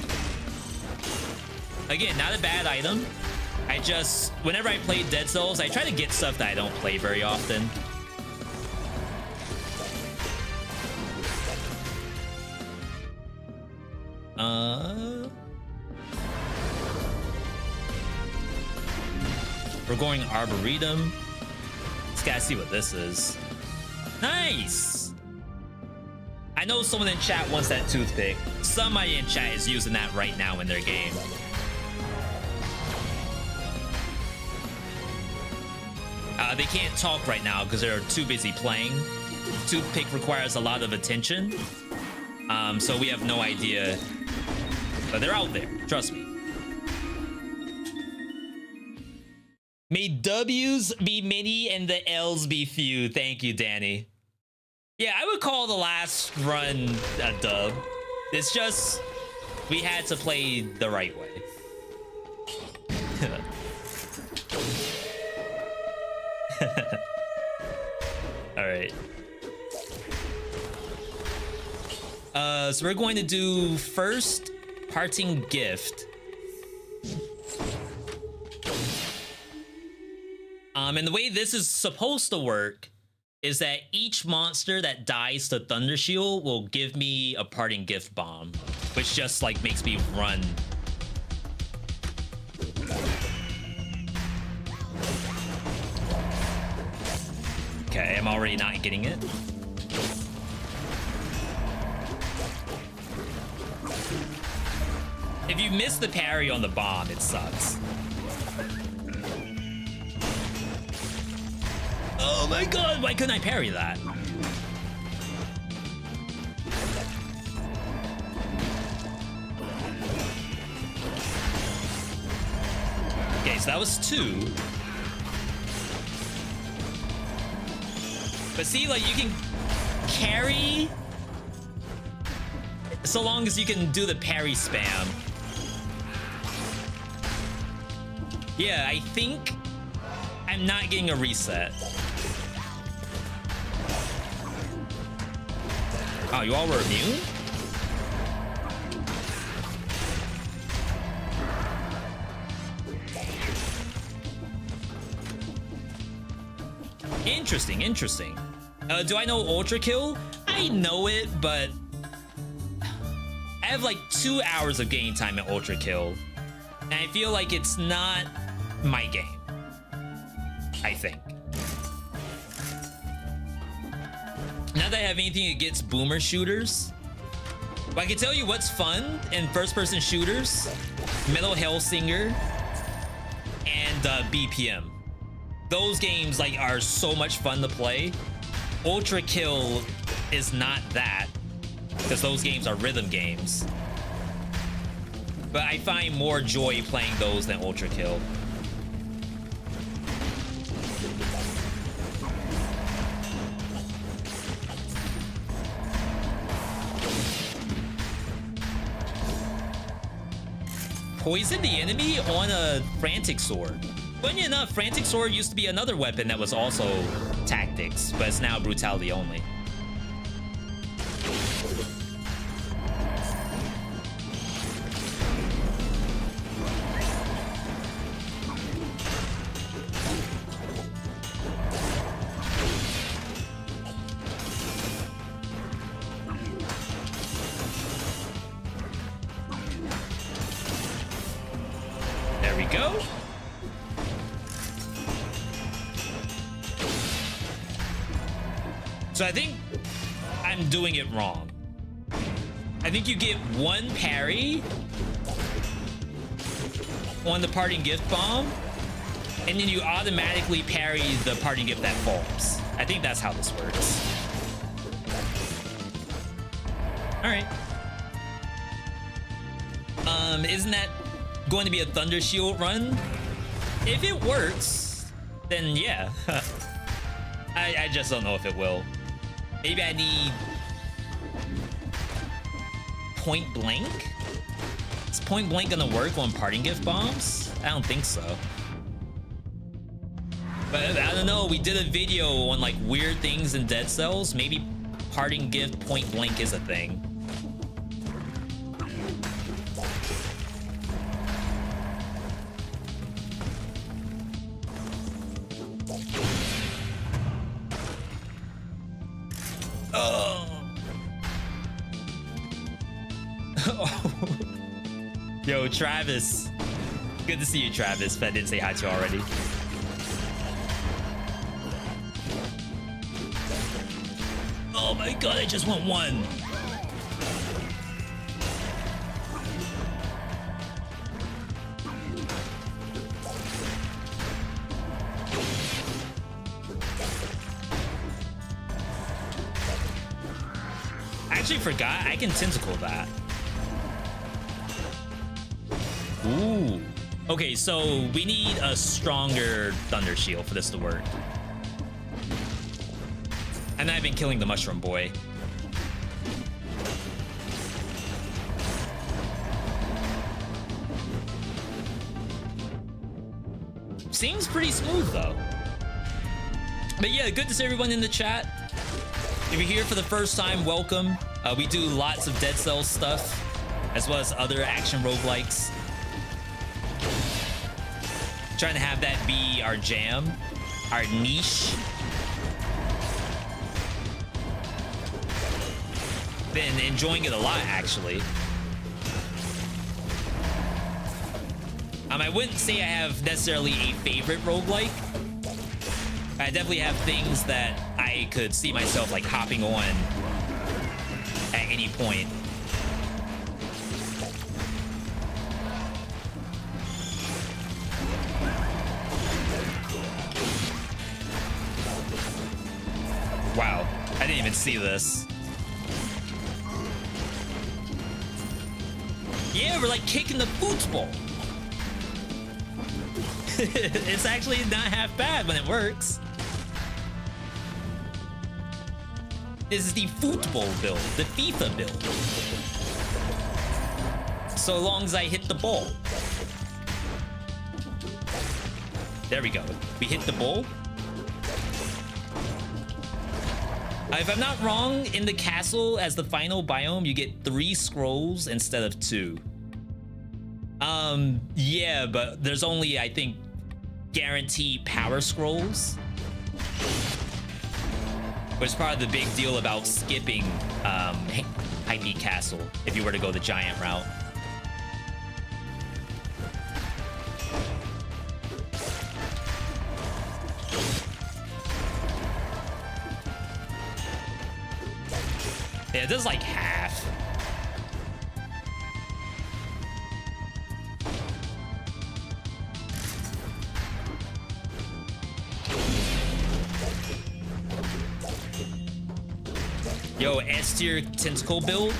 Speaker 1: Again, not a bad item. Whenever I play Dead Cells, I try to get stuff that I don't play very often. We're going Arboretum. Just gotta see what this is. Nice! I know someone in chat wants that toothpick. Somebody in chat is using that right now in their game. They can't talk right now because they're too busy playing. Toothpick requires a lot of attention. So we have no idea. But they're out there, trust me. May W's be many and the L's be few. Thank you, Danny. Yeah, I would call the last run a dub. It's just, we had to play the right way. All right. So we're going to do first parting gift. And the way this is supposed to work is that each monster that dies to Thunder Shield will give me a parting gift bomb, which just like makes me run. Okay, I'm already not getting it. If you miss the parry on the bomb, it sucks. Oh my god, why couldn't I parry that? Okay, so that was 2. But see, like, you can carry so long as you can do the parry spam. Yeah, I think I'm not getting a reset. Oh, you all were immune? Interesting, interesting. Do I know Ultra Kill? I know it, but I have like 2 hours of game time in Ultra Kill, and I feel like it's not my game, I think. Not that I have anything against boomer shooters, but I can tell you what's fun in first-person shooters: Metal Hellsinger and BPM. Those games like are so much fun to play. Ultra Kill is not that, because those games are rhythm games. But I find more joy playing those than Ultra Kill. Poison the enemy on a Frantic Sword. Funny enough, Frantic Sword used to be another weapon that was also tactics, but it's now brutality only. There we go. So I think I'm doing it wrong. I think you get 1 parry on the parting gift bomb, and then you automatically parry the parting gift that falls. I think that's how this works. All right. Isn't that going to be a Thunder Shield run? If it works, then yeah. I just don't know if it will. Maybe I need point blank? Is point blank gonna work on parting gift bombs? I don't think so. But I don't know, we did a video on like weird things in Dead Cells. Maybe parting gift point blank is a thing. Oh. Yo, Travis. Good to see you, Travis, but I didn't say hi to you already. god, I just went 1. I actually forgot I can tentacle that. Ooh. Okay, so we need a stronger Thunder Shield for this to work. And I've been killing the Mushroom Boy. Seems pretty smooth, though. But yeah, good to see everyone in the chat. If you're here for the first time, welcome. We do lots of Dead Cells stuff, as well as other action roguelikes. Trying to have that be our jam, our niche. Been enjoying it a lot, actually. I wouldn't say I have necessarily a favorite roguelike. I definitely have things that I could see myself like hopping on at any point. Wow, I didn't even see this. Yeah, we're like kicking the football. It's actually not half bad when it works. This is the football build, the FIFA build. So long as I hit the ball. There we go. We hit the ball. If I'm not wrong, in the castle as the final biome, you get 3 scrolls instead of 2. Yeah, but there's only, I think, guaranteed power scrolls. Which is part of the big deal about skipping Hype Castle if you were to go the giant route. Yeah, this is like half. Yo, S tier tentacle build.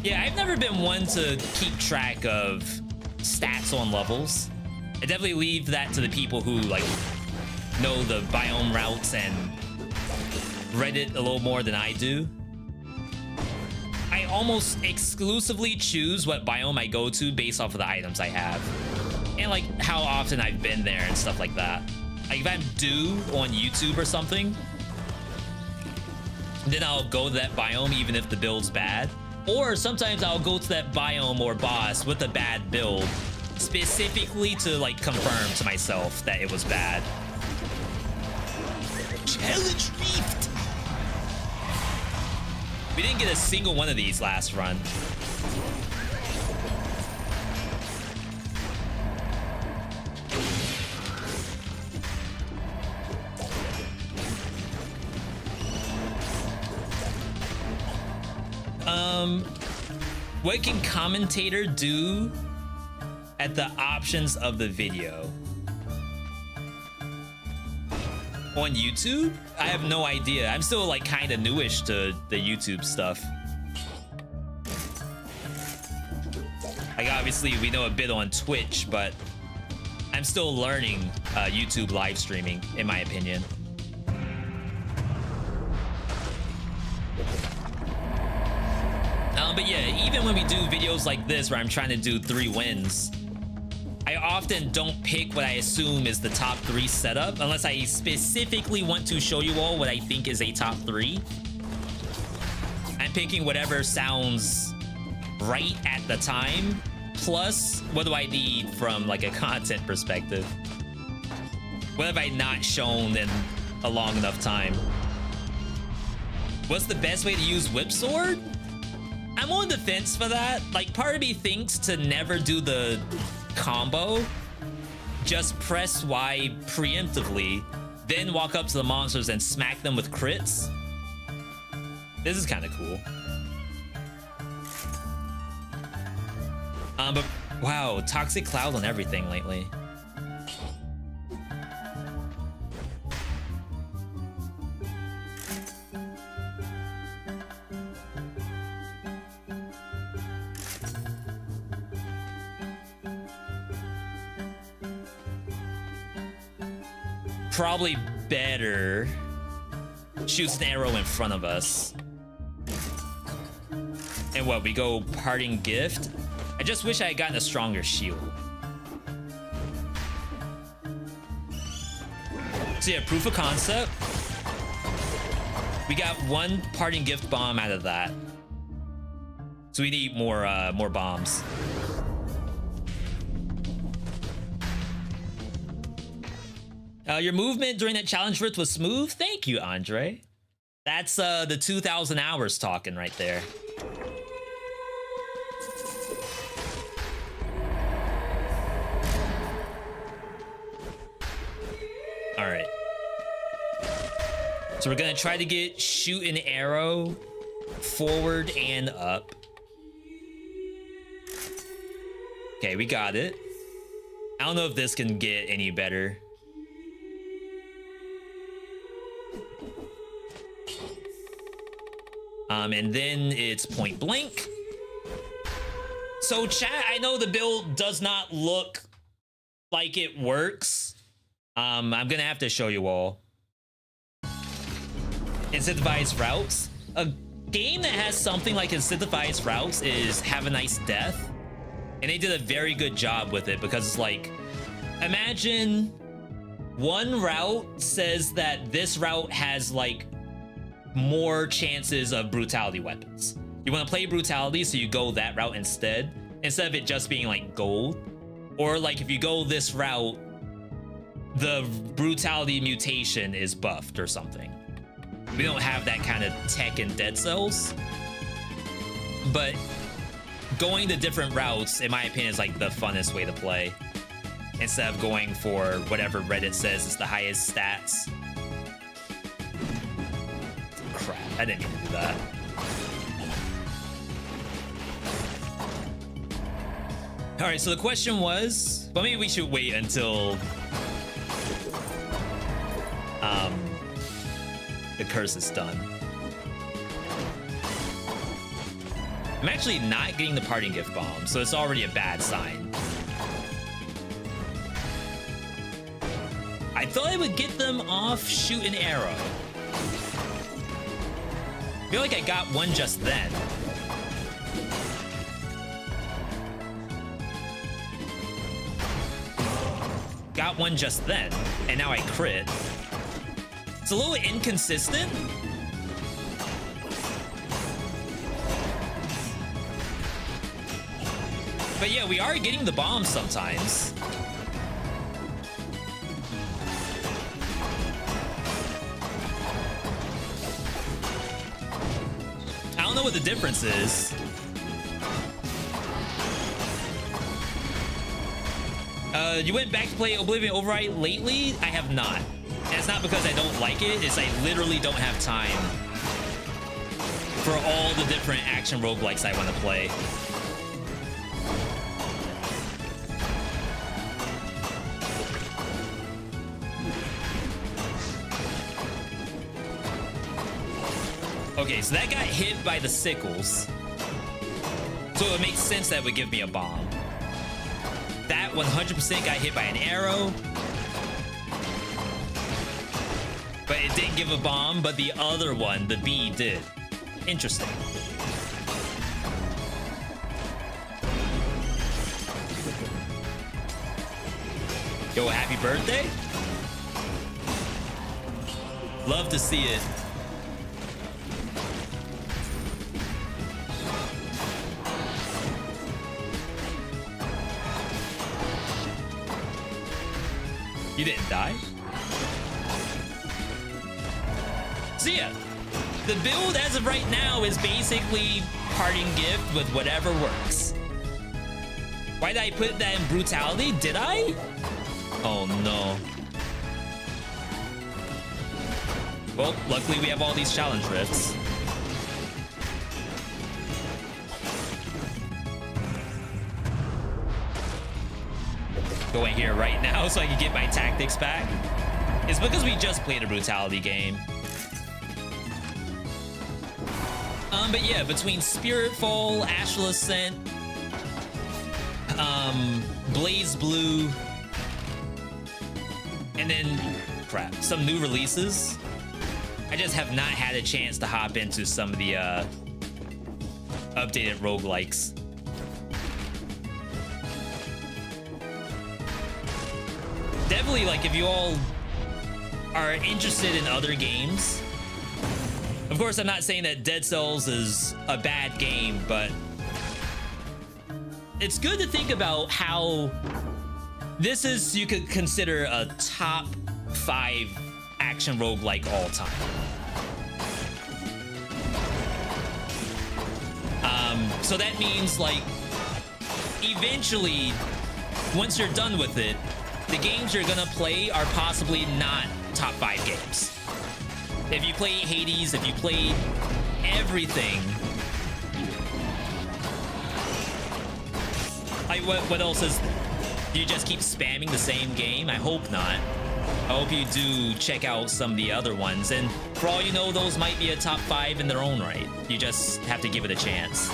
Speaker 1: Yeah, I've never been one to keep track of stats on levels. I definitely leave that to the people who like know the biome routes and read it a little more than I do. I almost exclusively choose what biome I go to based off of the items I have. And like how often I've been there and stuff like that. Like if I'm due on YouTube or something, then I'll go to that biome even if the build's bad. Or sometimes I'll go to that biome or boss with a bad build specifically to like confirm to myself that it was bad. Challenge Rift! We didn't get a single one of these last run. What can commentator do at the options of the video? On YouTube? I have no idea. I'm still like kind of newish to the YouTube stuff. Like obviously we know a bit on Twitch, but I'm still learning YouTube live streaming, in my opinion. But yeah, even when we do videos like this where I'm trying to do 3 wins, I often don't pick what I assume is the top 3 setup unless I specifically want to show you all what I think is a top 3. I'm picking whatever sounds right at the time, plus what do I need from like a content perspective? What have I not shown in a long enough time? What's the best way to use Whip Sword? I'm on the fence for that. Like, part of me thinks to never do the combo just press Y preemptively, then walk up to the monsters and smack them with crits. This is kind of cool. But wow, toxic cloud on everything lately. Probably better shoots an arrow in front of us. And what, we go parting gift? I just wish I had gotten a stronger shield. So yeah, proof of concept. We got one parting gift bomb out of that. So we need more bombs. Your movement during that challenge rift was smooth. Thank you, Andre. That's the 2,000 hours talking right there. All right. So we're gonna try to get shoot an arrow forward and up. Okay, we got it. I don't know if this can get any better. And then it's point blank. So chat, I know the build does not look like it works. I'm gonna have to show you all. Incentivized routes. A game that has something like incentivized routes is Have a Nice Death. And they did a very good job with it because it's like, imagine one route says that this route has like more chances of brutality weapons. You want to play brutality, so you go that route instead of it just being like gold. Or like if you go this route, the brutality mutation is buffed or something. We don't have that kind of tech in Dead Cells, but going the different routes, in my opinion, is like the funnest way to play, instead of going for whatever Reddit says is the highest stats. Crap, I didn't mean to do that. All right, so the question was, well, maybe we should wait until the curse is done. I'm actually not getting the parting gift bomb, so it's already a bad sign. I thought I would get them off shoot an arrow. I feel like I got one just then. Got one just then, and now I crit. It's a little inconsistent. But yeah, we are getting the bombs sometimes. I don't know what the difference is. You went back to play Oblivion Override lately? I have not. And it's not because I don't like it, it's I literally don't have time for all the different action roguelikes I want to play. Okay, so that got hit by the sickles. So it makes sense that would give me a bomb. That 100% got hit by an arrow. But it didn't give a bomb, but the other one, the bee, did. Interesting. Yo, happy birthday? Love to see it. You didn't die? So yeah, the build as of right now is basically parting gift with whatever works. Why did I put that in brutality? Did I? Oh no. Well, luckily we have all these challenge rifts. Going here right now so I can get my tactics back. It's because we just played a Brutality game. But yeah, between Spiritfall, Astral Ascent, BlazBlue, and then crap, some new releases, I just have not had a chance to hop into some of the updated roguelikes. Definitely, like, if you all are interested in other games, of course, I'm not saying that Dead Cells is a bad game, but it's good to think about how this is, you could consider a top 5 action roguelike all time. So that means, like, eventually, once you're done with it, the games you're gonna play are possibly not top 5 games. If you play Hades, if you played everything, like what else is, do you just keep spamming the same game? I hope not. I hope you do check out some of the other ones, and for all you know, those might be a top 5 in their own right. You just have to give it a chance.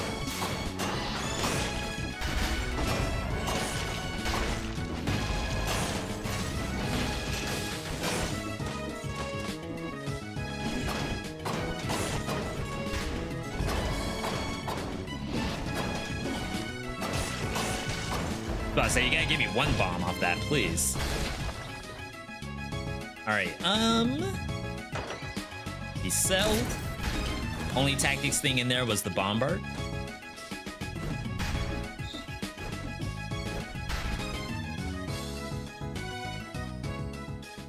Speaker 1: So you gotta give me one bomb off that, please. All right, he sold. Only tactics thing in there was the bombard.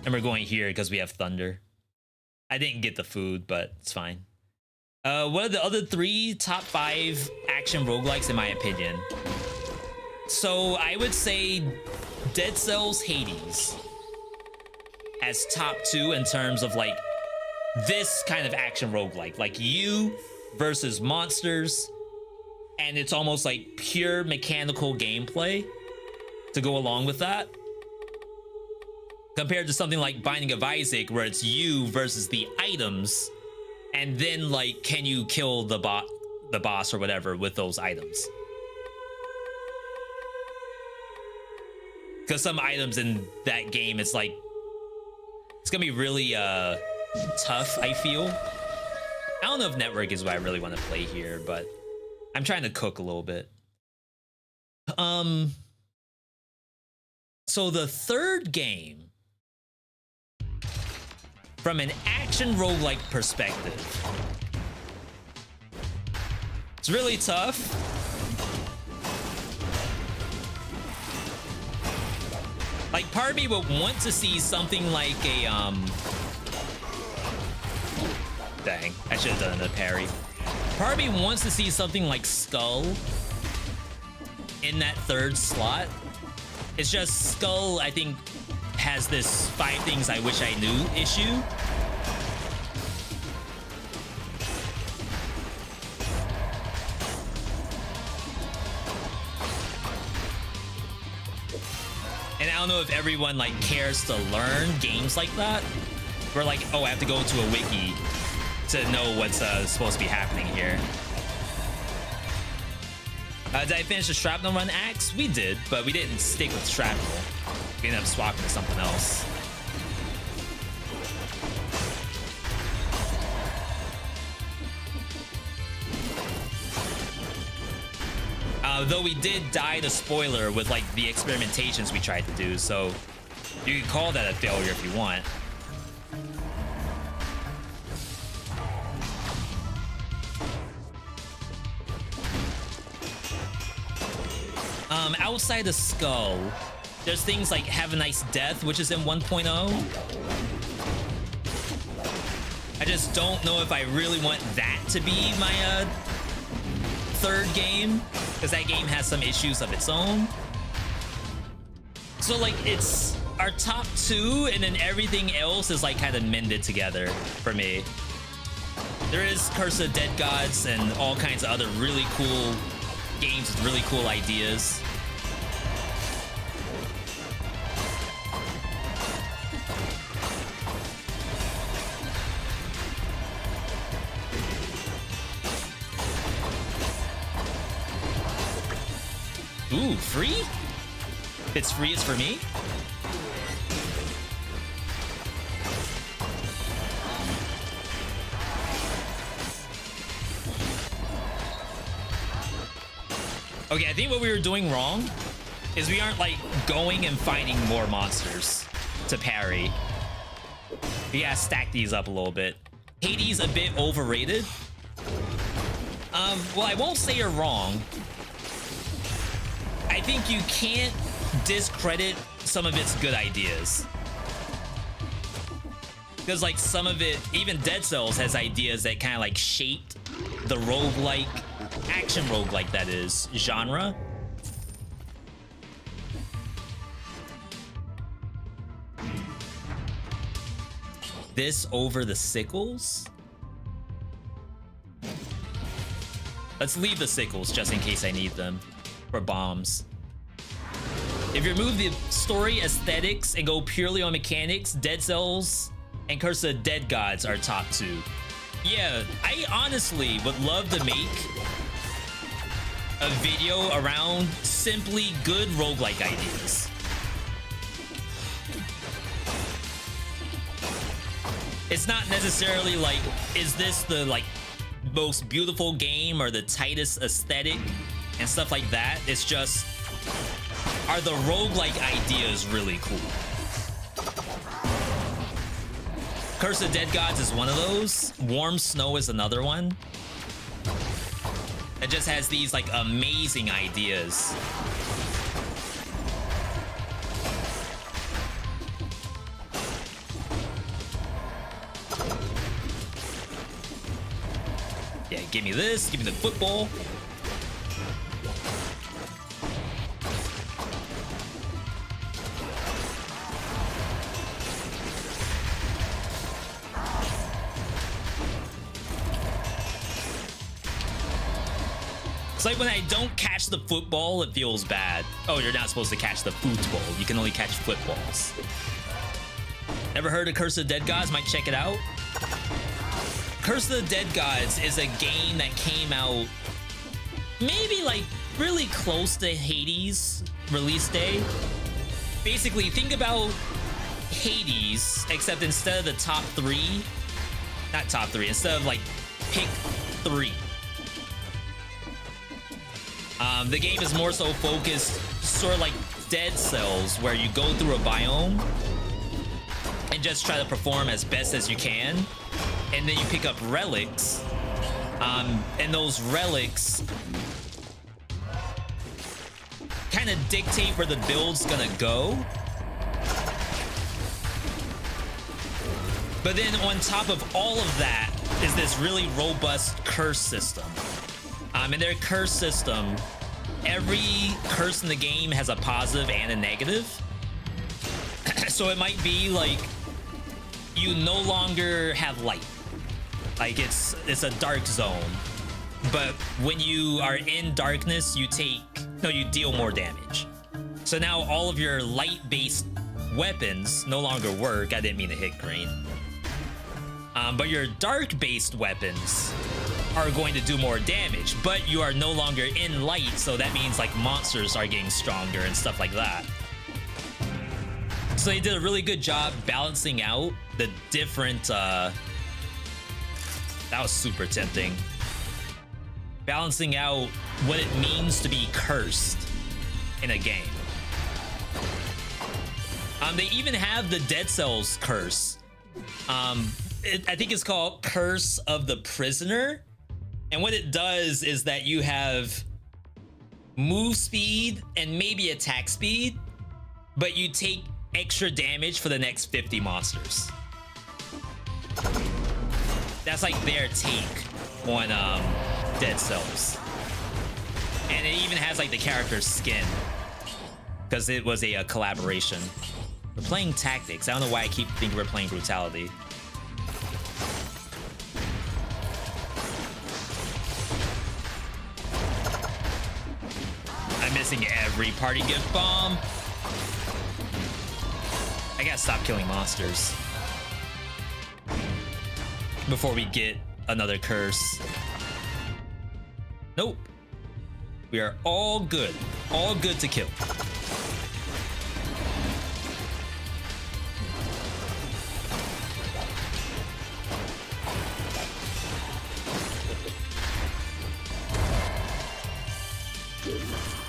Speaker 1: And we're going here because we have thunder. I didn't get the food, but it's fine. What are the other 3 top 5 action roguelikes in my opinion? So I would say Dead Cells, Hades as top 2 in terms of like this kind of action roguelike, like you versus monsters, and it's almost like pure mechanical gameplay to go along with that, compared to something like Binding of Isaac where it's you versus the items, and then like can you kill the boss or whatever with those items. Because some items in that game, it's like, it's gonna be really tough, I feel. I don't know if network is what I really want to play here, but I'm trying to cook a little bit. So the third game, from an action roguelike perspective, it's really tough. Like, part of me would want to see something like a, dang, I should have done a parry. Part of me wants to see something like Skull in that third slot. It's just Skull, I think, has this 5 things I wish I knew issue. And I don't know if everyone like cares to learn games like that. We're like, oh, I have to go to a wiki to know what's supposed to be happening here. Did I finish the Shrapnel Run axe? We did, but we didn't stick with Shrapnel. We ended up swapping to something else. Though we did die to spoiler with like the experimentations we tried to do, so you can call that a failure if you want. Outside the Skull, there's things like Have a Nice Death, which is in 1.0. I just don't know if I really want that to be my third game, because that game has some issues of its own. So like, it's our top two, and then everything else is like kind of mended together for me. There is Curse of Dead Gods and all kinds of other really cool games with really cool ideas. Ooh, free? If it's free, it's for me? Okay, I think what we were doing wrong is we aren't like going and finding more monsters to parry. We gotta stack these up a little bit. Hades a bit overrated. Well, I won't say you're wrong. I think you can't discredit some of its good ideas. Because like some of it, even Dead Cells has ideas that kind of like shaped the roguelike, action roguelike that is, genre. This over the sickles? Let's leave the sickles just in case I need them for bombs. If you remove the story aesthetics and go purely on mechanics, Dead Cells and Curse of Dead Gods are top two. Yeah, I honestly would love to make a video around simply good roguelike ideas. It's not necessarily like, is this the like most beautiful game or the tightest aesthetic and stuff like that. It's just, are the roguelike ideas really cool? Curse of Dead Gods is one of those. Warm Snow is another one. It just has these like amazing ideas. Yeah, give me this, give me the football. It's like when I don't catch the football, it feels bad. Oh, you're not supposed to catch the football. You can only catch footballs. Never heard of Curse of Dead Gods? Might check it out. Curse of the Dead Gods is a game that came out maybe like really close to Hades release day. Basically, think about Hades, except instead of the top three, not top three, instead of like pick three. The game is more so focused, sort of like Dead Cells, where you go through a biome and just try to perform as best as you can. And then you pick up relics. And those relics kind of dictate where the build's gonna go. But then on top of all of that is this really robust curse system. In their curse system, every curse in the game has a positive and a negative. So it might be like you no longer have light. Like it's a dark zone. But when you are in darkness, you deal more damage. So now all of your light-based weapons no longer work. I didn't mean to hit green. But your dark-based weapons are going to do more damage, but you are no longer in light, so that means like monsters are getting stronger and stuff like that. So they did a really good job balancing out the different that was super tempting. Balancing out what it means to be cursed in a game. They even have the Dead Cells curse. I think it's called Curse of the Prisoner. And what it does is that you have move speed and maybe attack speed, but you take extra damage for the next 50 monsters. That's like their take on Dead Cells. And it even has like the character's skin, because it was a collaboration. We're playing tactics. I don't know why I keep thinking we're playing brutality. I'm missing every party gift bomb. I gotta stop killing monsters before we get another curse. Nope. We are all good. All good to kill.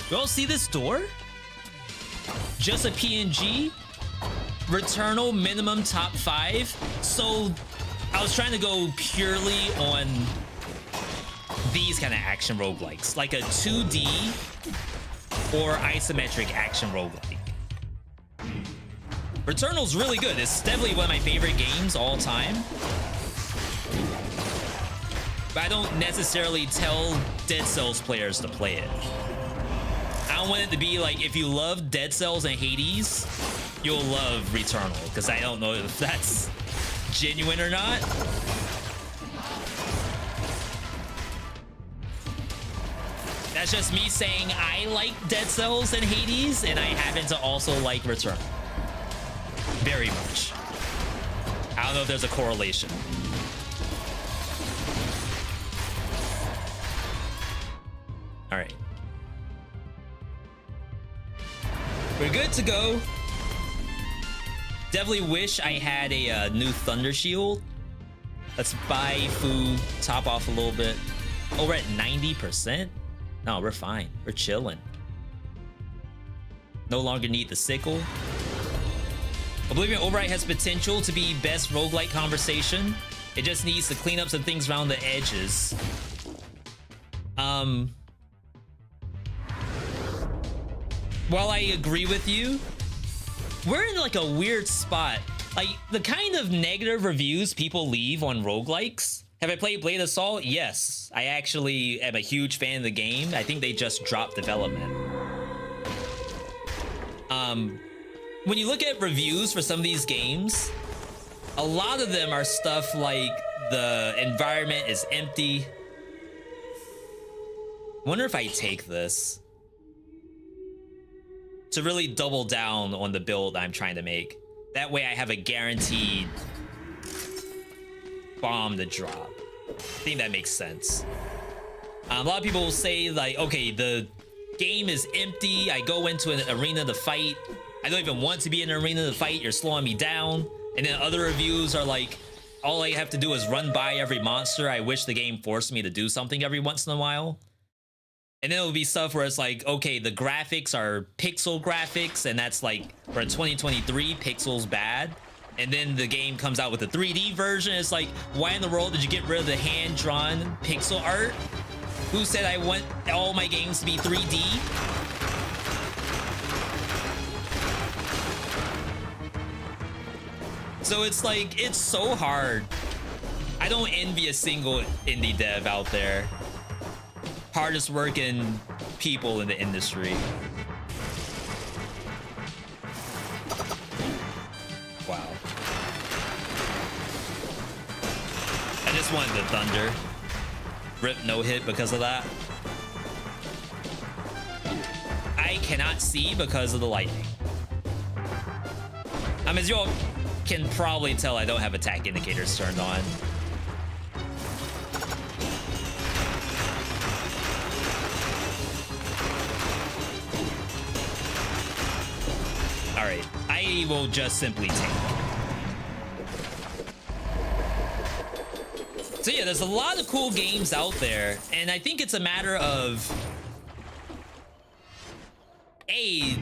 Speaker 1: You all see this door? Just a PNG? Returnal minimum top 5. So I was trying to go purely on these kind of action roguelikes, like a 2D or isometric action roguelike. Returnal's really good. It's definitely one of my favorite games all time. But I don't necessarily tell Dead Cells players to play it. I don't want it to be like, if you love Dead Cells and Hades, you'll love Returnal, because I don't know if that's genuine or not. That's just me saying I like Dead Cells and Hades, and I happen to also like Returnal. Very much. I don't know if there's a correlation. All right. We're good to go. Definitely wish I had a new Thunder Shield. Let's buy food, top off a little bit. Oh, we're at 90%? No, we're fine. We're chilling. No longer need the sickle. Oblivion Override has potential to be best roguelike conversation. It just needs to clean up some things around the edges. While I agree with you, we're in like a weird spot. Like the kind of negative reviews people leave on roguelikes. Have I played Blade Assault? Yes. I actually am a huge fan of the game. I think they just dropped development. When you look at reviews for some of these games, a lot of them are stuff like the environment is empty. Wonder if I take this to really double down on the build I'm trying to make. That way I have a guaranteed bomb to drop. I think that makes sense. A lot of people will say like, okay, the game is empty. I go into an arena to fight. I don't even want to be in an arena to fight. You're slowing me down. And then other reviews are like, all I have to do is run by every monster. I wish the game forced me to do something every once in a while. And then it'll be stuff where it's like, okay, the graphics are pixel graphics, and that's like, for 2023, pixels bad. And then the game comes out with a 3D version. It's like, why in the world did you get rid of the hand-drawn pixel art? Who said I want all my games to be 3D? So it's like, it's so hard. I don't envy a single indie dev out there. Hardest working people in the industry. Wow. I just wanted the thunder. Rip no hit because of that. I cannot see because of the lightning. As you all can probably tell, I don't have attack indicators turned on. All right, I will just simply take it. So yeah, there's a lot of cool games out there, and I think it's a matter of,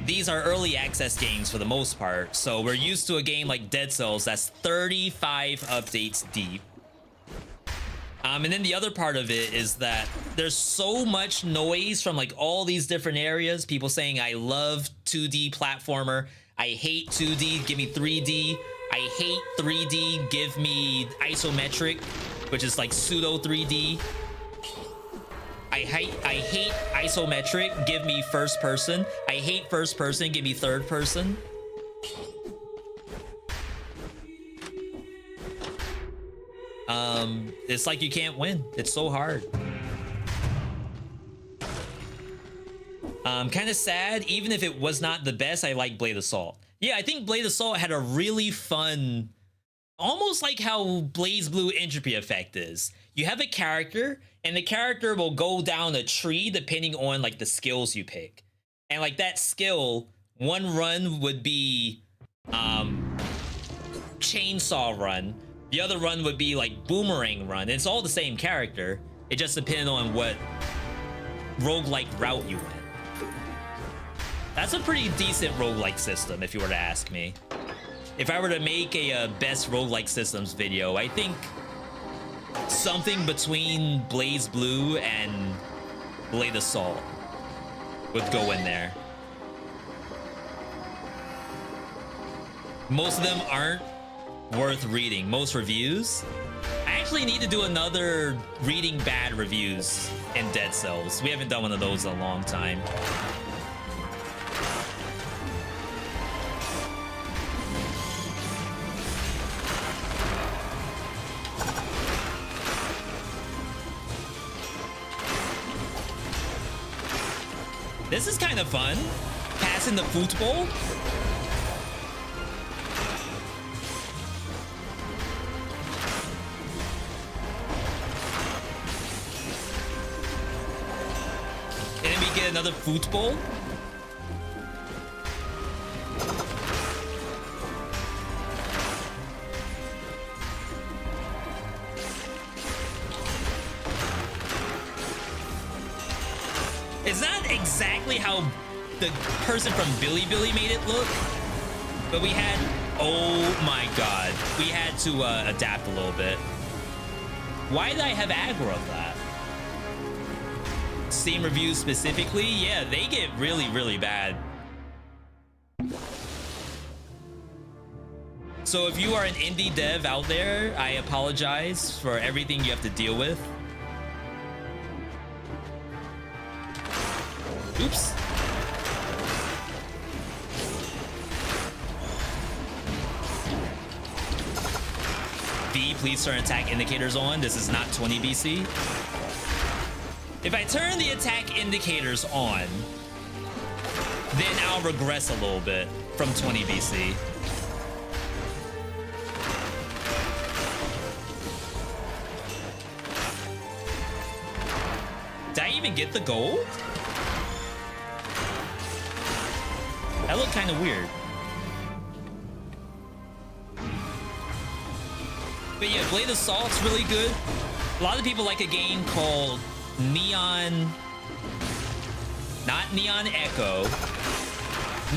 Speaker 1: these are early access games for the most part, so we're used to a game like Dead Cells that's 35 updates deep. And then the other part of it is that there's so much noise from like all these different areas. People saying, I love 2D platformer. I hate 2D, give me 3D. I hate 3D, give me isometric, which is like pseudo 3D. I hate isometric, give me first person. I hate first person, give me third person. It's like you can't win. It's so hard. Kind of sad. Even if it was not the best, I like Blade Assault. Yeah, I think Blade Assault had a really fun, almost like how BlazBlue entropy effect is. You have a character, and the character will go down a tree depending on like the skills you pick. And like that skill, one run would be chainsaw run. The other run would be like boomerang run. It's all the same character. It just depended on what roguelike route you went. That's a pretty decent roguelike system, if you were to ask me. If I were to make a best roguelike systems video, I think something between BlazBlue and Blade Assault would go in there. Most of them aren't worth reading. Most reviews. I actually need to do another reading bad reviews in Dead Cells. We haven't done one of those in a long time. This is kind of fun. Passing the football. And then we get another football. It's not exactly how the person from Billy made it look, but we had, oh my god, we had to adapt a little bit. Why did I have aggro of that? Steam reviews specifically, yeah, they get really, really bad. So if you are an indie dev out there, I apologize for everything you have to deal with. Oops. V, please turn attack indicators on. This is not 20 BC. If I turn the attack indicators on, then I'll regress a little bit from 20 BC. Did I even get the gold? That looked kind of weird. But yeah, Blade Assault's really good. A lot of people like a game called Neon... Not Neon Echo.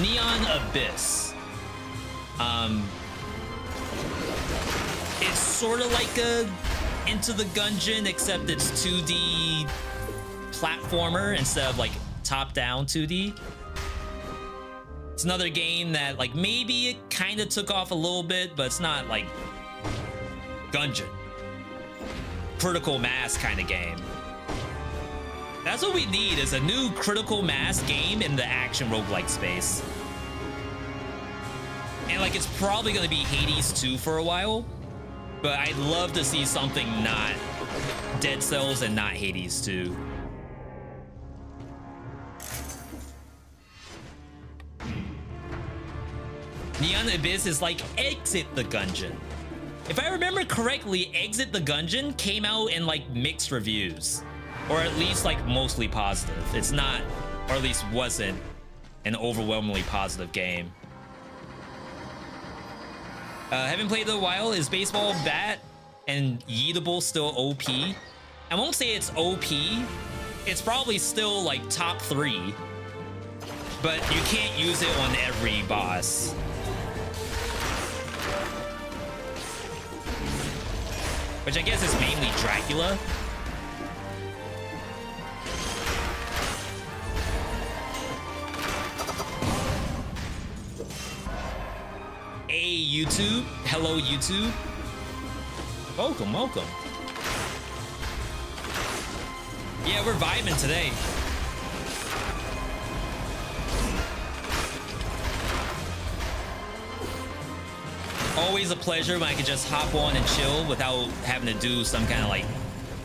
Speaker 1: Neon Abyss. It's sort of like a Into the Gungeon, except it's 2D platformer instead of like top-down 2D. It's another game that, like, maybe it kind of took off a little bit, but it's not like Gungeon. Critical mass kind of game. That's what we need, is a new critical mass game in the action roguelike space. And like, it's probably gonna be Hades 2 for a while, but I'd love to see something not Dead Cells and not Hades 2. Neon Abyss is like Exit the Gungeon. If I remember correctly, Exit the Gungeon came out in like mixed reviews, or at least like mostly positive. It's not, or at least wasn't, an overwhelmingly positive game. Haven't played in a while. Is baseball bat and yeetable still OP? I won't say it's OP. It's probably still like top 3, but you can't use it on every boss. Which I guess is mainly Dracula. Hey, YouTube. Hello, YouTube. Welcome, welcome. Yeah, we're vibing today. always a pleasure when I can just hop on and chill without having to do some kind of like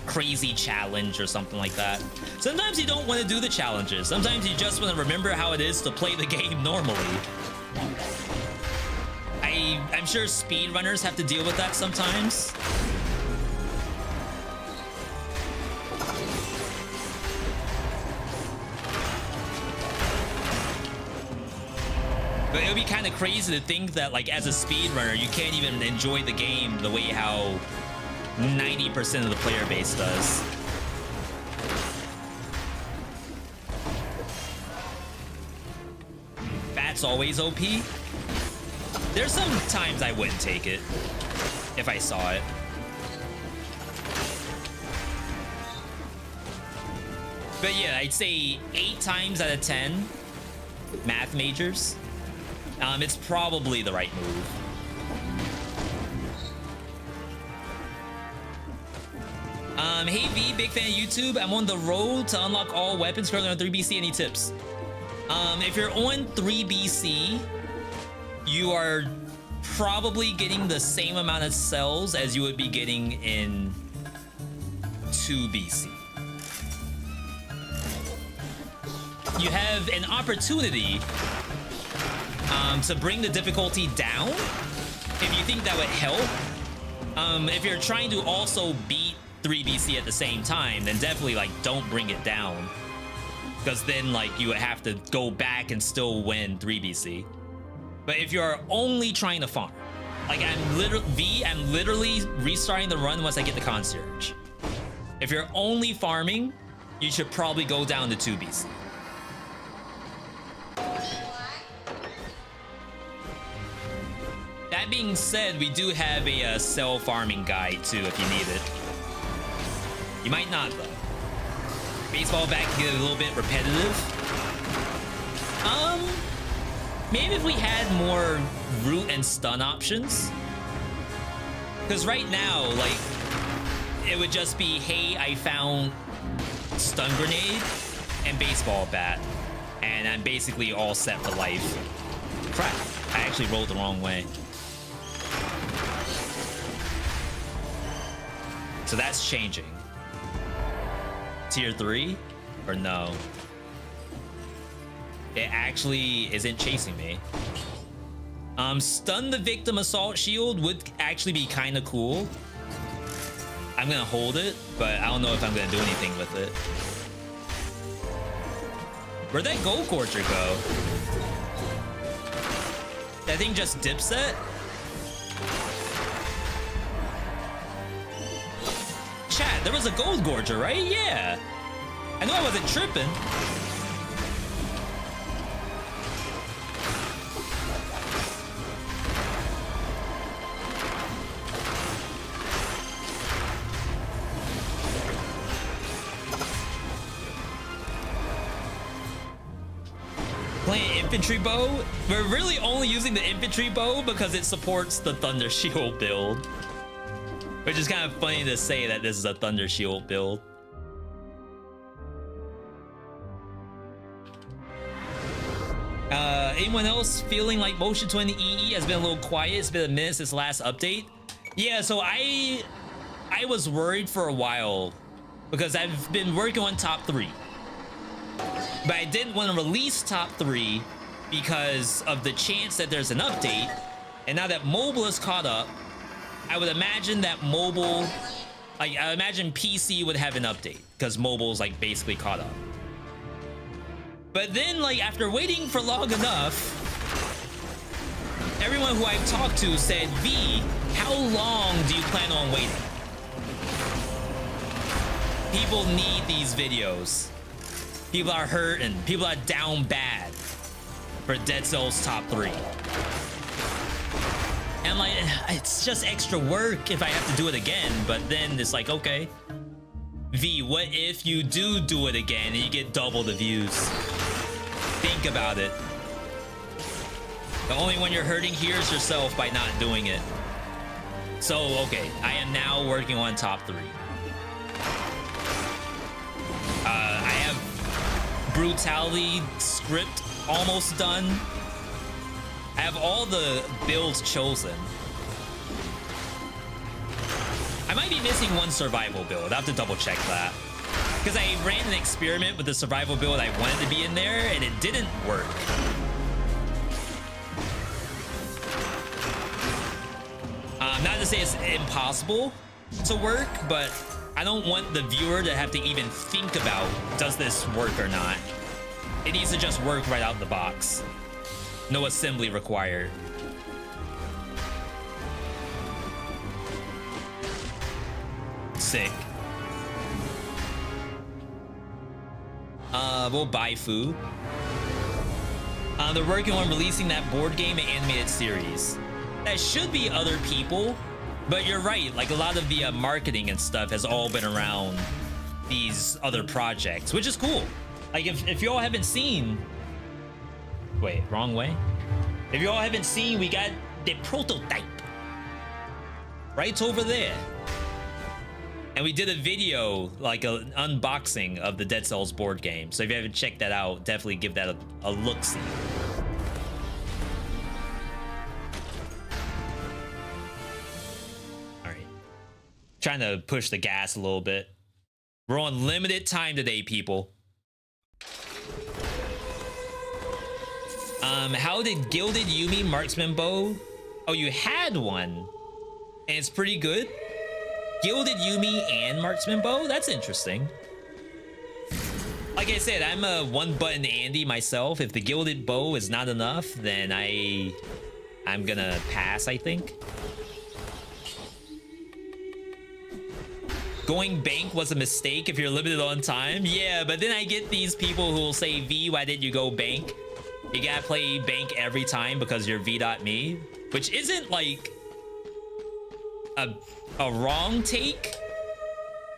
Speaker 1: crazy challenge or something like that. Sometimes you don't want to do the challenges. Sometimes you just want to remember how it is to play the game normally. I'm sure speedrunners have to deal with that sometimes. But it would be kind of crazy to think that, like, as a speedrunner, you can't even enjoy the game the way how 90% of the player base does. That's always OP. There's some times I wouldn't take it if I saw it. But yeah, I'd say 8 times out of 10 math majors. It's probably the right move. Hey V, big fan of YouTube. I'm on the road to unlock all weapons currently on 3BC. Any tips? If you're on 3BC, you are probably getting the same amount of cells as you would be getting in 2BC. You have an opportunity to bring the difficulty down if you think that would help. If you're trying to also beat 3BC at the same time, then definitely like don't bring it down, because then like you would have to go back and still win 3BC. But if you're only trying to farm, like I'm literally restarting the run once I get the concierge. If you're only farming, you should probably go down to 2BC. That being said, we do have a cell farming guide too if you need it. You might not though. Baseball bat can get a little bit repetitive. Maybe if we had more root and stun options. Because right now, like, it would just be, hey, I found stun grenade and baseball bat, and I'm basically all set for life. Crap, I actually rolled the wrong way. So that's changing. Tier 3? Or no? It actually isn't chasing me. Stun the victim assault shield would actually be kind of cool. I'm gonna hold it, but I don't know if I'm gonna do anything with it. Where'd that gold gorger go? That thing just dipset? Chat, there was a gold gorger, right? Yeah. I know I wasn't tripping. Playing infantry bow? We're really only using the infantry bow because it supports the Thunder Shield build. Which is kind of funny to say that this is a Thunder Shield build. Anyone else feeling like Motion 20 EE has been a little quiet? It's been a minute since the last update. Yeah, so I was worried for a while because I've been working on top 3. But I didn't want to release top 3 because of the chance that there's an update. And now that mobile is caught up, I would imagine that mobile, like I imagine PC would have an update because mobile's like basically caught up. But then like after waiting for long enough, everyone who I've talked to said, V, how long do you plan on waiting? People need these videos. People are hurting. People are down bad for Dead Cells top 3. And I'm like, it's just extra work if I have to do it again. But then it's like, okay, V, what if you do it again and you get double the views? Think about it. The only one you're hurting here is yourself by not doing it. So, okay, I am now working on top 3. I have Brutality script almost done. I have all the builds chosen. might be missing one survival build. I have to double check that. Because I ran an experiment with the survival build I wanted to be in there, and it didn't work. Not to say it's impossible to work, but I don't want the viewer to have to even think about, does this work or not? It needs to just work right out the box. No assembly required. Sick. We'll buy food. They're working on releasing that board game and animated series. That should be other people, but you're right. Like, a lot of the marketing and stuff has all been around these other projects, which is cool. Like, if y'all haven't seen... Wait, wrong way? If y'all haven't seen, we got the prototype right over there. And we did a video, like an unboxing of the Dead Cells board game. So if you haven't checked that out, definitely give that a look-see. All right. Trying to push the gas a little bit. We're on limited time today, people. How did Gilded Yumi Marksman Bow? Oh, you had one. And it's pretty good. Gilded Yumi and Marksman Bow? That's interesting. Like I said, I'm a one-button Andy myself. If the Gilded Bow is not enough, then I'm gonna pass, I think. Going bank was a mistake if you're limited on time. Yeah, but then I get these people who will say, V, why didn't you go bank? You gotta play bank every time because you're Veedotme, which isn't like a wrong take.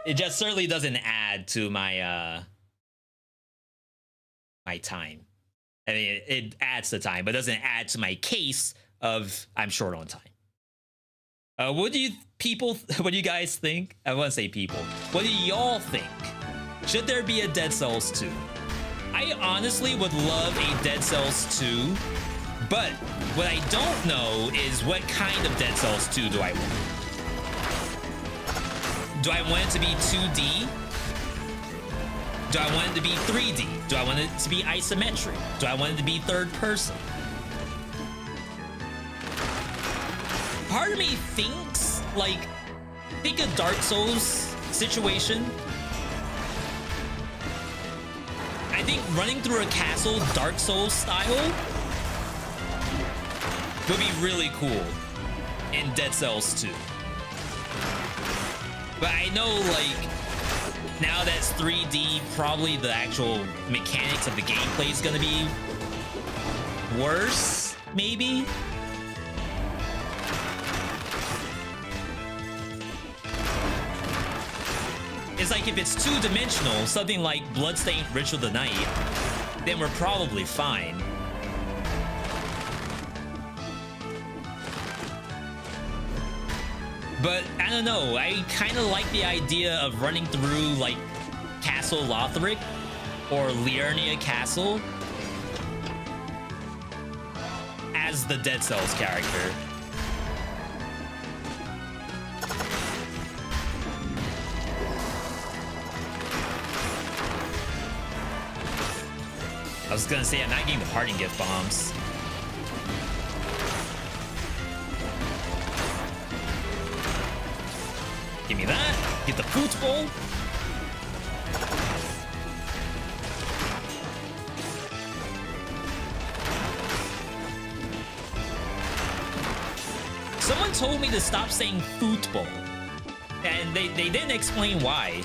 Speaker 1: It just certainly doesn't add to my my time. I mean, it adds to time, but doesn't add to my case of I'm short on time. What do you guys think? I want to say people. What do y'all think? Should there be a Dead Cells 2? I honestly would love a Dead Cells 2, but what I don't know is what kind of Dead Cells 2 do I want? Do I want it to be 2D? Do I want it to be 3D? Do I want it to be isometric? Do I want it to be third person? Part of me thinks, like, think a Dark Souls situation. I think running through a castle Dark Souls style would be really cool in Dead Cells 2. But I know, like, now that's 3D, probably the actual mechanics of the gameplay is gonna be worse, maybe? It's like if it's two-dimensional, something like Bloodstained Ritual of the Night, then we're probably fine. But I don't know, I kind of like the idea of running through like Castle Lothric or Liurnia Castle as the Dead Cells character. I was gonna say I'm not getting the parting gift bombs. Give me that. Get the football. Someone told me to stop saying football, and they didn't explain why.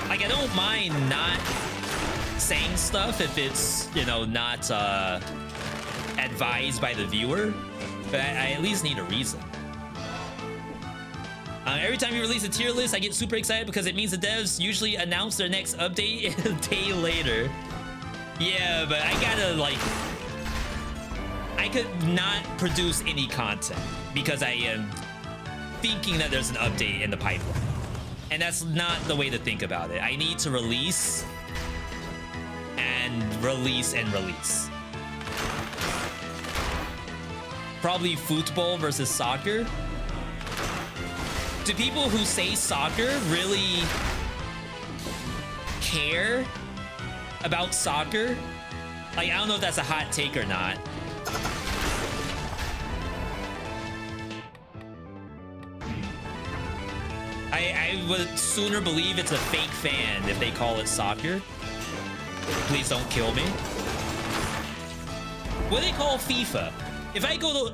Speaker 1: Like, I don't mind not saying stuff if it's, you know, not advised by the viewer, but I at least need a reason. Every time you release a tier list, I get super excited because it means the devs usually announce their next update a day later. Yeah, but I gotta, like, I could not produce any content because I am thinking that there's an update in the pipeline. And that's not the way to think about it. I need to release and release and release. Probably football versus soccer. Do people who say soccer really care about soccer? Like, I don't know if that's a hot take or not. I would sooner believe it's a fake fan if they call it soccer. Please don't kill me. What do they call FIFA? If I go to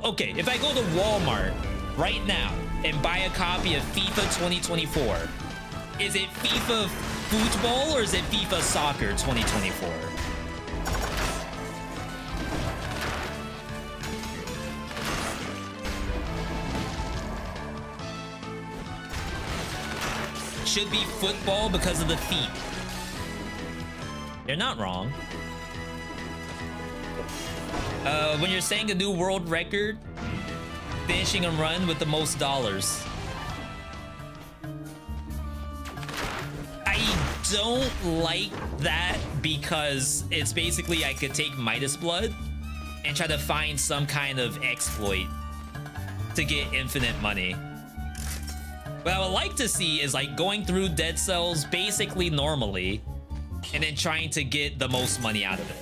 Speaker 1: Walmart right now and buy a copy of FIFA 2024, is it FIFA football or is it FIFA soccer 2024? Should be football because of the feet. You're not wrong. When you're saying a new world record, finishing a run with the most dollars. I don't like that because it's basically I could take Midas Blood and try to find some kind of exploit to get infinite money. What I would like to see is like going through Dead Cells basically normally and then trying to get the most money out of it.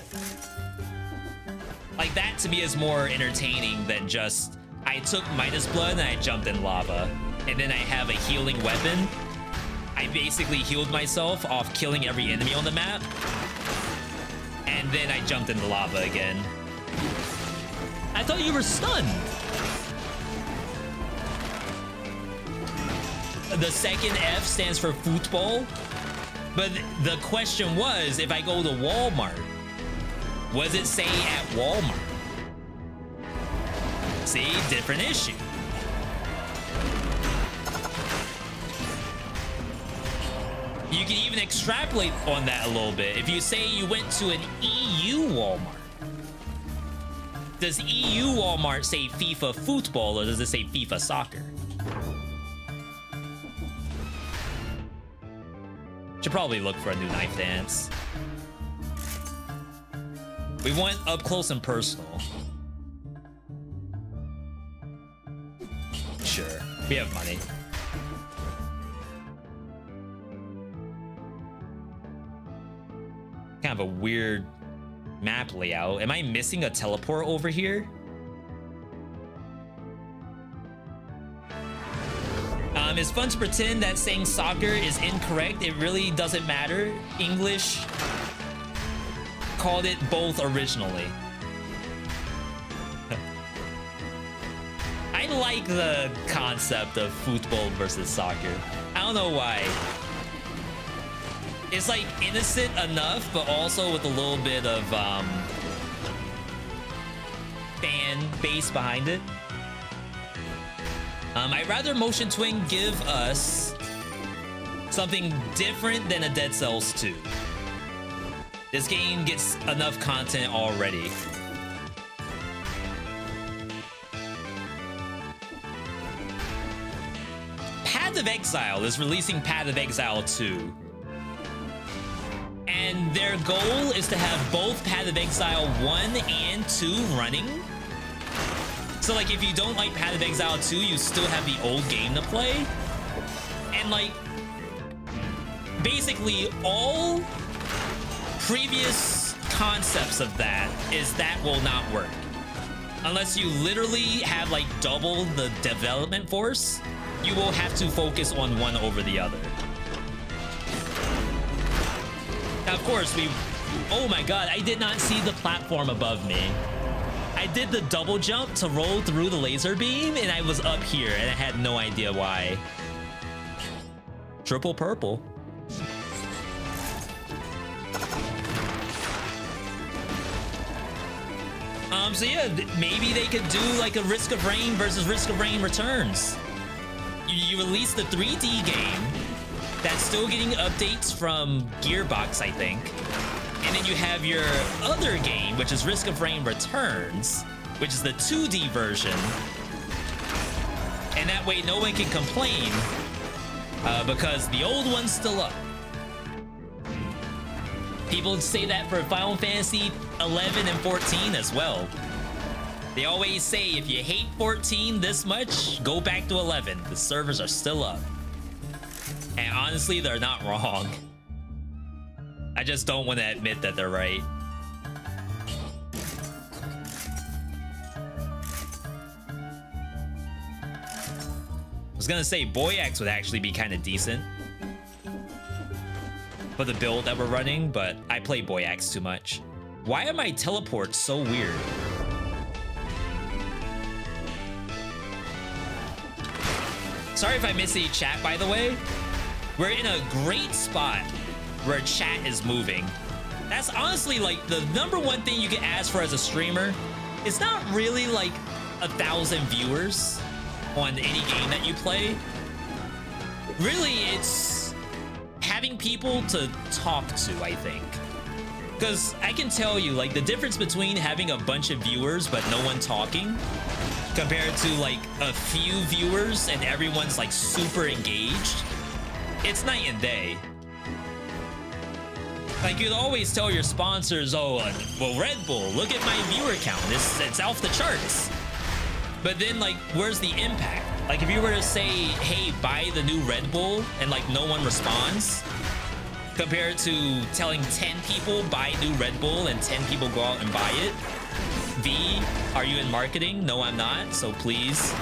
Speaker 1: Like that to me is more entertaining than just I took Midas Blood and I jumped in lava and then I have a healing weapon. I basically healed myself off killing every enemy on the map and then I jumped in the lava again. I thought you were stunned. The second F stands for football. But the question was, if I go to Walmart, what does it say at Walmart? See, different issue. You can even extrapolate on that a little bit. If you say you went to an EU Walmart, does EU Walmart say FIFA football or does it say FIFA soccer? Should probably look for a new knife dance. We went up close and personal. Sure, we have money. Kind of a weird map layout. Am I missing a teleport over here? It's fun to pretend that saying soccer is incorrect. It really doesn't matter. English called it both originally. I like the concept of football versus soccer. I don't know why. It's like innocent enough, but also with a little bit of fan base behind it. I'd rather Motion Twin give us something different than a Dead Cells 2. This game gets enough content already. Path of Exile is releasing Path of Exile 2. And their goal is to have both Path of Exile 1 and 2 running. So like if you don't like Path of Exile 2, you still have the old game to play. And like basically all previous concepts of that will not work. Unless you literally have like double the development force, you will have to focus on one over the other. Now, of course, oh my god, I did not see the platform above me. I did the double jump to roll through the laser beam, and I was up here, and I had no idea why. Triple purple. So yeah, maybe they could do like a Risk of Rain versus Risk of Rain Returns. You release the 3D game that's still getting updates from Gearbox, I think. And then you have your other game, which is Risk of Rain Returns, which is the 2D version. And that way no one can complain because the old one's still up. People say that for Final Fantasy 11 and 14 as well. They always say if you hate 14 this much, go back to 11. The servers are still up. And honestly, they're not wrong. I just don't want to admit that they're right. I was gonna say Boyax would actually be kind of decent for the build that we're running, but I play Boyax too much. Why are my teleports so weird? Sorry if I missed any chat, by the way. We're in a great spot where chat is moving. That's honestly like the #1 thing you can ask for as a streamer. It's not really like 1,000 viewers on any game that you play. Really, it's having people to talk to, I think. Because I can tell you, like, the difference between having a bunch of viewers but no one talking compared to like a few viewers and everyone's like super engaged, it's night and day. Like, you'd always tell your sponsors, oh, well, Red Bull, look at my viewer count. It's off the charts. But then, like, where's the impact? Like, if you were to say, hey, buy the new Red Bull, and, like, no one responds, compared to telling 10 people, buy new Red Bull, and 10 people go out and buy it. V, are you in marketing? No, I'm not. So please,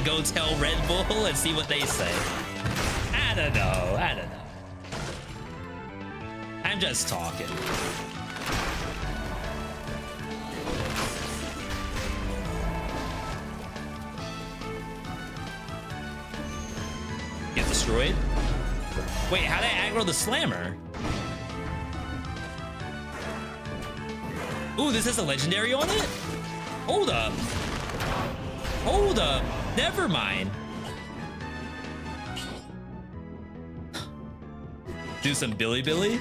Speaker 1: go tell Red Bull and see what they say. I don't know. I'm just talking. Get destroyed? Wait, how did I aggro the slammer? Ooh, this is a legendary on it? Hold up. Never mind. Do some Billy Billy?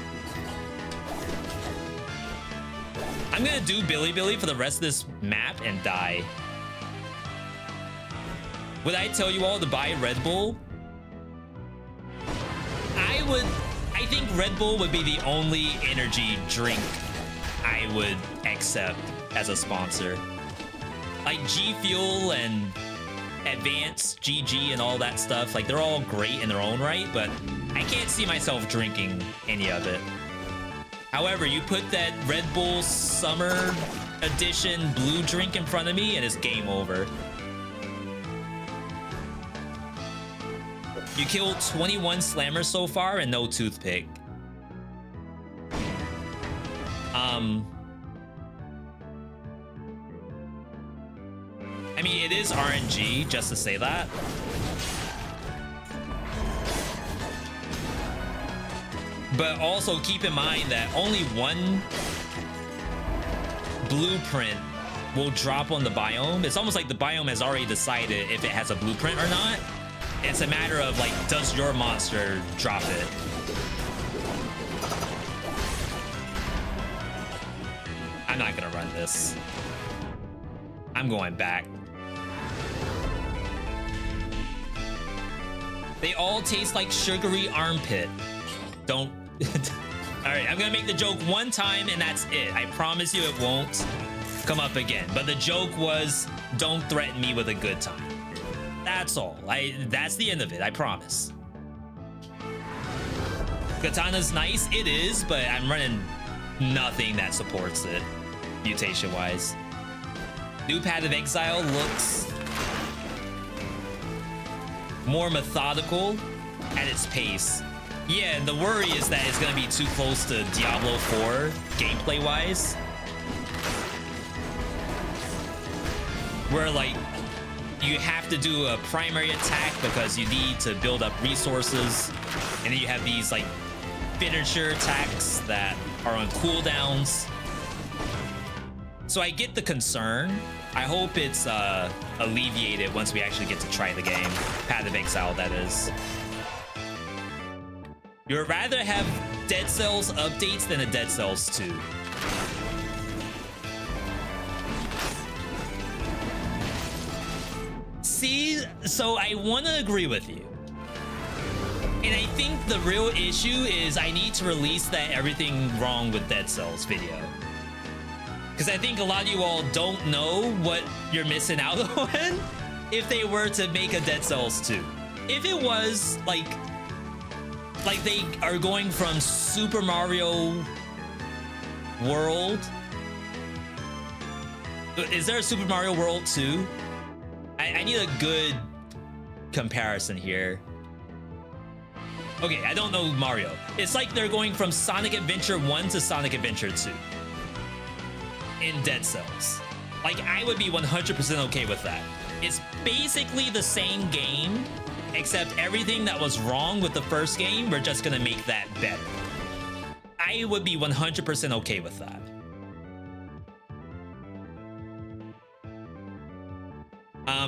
Speaker 1: I'm gonna do Billy Billy for the rest of this map and die. Would I tell you all to buy Red Bull? I think Red Bull would be the only energy drink I would accept as a sponsor. Like G Fuel and Advanced GG and all that stuff, like, they're all great in their own right, but I can't see myself drinking any of it. However, you put that Red Bull Summer Edition blue drink in front of me and it's game over. You killed 21 slammers so far and no toothpick. I mean, it is RNG, just to say that. But also keep in mind that only one blueprint will drop on the biome. It's almost like the biome has already decided if it has a blueprint or not. It's a matter of, like, does your monster drop it? I'm not gonna run this. I'm going back. They all taste like sugary armpit. Don't. All right, I'm gonna make the joke one time and that's it. I promise you it won't come up again. But the joke was, don't threaten me with a good time. That's all. That's the end of it, I promise. Katana's nice, it is, but I'm running nothing that supports it, mutation-wise. New Path of Exile looks more methodical at its pace. Yeah, and the worry is that it's gonna be too close to Diablo 4 gameplay-wise. Where, like, you have to do a primary attack because you need to build up resources, and then you have these, like, finisher attacks that are on cooldowns. So I get the concern. I hope it's alleviated once we actually get to try the game. Path of Exile, that is. You would rather have Dead Cells updates than a Dead Cells 2. See, so I want to agree with you. And I think the real issue is I need to release that everything wrong with Dead Cells video. Because I think a lot of you all don't know what you're missing out on if they were to make a Dead Cells 2. If it was like they are going from Super Mario World. Is there a Super Mario World 2? I need a good comparison here. Okay, I don't know Mario. It's like they're going from Sonic Adventure 1 to Sonic Adventure 2 in Dead Cells. Like, I would be 100% okay with that. It's basically the same game, except everything that was wrong with the first game, we're just gonna make that better. I would be 100% okay with that.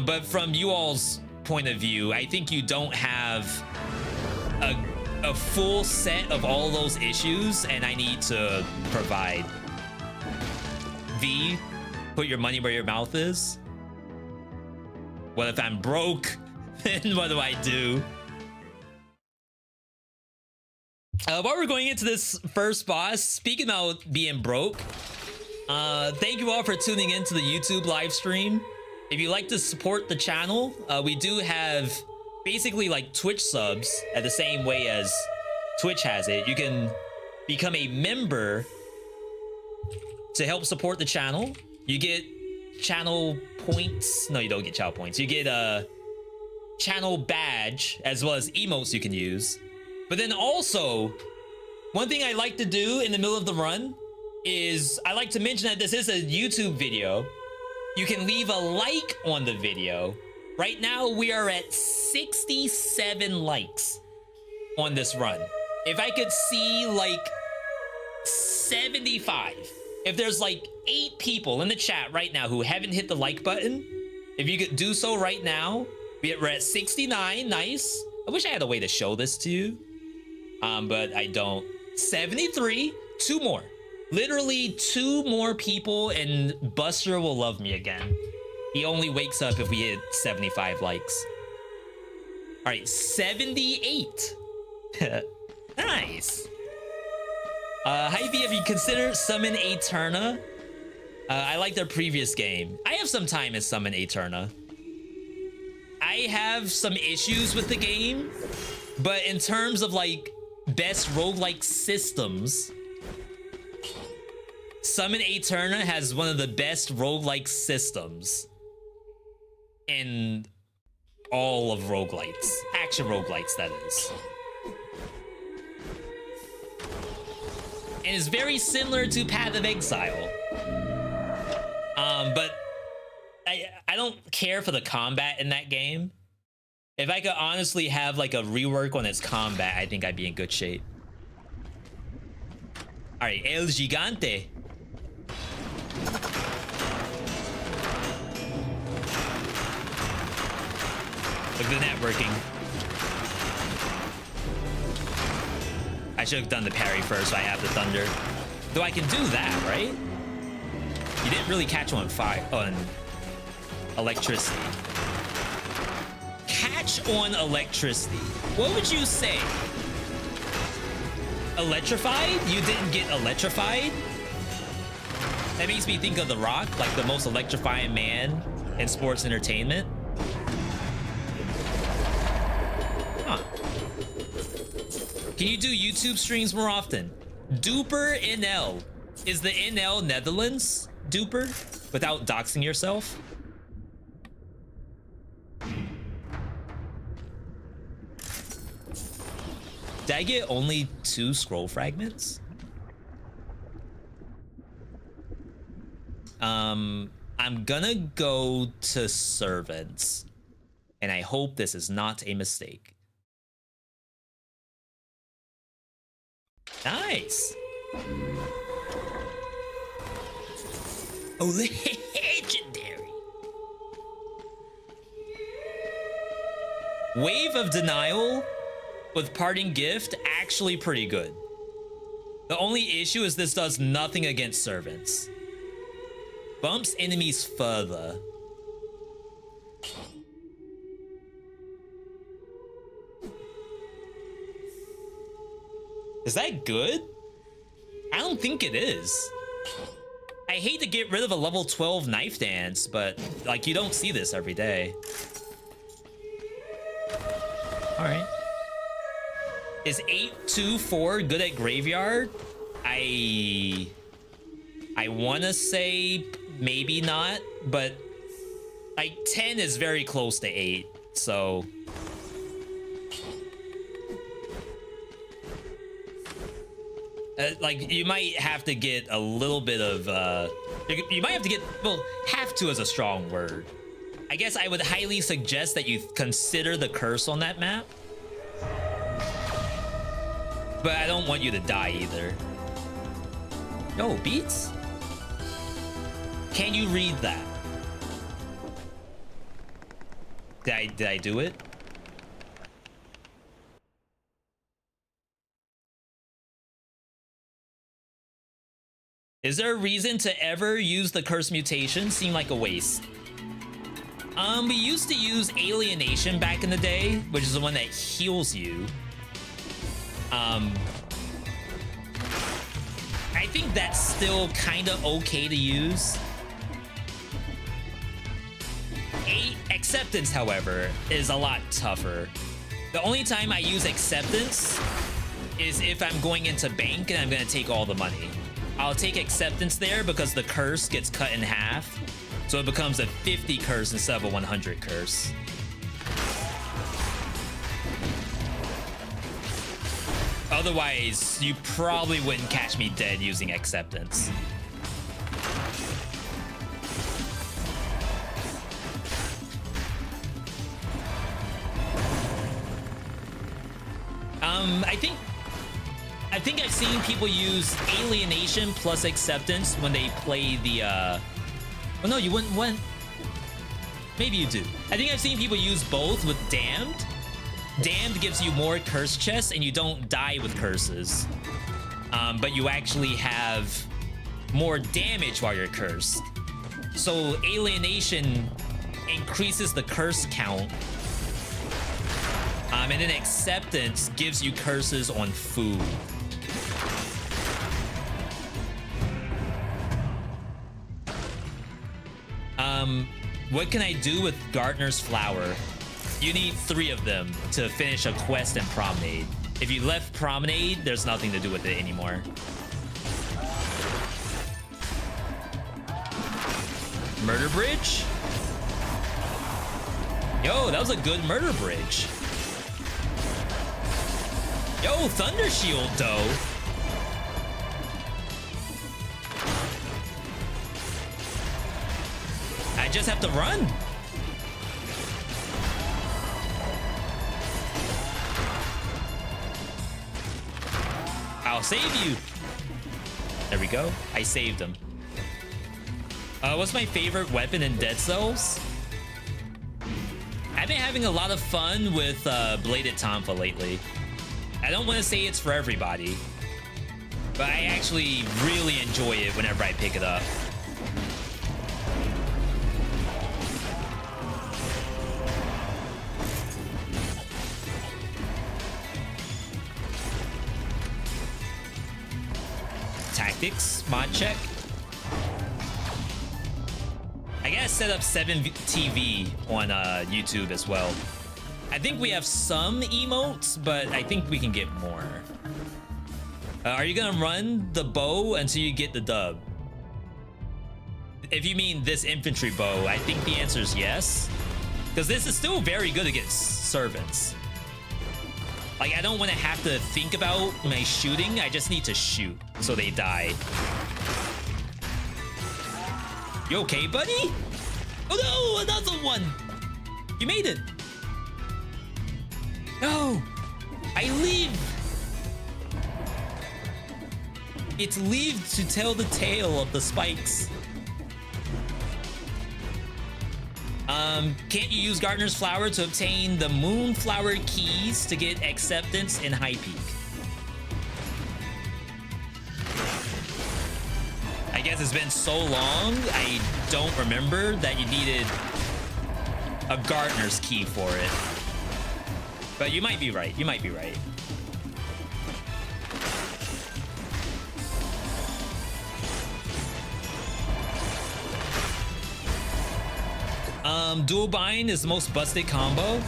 Speaker 1: But from you all's point of view, I think you don't have a full set of all those issues, and I need to provide. V, put your money where your mouth is. What if I'm broke? Then what do I do? While we're going into this first boss, speaking about being broke, thank you all for tuning in to the YouTube live stream. If you'd like to support the channel, we do have basically like Twitch subs at the same way as Twitch has it. You can become a member to help support the channel. You get channel points. No, you don't get channel points. You get a channel badge as well as emotes you can use. But then also, one thing I like to do in the middle of the run is I like to mention that this is a YouTube video. You can leave a like on the video. Right now, we are at 67 likes on this run. If I could see like 75, if there's like 8 people in the chat right now who haven't hit the like button, if you could do so right now, we're at 69, nice. I wish I had a way to show this to you, but I don't. 73, 2 more. Literally 2 more people and Buster will love me again. He only wakes up if we hit 75 likes. All right, 78. Nice. Hy-Vee, have you considered Summon Aeterna? I like their previous game. I have some time in Summon Aeterna. I have some issues with the game, but in terms of like best roguelike systems, Summon Aeterna has one of the best roguelike systems in all of roguelikes. Action roguelikes, that is. And it's very similar to Path of Exile. But I don't care for the combat in that game. If I could honestly have like a rework on its combat, I think I'd be in good shape. All right, El Gigante. Look at the networking. I should have done the parry first so I have the thunder. Though I can do that, right? You didn't really catch on fire, on electricity. Catch on electricity. What would you say? Electrified? You didn't get electrified? That makes me think of The Rock, like the most electrifying man in sports entertainment. Huh. Can you do YouTube streams more often? Duper NL. Is the NL Netherlands, Duper? Without doxing yourself? Did I get only 2 scroll fragments? I'm gonna go to servants, and I hope this is not a mistake. Nice. Oh, legendary. Wave of Denial with Parting Gift, actually pretty good. The only issue is this does nothing against servants. Bumps enemies further. Is that good? I don't think it is. I hate to get rid of a level 12 knife dance, but like you don't see this every day. All right. Is 824 good at graveyard? I want to say maybe not, but like 10 is very close to 8, so like you might have to get a little bit of you might have to get, well, have to is a strong word. I guess I would highly suggest that you consider the curse on that map, but I don't want you to die either. No beats. Can you read that? Did I do it? Is there a reason to ever use the curse mutation? Seemed like a waste. We used to use alienation back in the day, which is the one that heals you. I think that's still kind of okay to use. Acceptance, however, is a lot tougher. The only time I use acceptance is if I'm going into bank and I'm gonna take all the money. I'll take acceptance there because the curse gets cut in half, so it becomes a 50 curse instead of a 100 curse. Otherwise, you probably wouldn't catch me dead using acceptance. I think I've seen people use alienation plus acceptance when they play the well, no, you wouldn't want. Maybe you do. I think I've seen people use both with damned. Damned gives you more curse chests and you don't die with curses, but you actually have more damage while you're cursed. So alienation increases the curse count, and then acceptance gives you curses on food. What can I do with Gardener's Flower? You need 3 of them to finish a quest in Promenade. If you left Promenade, there's nothing to do with it anymore. Murder Bridge? Yo, that was a good Murder Bridge. Yo, Thunder Shield, though. I just have to run. I'll save you. There we go. I saved him. What's my favorite weapon in Dead Cells? I've been having a lot of fun with Bladed Tonfa lately. I don't want to say it's for everybody, but I actually really enjoy it whenever I pick it up. Tactics, mod check. I gotta set up 7TV on YouTube as well. I think we have some emotes, but I think we can get more. Are you gonna run the bow until you get the dub? If you mean this infantry bow, I think the answer is yes. Because this is still very good against servants. Like, I don't want to have to think about my shooting. I just need to shoot so they die. You okay, buddy? Oh no, another one. You made it. No, I live. It's lived to tell the tale of the spikes. Can't you use Gardener's Flower to obtain the Moonflower keys to get acceptance in High Peak? I guess it's been so long, I don't remember that you needed a Gardener's key for it. But you might be right. You might be right. Dual bind is the most busted combo.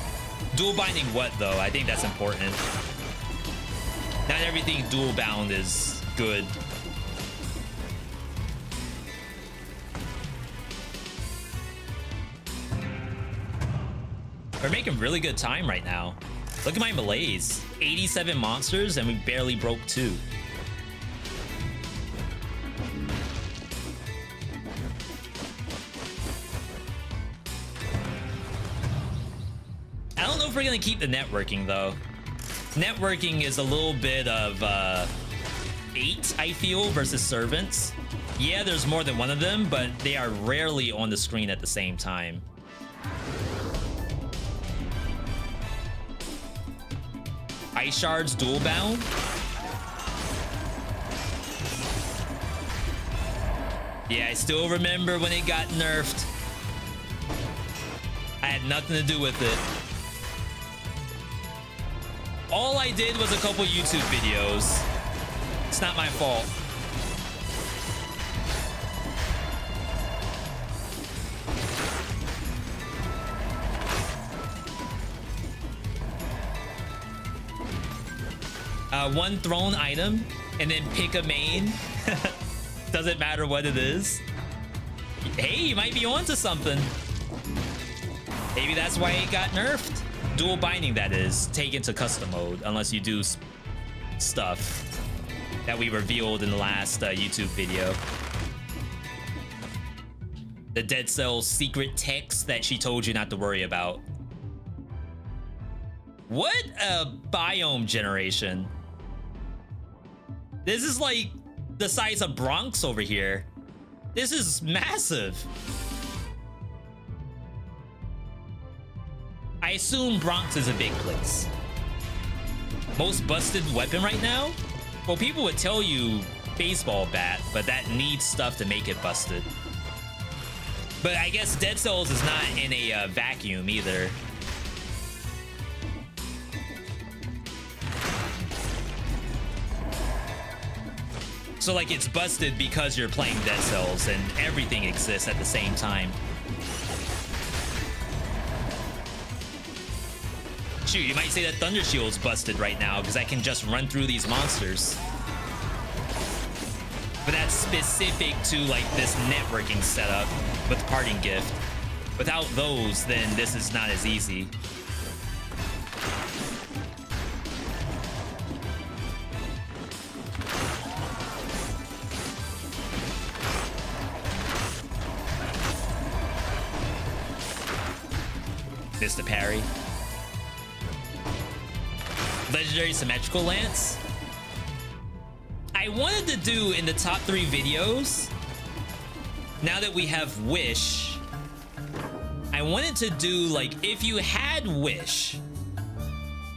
Speaker 1: Dual binding what though? I think that's important. Not everything dual bound is good. We're making really good time right now. Look at my malaise. 87 monsters and we barely broke 2. I don't know if we're gonna keep the networking though. Networking is a little bit of 8, I feel, versus servants. Yeah, there's more than one of them, but they are rarely on the screen at the same time. Ice shards dual bound. Yeah, I still remember when it got nerfed. I had nothing to do with it. All I did was a couple YouTube videos. It's not my fault. One thrown item and then pick a main. Doesn't matter what it is. Hey, you might be onto something. Maybe that's why it got nerfed. Dual binding, that is, taken to custom mode unless you do stuff that we revealed in the last YouTube video. The Dead Cell's secret text that she told you not to worry about. What a biome generation. This is like the size of Bronx over here. This is massive. I assume Bronx is a big place. Most busted weapon right now? Well, people would tell you baseball bat, but that needs stuff to make it busted. But I guess Dead Cells is not in a vacuum either. So like it's busted because you're playing Dead Cells and everything exists at the same time. Shoot, you might say that Thunder Shield's busted right now because I can just run through these monsters. But that's specific to like this networking setup with Parting Gift. Without those, then this is not as easy. Missed a parry. Legendary Symmetrical Lance. I wanted to do in the top 3 videos, now that we have Wish, I wanted to do like, if you had Wish,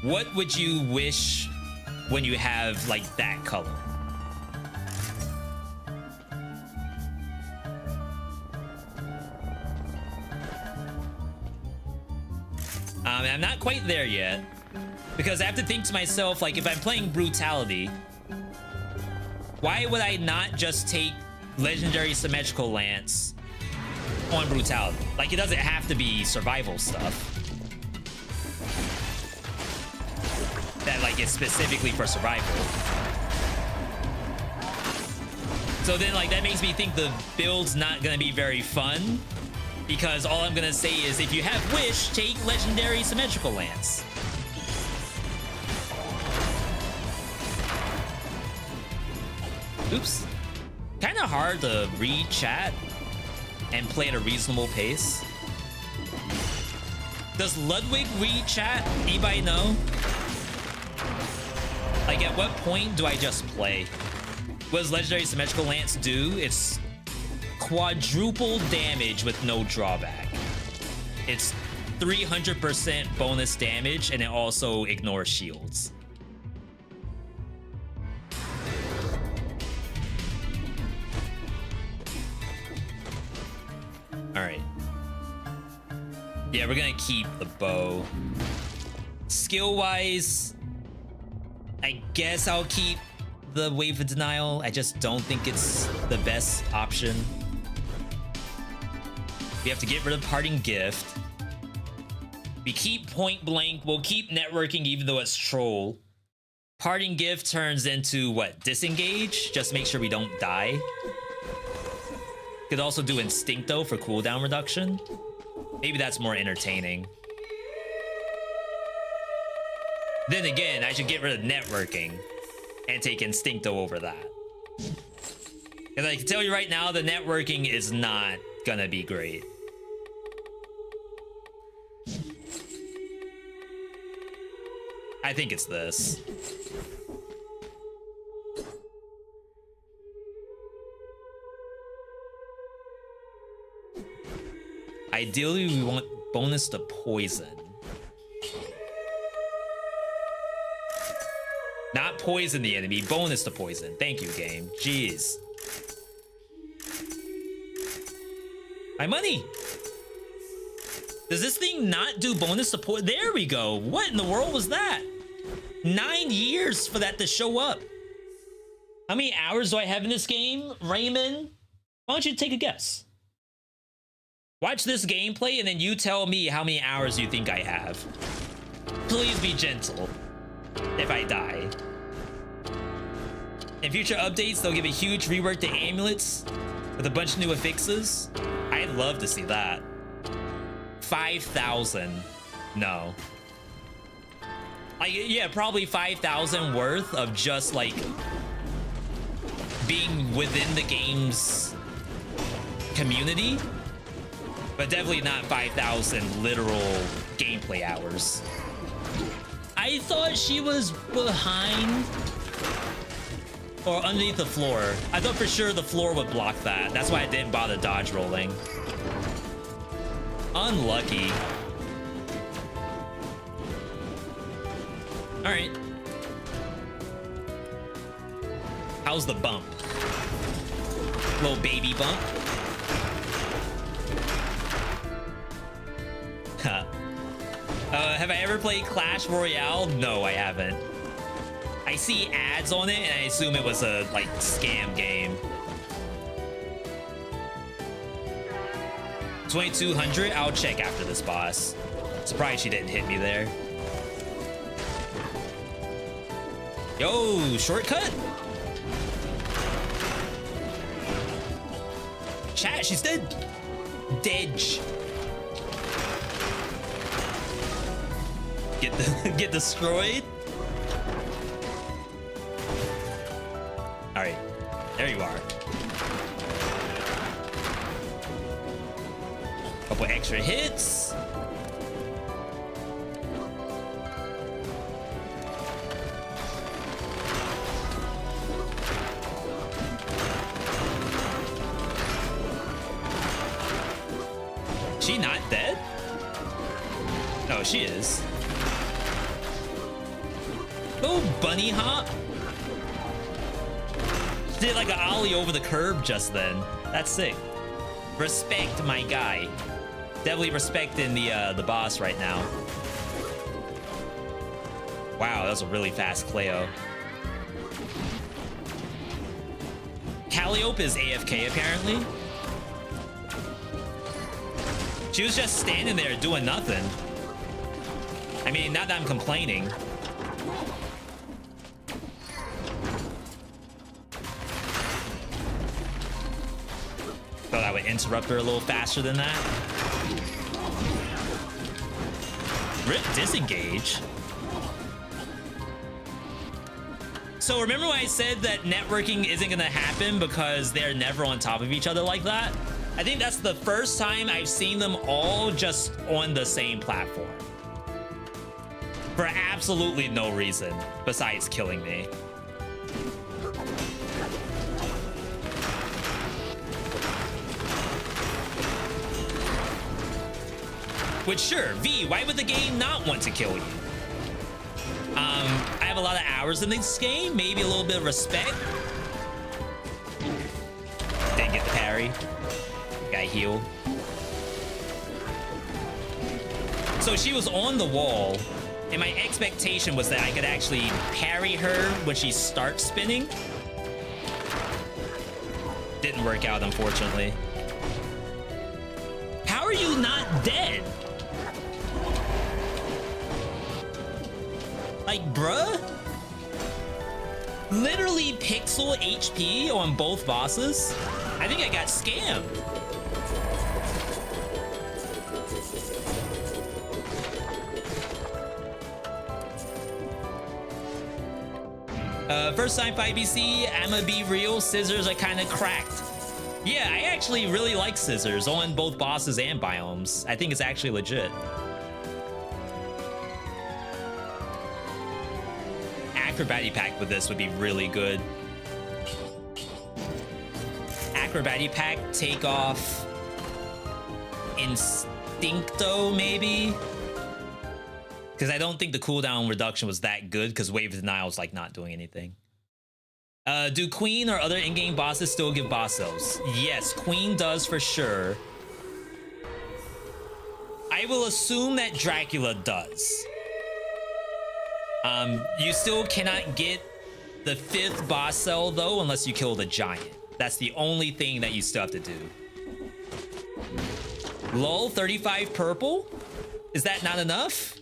Speaker 1: what would you wish when you have like that color? I'm not quite there yet, because I have to think to myself, like, if I'm playing Brutality, why would I not just take Legendary Symmetrical Lance on Brutality? Like, it doesn't have to be survival stuff that like is specifically for survival. So then like that makes me think the build's not gonna be very fun, because all I'm gonna say is, if you have Wish, take Legendary Symmetrical Lance. Oops. Kind of hard to read chat and play at a reasonable pace. Does Ludwig read chat? Anybody know? Like, at what point do I just play? What does Legendary Symmetrical Lance do? It's quadruple damage with no drawback. It's 300% bonus damage, and it also ignores shields. All right. Yeah, we're gonna keep the bow. Skill-wise, I guess I'll keep the Wave of Denial. I just don't think it's the best option. We have to get rid of parting gift. We keep point blank. We'll keep networking even though it's troll. Parting gift turns into what? Disengage? Just make sure we don't die. Could also do Instincto for cooldown reduction. Maybe that's more entertaining. Then again, I should get rid of networking and take Instincto over that. Because I can tell you right now, the networking is not gonna be great. I think it's this. Ideally, we want bonus to poison. Not poison the enemy, bonus to poison. Thank you, game. Jeez. My money! Does this thing not do bonus to poison? There we go. What in the world was that? 9 years for that to show up. How many hours do I have in this game? Raymond, why don't you take a guess? Watch this gameplay and then you tell me how many hours you think I have. Please be gentle if I die. In future updates, they'll give a huge rework to amulets with a bunch of new affixes. I'd love to see that. 5,000. No. Like, yeah, probably 5,000 worth of just like being within the game's community, but definitely not 5,000 literal gameplay hours. I thought she was behind or underneath the floor. I thought for sure the floor would block that. That's why I didn't bother dodge rolling. Unlucky. All right. How's the bump? Little baby bump. Have I ever played Clash Royale? No, I haven't. I see ads on it and I assume it was a like scam game. 2200. I'll check after this boss. Surprised she didn't hit me there. Yo, shortcut. Chat, she's dead. Dead. Get destroyed. All right, there you are. Couple extra hits. She not dead? No, she is. Oh, bunny hop. Did like an ollie over the curb just then. That's sick. Respect my guy. Definitely respecting the boss right now. Wow, that was a really fast Cleo. Calliope is AFK apparently. She was just standing there doing nothing. I mean, not that I'm complaining. Thought I would interrupt her a little faster than that. Rip disengage. So remember when I said that networking isn't gonna happen because they're never on top of each other like that? I think that's the first time I've seen them all just on the same platform. For absolutely no reason besides killing me. Which, sure, V, why would the game not want to kill you? I have a lot of hours in this game, maybe a little bit of respect. Didn't get the parry. Got healed. So she was on the wall, and my expectation was that I could actually parry her when she starts spinning. Didn't work out, unfortunately. How are you not dead? Like, bruh? Literally pixel HP on both bosses? I think I got scammed. First time 5BC, I'ma be real, scissors are kind of cracked. Yeah, I actually really like scissors on both bosses and biomes. I think it's actually legit. Acrobatic pack with this would be really good. Acrobatic pack, take off Instincto, maybe? Because I don't think the cooldown reduction was that good because Wave of Denial is like not doing anything. Do Queen or other in-game bosses still give boss cells? Yes, Queen does for sure. I will assume that Dracula does. You still cannot get the 5th boss cell though unless you kill the giant. That's the only thing that you still have to do. Lol, 35 purple? Is that not enough?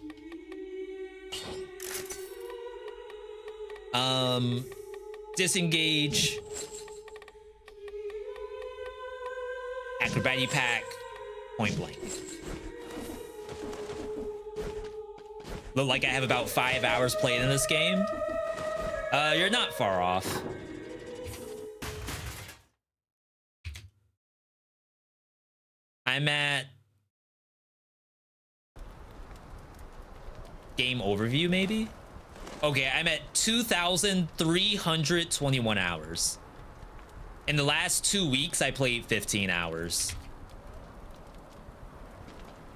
Speaker 1: Disengage. Acrobatic pack. Point blank. Look like I have about 5 hours played in this game. You're not far off. I'm at game overview, maybe? Okay, I'm at 2,321 hours. In the last 2 weeks, I played 15 hours.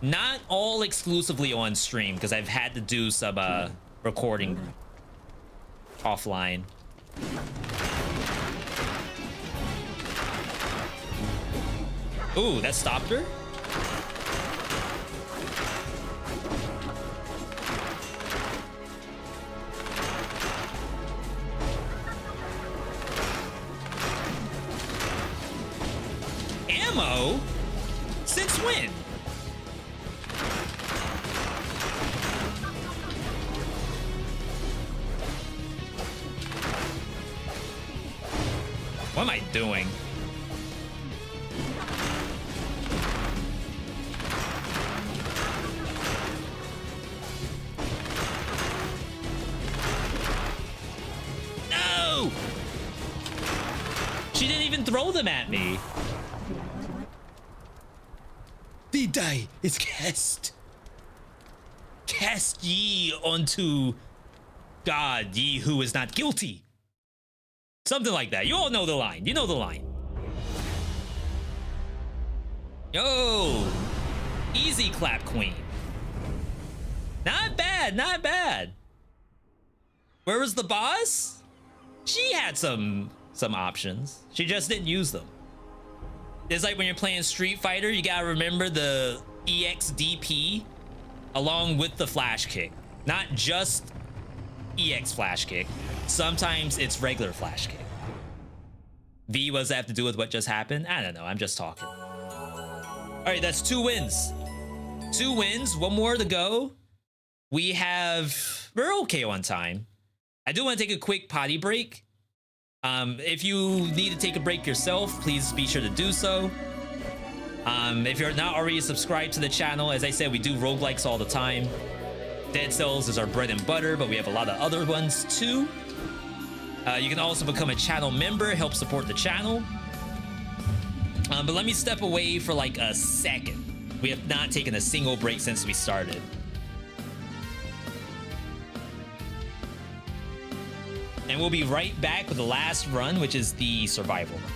Speaker 1: Not all exclusively on stream, because I've had to do some recording offline. Ooh, that stopped her? Ammo? Since when? What am I doing? No! She didn't even throw them at me. The die is cast. Cast ye unto God, ye who is not guilty. Something like that. You all know the line. You know the line. Yo, easy clap queen. Not bad, not bad. Where was the boss? She had some options. She just didn't use them. It's like when you're playing Street Fighter, you gotta remember the EXDP along with the flash kick. Not just EX flash kick. Sometimes it's regular flash kick. V, what does that have to do with what just happened? I don't know, I'm just talking. All right, that's 2 wins. 2 wins, 1 more to go. We're okay on time. I do want to take a quick potty break. If you need to take a break yourself, please be sure to do so. If you're not already subscribed to the channel, as I said, we do roguelikes all the time. Dead Cells is our bread and butter, but we have a lot of other ones too. You can also become a channel member, help support the channel. But let me step away for like a second. We have not taken a single break since we started. And we'll be right back with the last run, which is the survival run.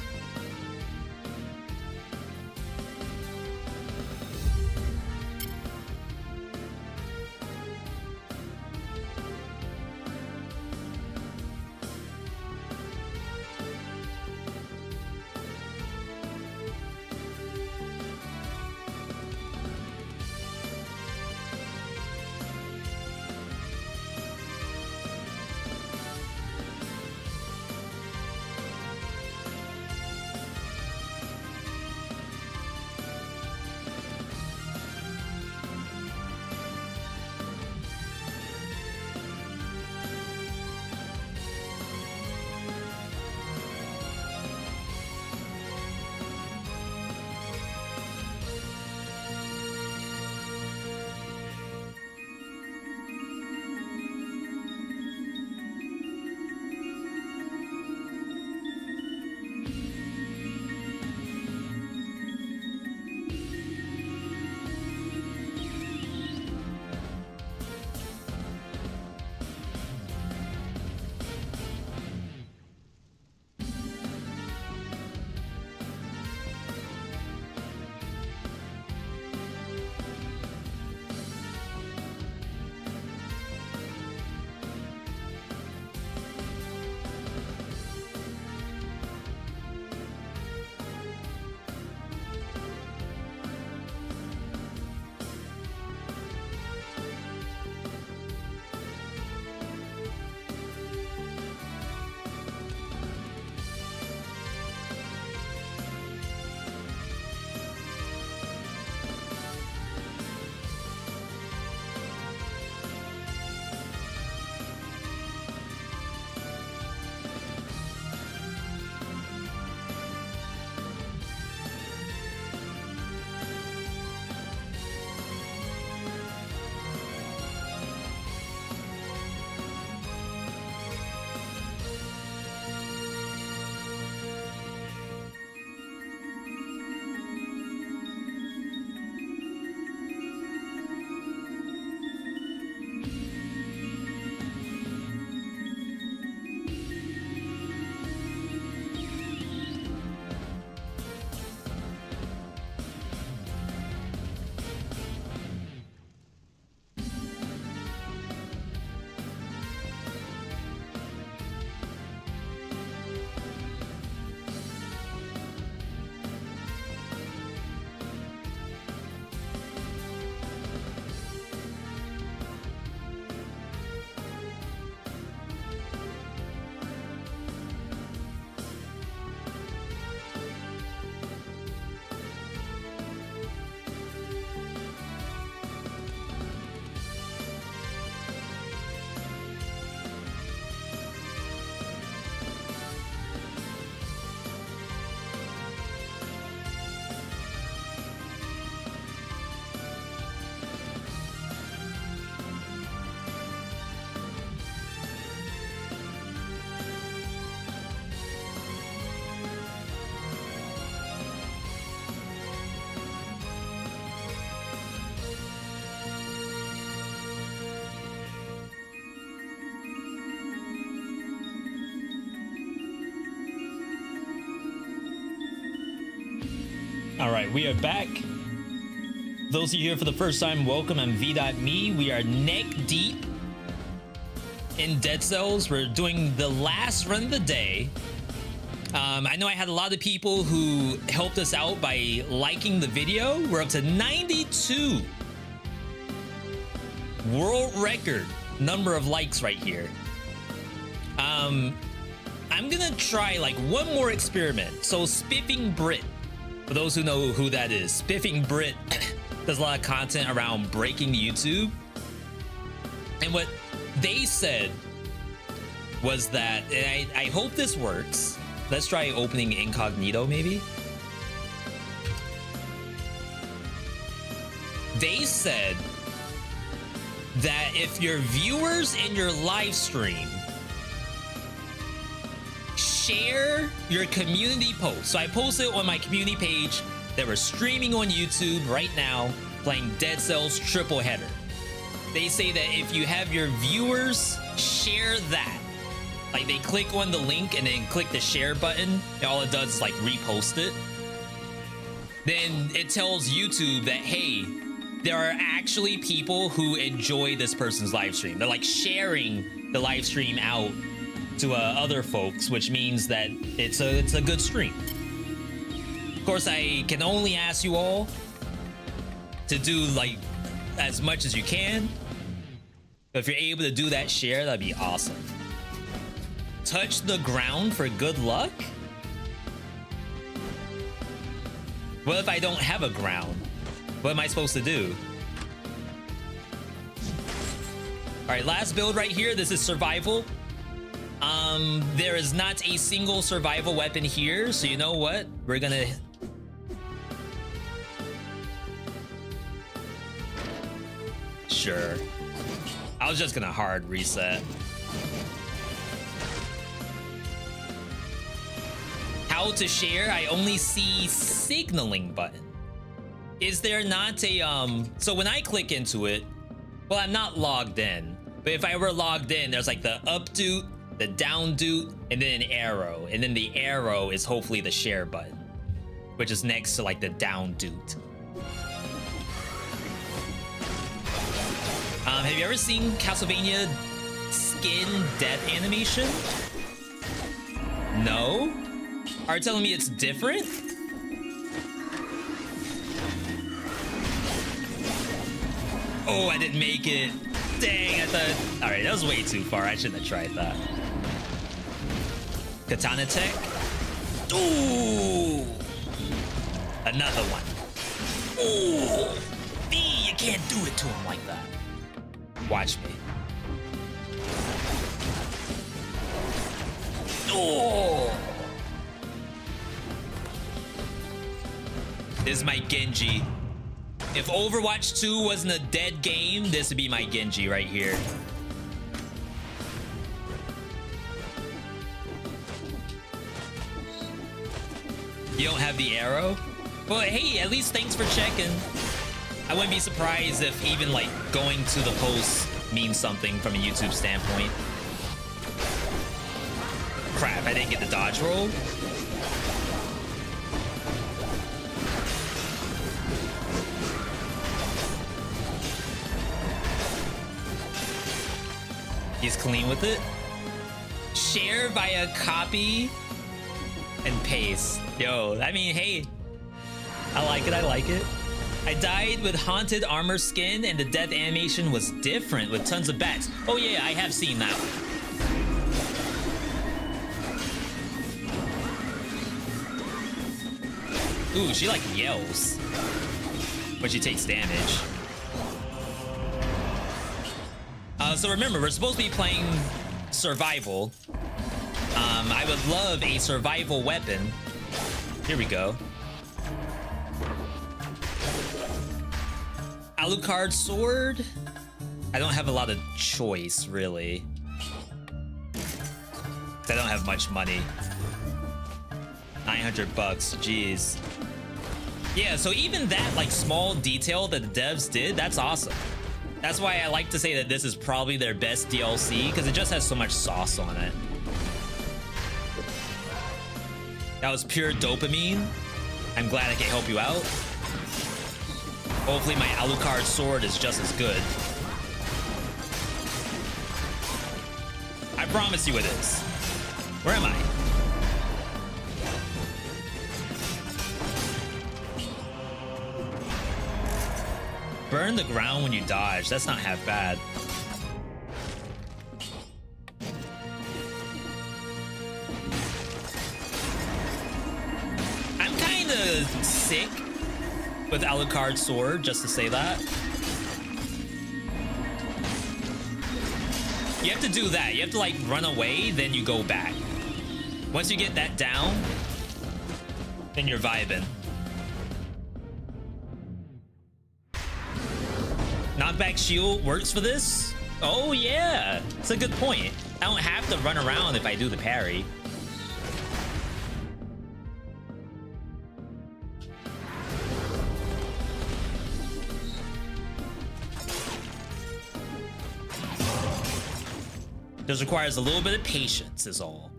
Speaker 1: All right, we are back. Those of you here for the first time, welcome. I'm Veedotme. We are neck deep in Dead Cells. We're doing the last run of the day. I know I had a lot of people who helped us out by liking the video. We're up to 92. World record number of likes right here. I'm gonna try like one more experiment. So Spiffing Brit, for those who know who that is, Spiffing Brit does a lot of content around breaking YouTube. And what they said was that, and I hope this works. Let's try opening incognito maybe. They said that if your viewers in your live stream share your community post. So I posted on my community page that we're streaming on YouTube right now playing Dead Cells triple header. They say that if you have your viewers share that, like they click on the link and then click the share button, and all it does is like repost it, then it tells YouTube that, hey, there are actually people who enjoy this person's live stream. They're like sharing the live stream out to other folks, which means that it's a good stream. Of course, I can only ask you all to do like as much as you can. But if you're able to do that share, that'd be awesome. Touch the ground for good luck? What if I don't have a ground? What am I supposed to do? All right, last build right here. This is survival. There is not a single survival weapon here, so you know what? We're gonna... Sure. I was just gonna hard reset. How to share? I only see signaling button. Is there not a, so when I click into it, well, I'm not logged in, but if I were logged in, there's like the up doot, the down doot, and then an arrow. And then the arrow is hopefully the share button, which is next to like the down doot. Have you ever seen Castlevania skin death animation? No? Are you telling me it's different? Oh, I didn't make it. Dang, I thought... Alright, that was way too far. I shouldn't have tried that. Katana tech. Ooh! Another one. Ooh! You can't do it to him like that. Watch me. Oh! This is my Genji. If Overwatch 2 wasn't a dead game, this would be my Genji right here. You don't have the arrow? Well, hey, at least thanks for checking. I wouldn't be surprised if even like going to the post means something from a YouTube standpoint. Crap, I didn't get the dodge roll. He's clean with it. Share via copy and paste. Yo, I mean, hey, I like it, I like it. I died with haunted armor skin and the death animation was different with tons of bats. Oh yeah, I have seen that one. Ooh, she like yells when she takes damage. So remember, we're supposed to be playing survival. I would love a survival weapon. Here we go. Alucard sword? I don't have a lot of choice, really. I don't have much money. 900 bucks, jeez. Yeah, so even that like small detail that the devs did, that's awesome. That's why I like to say that this is probably their best DLC, because it just has so much sauce on it. That was pure dopamine. I'm glad I can help you out. Hopefully my Alucard sword is just as good. I promise you it is. Where am I? Burn the ground when you dodge. That's not half bad. I'm kind of sick with Alucard's sword, just to say that. You have to do that. You have to like run away, then you go back. Once you get that down, then you're vibing. Knockback shield works for this? Oh yeah, it's a good point. I don't have to run around if I do the parry. This requires a little bit of patience is all.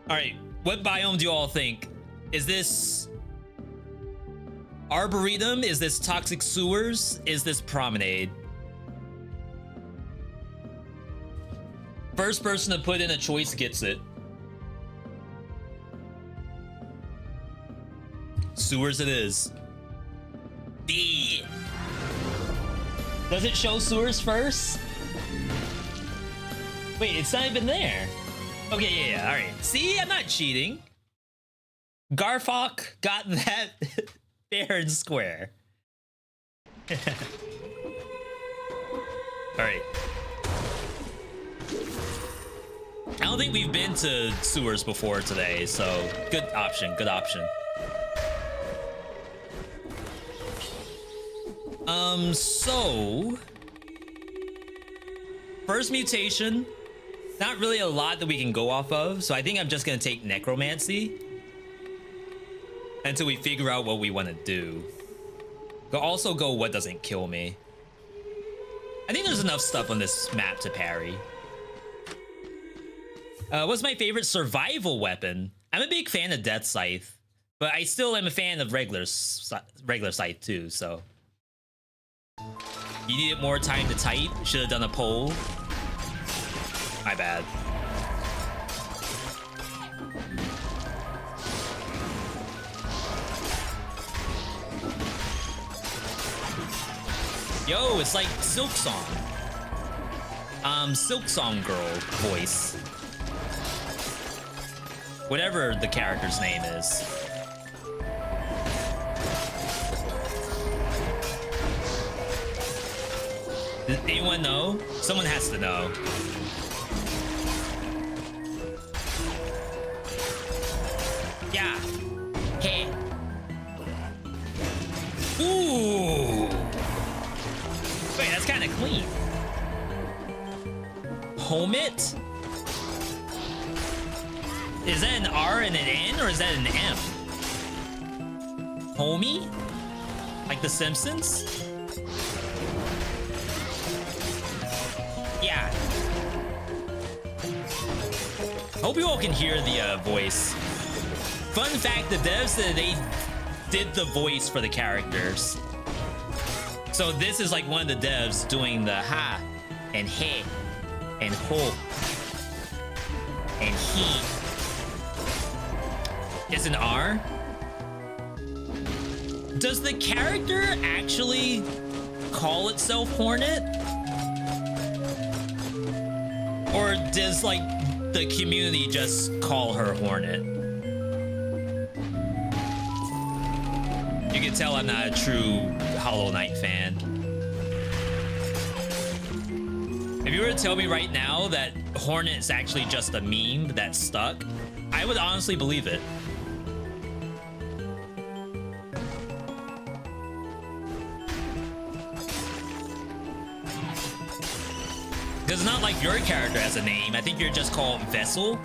Speaker 1: All right, what biome do you all think? Is this Arboretum? Is this Toxic Sewers? Is this Promenade? First person to put in a choice gets it. Sewers it is. D. Does it show Sewers first? Wait, it's not even there. Okay, yeah, all right. See, I'm not cheating. Garfok got that fair and square. All right. I don't think we've been to Sewers before today, so good option, good option. So first mutation. Not really a lot that we can go off of, so I think I'm just gonna take Necromancy until we figure out what we want to do. But also go what doesn't kill me. I think there's enough stuff on this map to parry. What's my favorite survival weapon? I'm a big fan of Death Scythe, but I still am a fan of regular Scythe too, so. You needed more time to type, should have done a poll. My bad. Yo, it's like Silk Song. Silk Song Girl voice. Whatever the character's name is. Does anyone know? Someone has to know. Yeah. Hey. Ooh. Wait, that's kind of clean. Home it? Is that an R and an N, or is that an M? Homie? Like The Simpsons? Yeah. Hope you all can hear the voice. Fun fact, the devs said they did the voice for the characters. So this is like one of the devs doing the ha and he and ho and he. It's an R. Does the character actually call itself Hornet? Or does like the community just call her Hornet? You can tell I'm not a true Hollow Knight fan. If you were to tell me right now that Hornet is actually just a meme that stuck, I would honestly believe it. Because it's not like your character has a name. I think you're just called Vessel.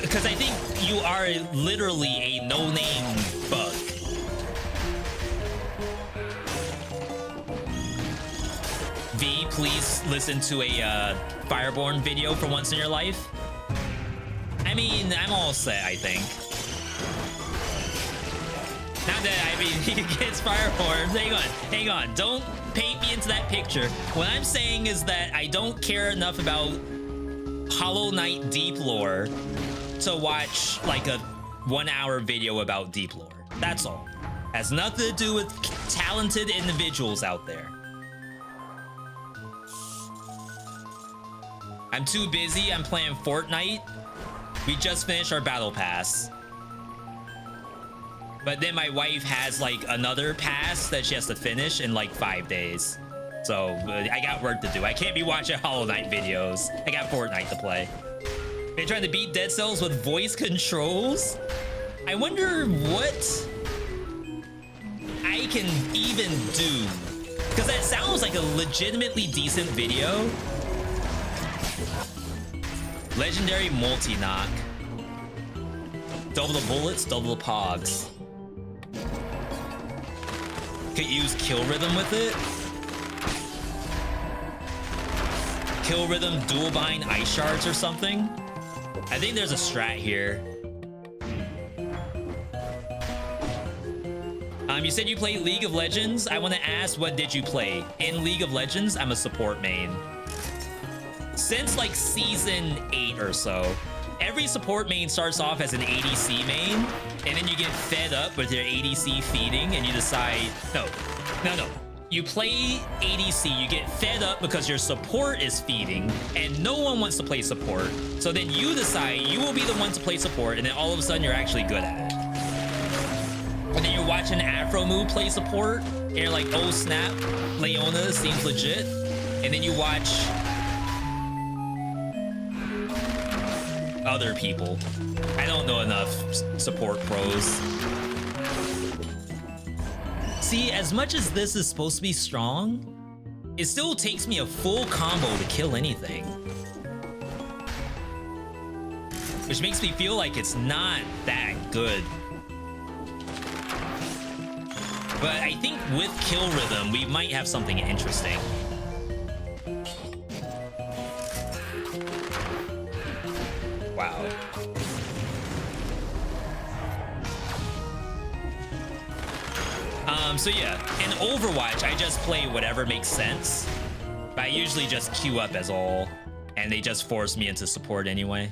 Speaker 1: Because I think you are literally a no-name bug. V, please listen to a Fireborn video for once in your life. I mean, I'm all set, I think. Not that, I mean, he gets fire horns. Hang on. Don't paint me into that picture. What I'm saying is that I don't care enough about Hollow Knight deep lore to watch like a 1-hour video about deep lore. That's all. Has nothing to do with talented individuals out there. I'm too busy. I'm playing Fortnite. We just finished our battle pass. But then my wife has like another pass that she has to finish in like 5 days. So I got work to do. I can't be watching Hollow Knight videos. I got Fortnite to play. They're trying to beat Dead Cells with voice controls? I wonder what I can even do. Because that sounds like a legitimately decent video. Legendary multi-knock. Double the bullets, double the pogs. Could use kill rhythm with it. Kill rhythm, dual bind, ice shards or something. I think there's a strat here. You said you play League of Legends. I want to ask, what did you play? In League of Legends, I'm a support main. Since like season 8 or so, every support main starts off as an ADC main, and then you get fed up with your ADC feeding, and you decide, no. You play ADC, you get fed up because your support is feeding, and no one wants to play support. So then you decide you will be the one to play support, and then all of a sudden you're actually good at it. And then you're watching Afro Move play support, and you're like, oh snap, Leona seems legit. And then you watch other people. I don't know enough support pros. See, as much as this is supposed to be strong, it still takes me a full combo to kill anything. Which makes me feel like it's not that good. But I think with kill rhythm, we might have something interesting. Wow. So yeah, in Overwatch, I just play whatever makes sense. But I usually just queue up as all, and they just force me into support anyway.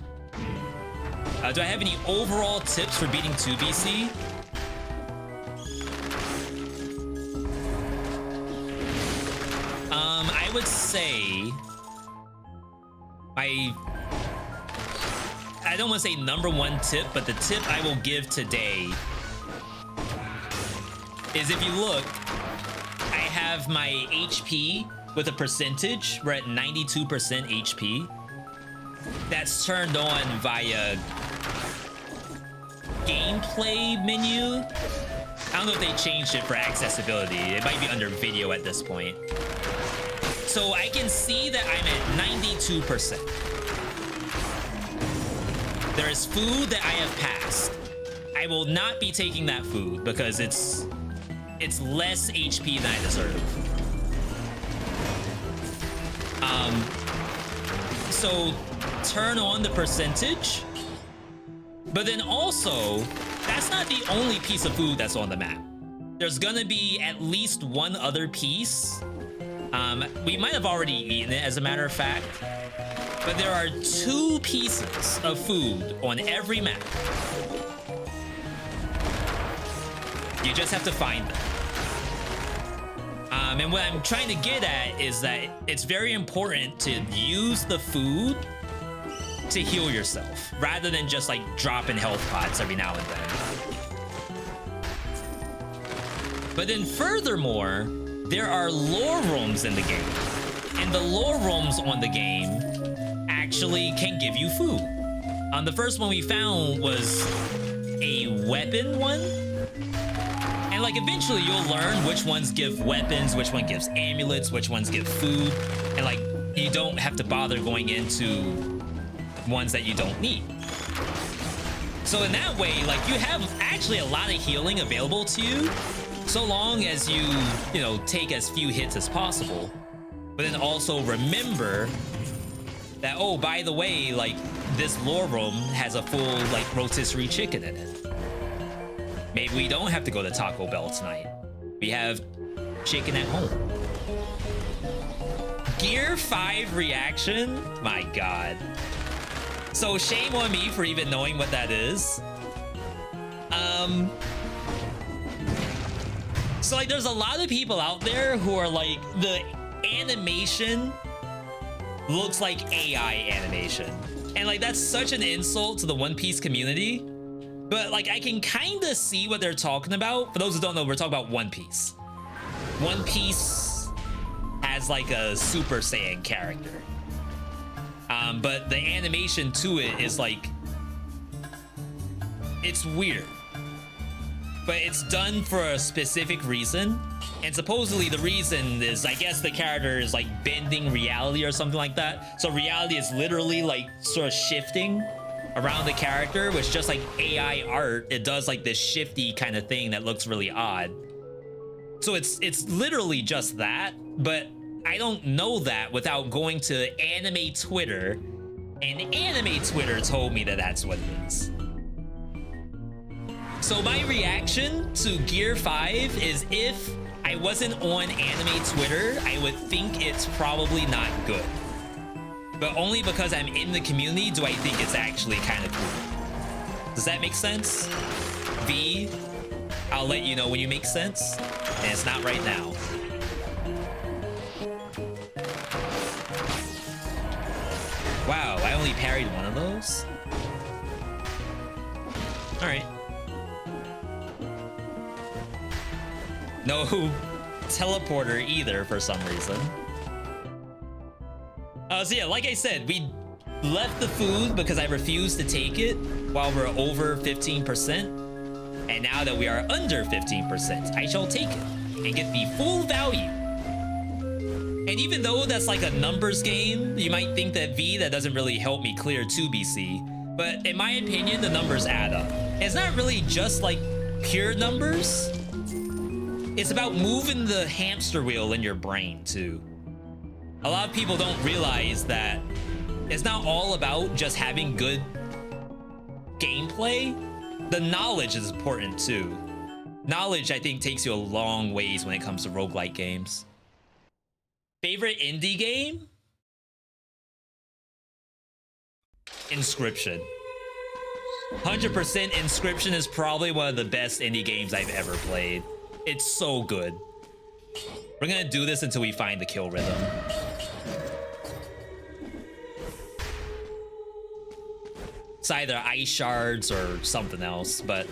Speaker 1: Do I have any overall tips for beating 2BC? I would say I don't want to say number one tip, but the tip I will give today is, if you look, I have my HP with a percentage. We're at 92% HP. That's turned on via gameplay menu. I don't know if they changed it for accessibility. It might be under video at this point. So I can see that I'm at 92%. There is food that I have passed. I will not be taking that food because it's less HP than I deserve. So turn on the percentage, but then also, that's not the only piece of food that's on the map. There's gonna be at least one other piece. We might have already eaten it, as a matter of fact, but there are 2 pieces of food on every map. You just have to find them. And what I'm trying to get at is that it's very important to use the food to heal yourself, rather than just like dropping health pots every now and then. But then furthermore, there are lore rooms in the game, and the lore rooms on the game actually can give you food. The first one we found was a weapon one. And like eventually you'll learn which ones give weapons, which one gives amulets, which ones give food. And like you don't have to bother going into ones that you don't need. So in that way, like you have actually a lot of healing available to you, so long as you know, take as few hits as possible. But then also remember that, oh, by the way, like this lore room has a full like rotisserie chicken in it. Maybe we don't have to go to Taco Bell tonight. We have chicken at home. Gear 5 reaction? My god. So shame on me for even knowing what that is. So like there's a lot of people out there who are like, the animation looks like AI animation. And like that's such an insult to the One Piece community. But like I can kind of see what they're talking about. For those who don't know, we're talking about One Piece. One Piece has like a Super Saiyan character. But the animation to it is like, it's weird. But it's done for a specific reason. And supposedly the reason is, I guess the character is like bending reality or something like that. So reality is literally like sort of shifting around the character, which just like AI art, it does like this shifty kind of thing that looks really odd. So it's literally just that, but I don't know that without going to anime Twitter, and anime Twitter told me that that's what it is. So my reaction to Gear 5 is, if I wasn't on anime Twitter, I would think it's probably not good. But only because I'm in the community do I think it's actually kind of cool. Does that make sense? V, I'll let you know when you make sense, and it's not right now. Wow, I only parried one of those? All right. No teleporter either for some reason. So yeah, like I said, we left the food because I refused to take it while we're over 15%. And now that we are under 15%, I shall take it and get the full value. And even though that's like a numbers game, you might think that that doesn't really help me clear 2 BC. But in my opinion, the numbers add up. And it's not really just like pure numbers. It's about moving the hamster wheel in your brain too. A lot of people don't realize that it's not all about just having good gameplay. The knowledge is important too. Knowledge, I think, takes you a long ways when it comes to roguelike games. Favorite indie game? Inscription. 100% Inscription is probably one of the best indie games I've ever played. It's so good. We're gonna do this until we find the kill rhythm. It's either ice shards or something else, but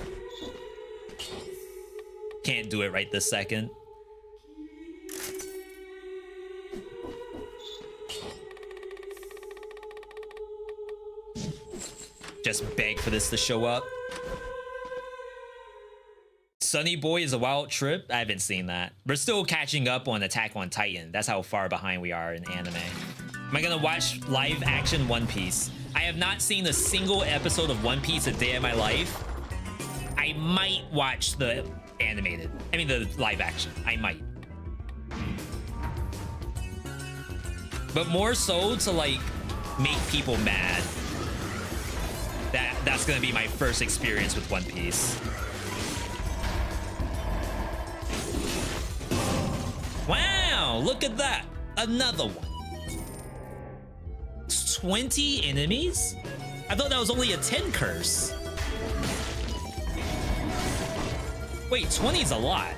Speaker 1: can't do it right this second. Just beg for this to show up. Sunny Boy is a wild trip. I haven't seen that. We're still catching up on Attack on Titan. That's how far behind we are in anime. Am I gonna watch live action One Piece? I have not seen a single episode of One Piece a day of my life. I might watch the animated. I mean the live action. I might. But more so to like make people mad. That's gonna be my first experience with One Piece. Wow, look at that. Another one. 20 enemies? I thought that was only a 10 curse. Wait, 20 is a lot.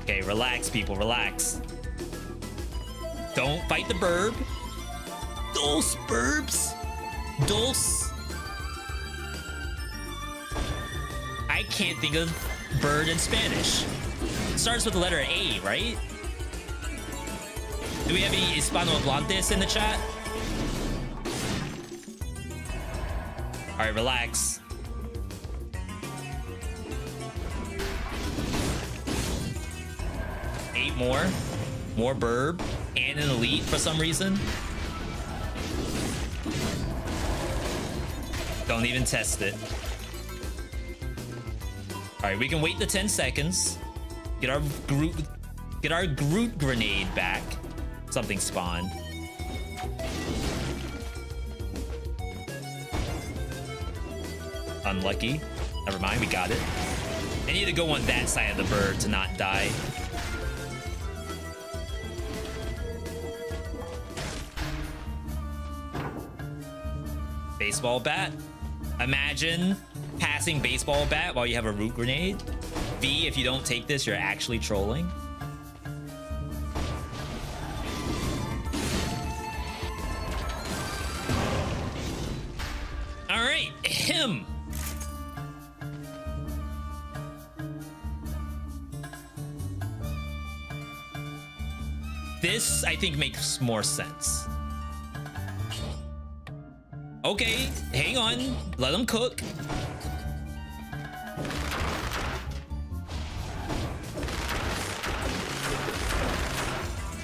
Speaker 1: Okay, relax, people, relax. Don't fight the burb. Dos burbs. Dos. I can't think of bird in Spanish. It starts with the letter A, right? Do we have any Hispanohablantes in the chat? All right, relax. Eight more. More burb. And an elite for some reason. Don't even test it. All right, we can wait the 10 seconds. Get our Groot grenade back. Something spawned. Unlucky. Never mind, we got it. I need to go on that side of the bird to not die. Baseball bat. Imagine passing baseball bat while you have a root grenade. V, if you don't take this, you're actually trolling. All right, him. This, I think, makes more sense. Okay, hang on. Let them cook.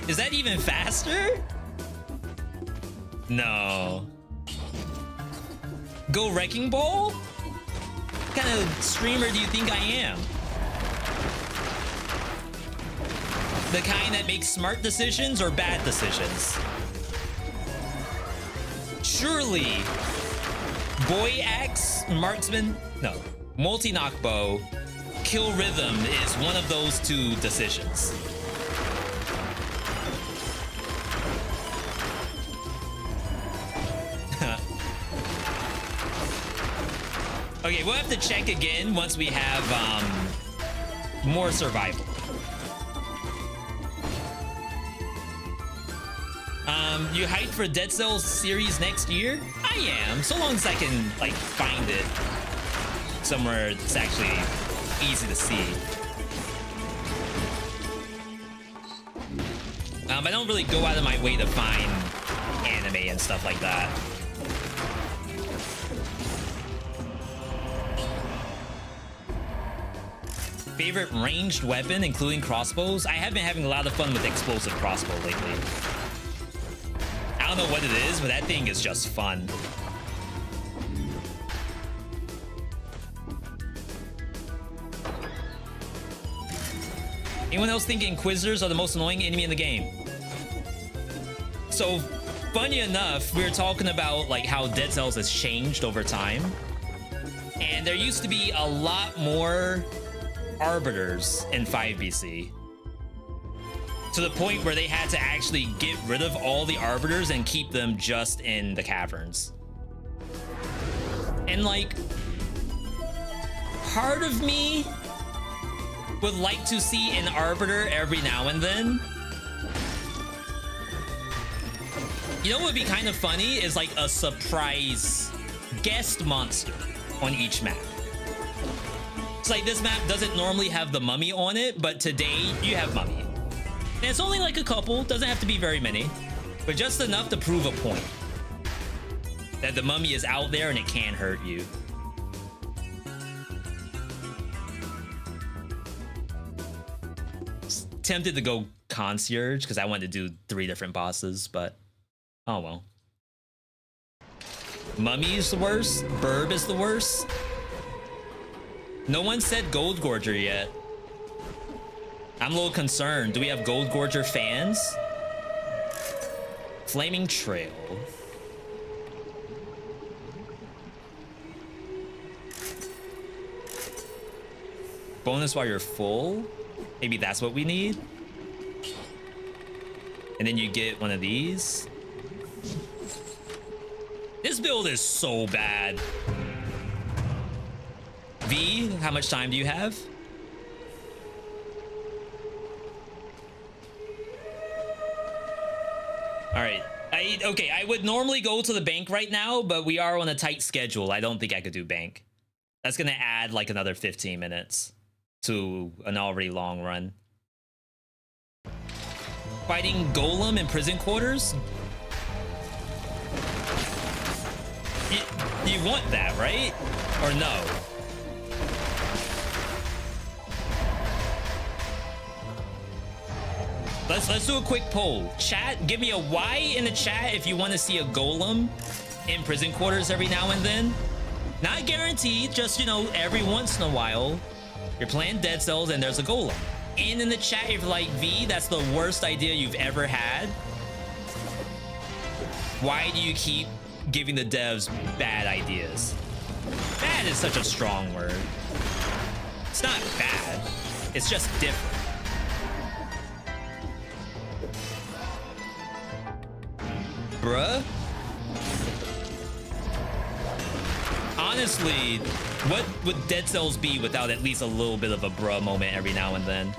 Speaker 1: Is that even faster? No. Go Wrecking Ball? What kind of streamer do you think I am? The kind that makes smart decisions or bad decisions? Surely, Boy Axe, Marksman, no, Multi-Knock Bow, Kill Rhythm is one of those two decisions. Okay, we'll have to check again once we have more survival. You hyped for Dead Cells series next year? I am, so long as I can like find it somewhere it's actually easy to see. I don't really go out of my way to find anime and stuff like that. Favorite ranged weapon, including crossbows? I have been having a lot of fun with explosive crossbow lately. I don't know what it is, but that thing is just fun. Anyone else think Inquisitors are the most annoying enemy in the game? So, funny enough, we were talking about like how Dead Cells has changed over time. And there used to be a lot more arbiters in 5BC. To the point where they had to actually get rid of all the arbiters and keep them just in the caverns. And like, part of me would like to see an arbiter every now and then. You know what would be kind of funny is like a surprise guest monster on each map. It's like this map doesn't normally have the mummy on it, but today you have mummy. And it's only like a couple, doesn't have to be very many, but just enough to prove a point. That the mummy is out there and it can hurt you. Tempted to go concierge because I wanted to do 3 different bosses, but oh well. Mummy is the worst, Burb is the worst. No one said Gold Gorger yet. I'm a little concerned. Do we have Gold Gorger fans? Flaming Trail. Bonus while you're full? Maybe that's what we need? And then you get one of these. This build is so bad. V, how much time do you have? All right. Okay, I would normally go to the bank right now, but we are on a tight schedule. I don't think I could do bank. That's gonna add like another 15 minutes to an already long run. Fighting Golem in prison quarters? You want that, right? Or no? Let's do a quick poll. Chat, give me a Y in the chat if you want to see a golem in prison quarters every now and then. Not guaranteed, just, you know, every once in a while. You're playing Dead Cells and there's a golem. in the chat if like, V, that's the worst idea you've ever had. Why do you keep giving the devs bad ideas? Bad is such a strong word. It's not bad. It's just different. Bruh? Honestly, what would Dead Cells be without at least a little bit of a bruh moment every now and then?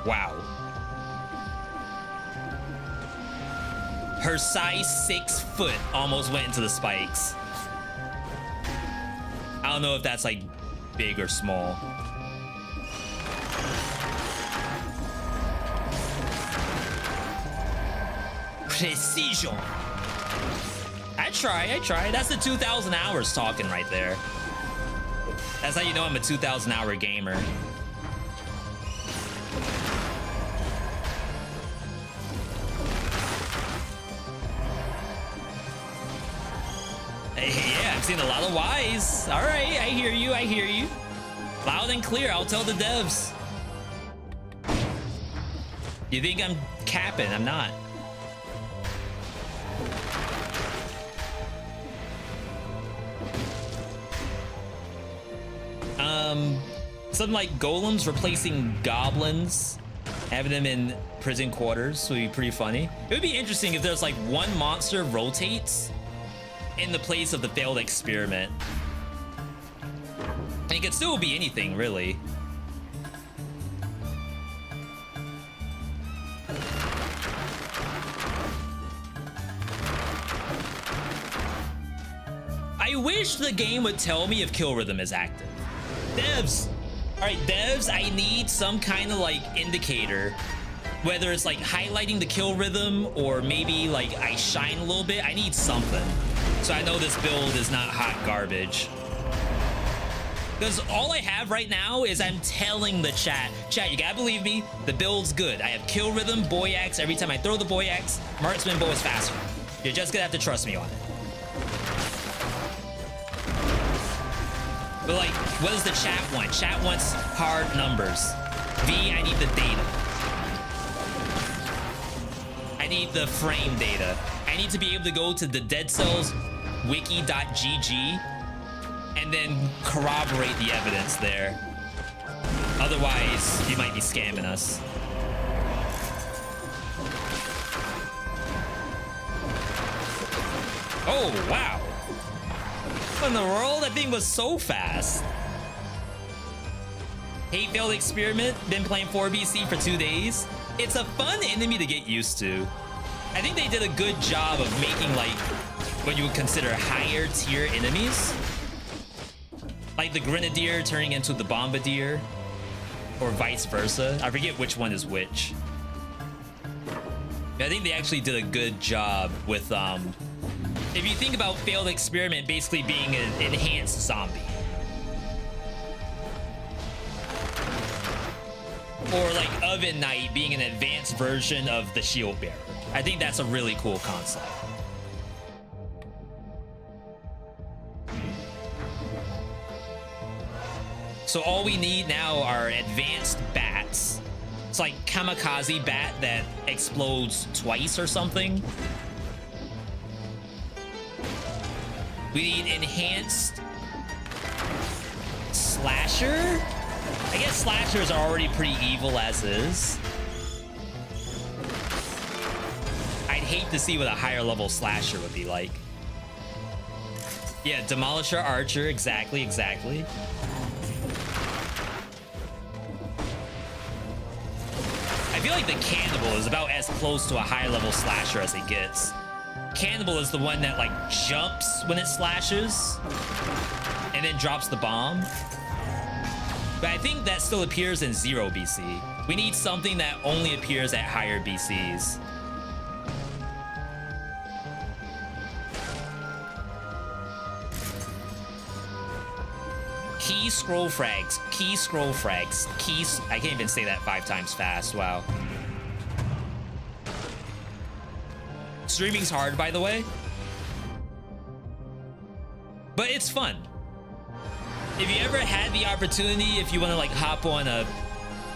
Speaker 1: Wow. Her size 6 foot almost went into the spikes. I don't know if that's like big or small. Precision. I try. That's the 2,000 hours talking right there. That's how you know I'm a 2,000 hour gamer. Yeah, I've seen a lot of Ys. All right, I hear you. Loud and clear, I'll tell the devs. You think I'm capping? I'm not. Something like golems replacing goblins, having them in prison quarters would be pretty funny. It would be interesting if there's like one monster rotates in the place of the failed experiment. And it could still be anything, really. I wish the game would tell me if kill rhythm is active. Devs! Alright, devs, I need some kind of like indicator. Whether it's like highlighting the kill rhythm or maybe like I shine a little bit. I need something. So I know this build is not hot garbage. Because all I have right now is I'm telling the chat, you gotta believe me, the build's good. I have kill rhythm, boy axe. Every time I throw the boy axe, marksman bow is faster. You're just gonna have to trust me on it. But like, what does the chat want? Chat wants hard numbers. V, I need the data. I need the frame data. I need to be able to go to the Dead Cells wiki.gg and then corroborate the evidence there. Otherwise, you might be scamming us. Oh, wow. What in the world? That thing was so fast. Hate failed experiment. Been playing 4BC for 2 days. It's a fun enemy to get used to. I think they did a good job of making like what you would consider higher tier enemies. Like the Grenadier turning into the Bombardier, or vice versa. I forget which one is which. I think they actually did a good job with if you think about failed experiment basically being an enhanced zombie. Or like Oven Knight being an advanced version of the Shield Bearer. I think that's a really cool concept. So all we need now are advanced bats. It's like kamikaze bat that explodes twice or something. We need enhanced slasher. I guess slashers are already pretty evil as is. I'd hate to see what a higher level slasher would be like. Yeah, Demolisher Archer, exactly. I feel like the Cannibal is about as close to a higher level slasher as it gets. Cannibal is the one that like jumps when it slashes and then drops the bomb. But I think that still appears in 0 BC. We need something that only appears at higher BCs. Key scroll frags. I can't even say that 5 times fast. Wow. Streaming's hard, by the way. but it's fun. If you ever had the opportunity, if you want to like hop on a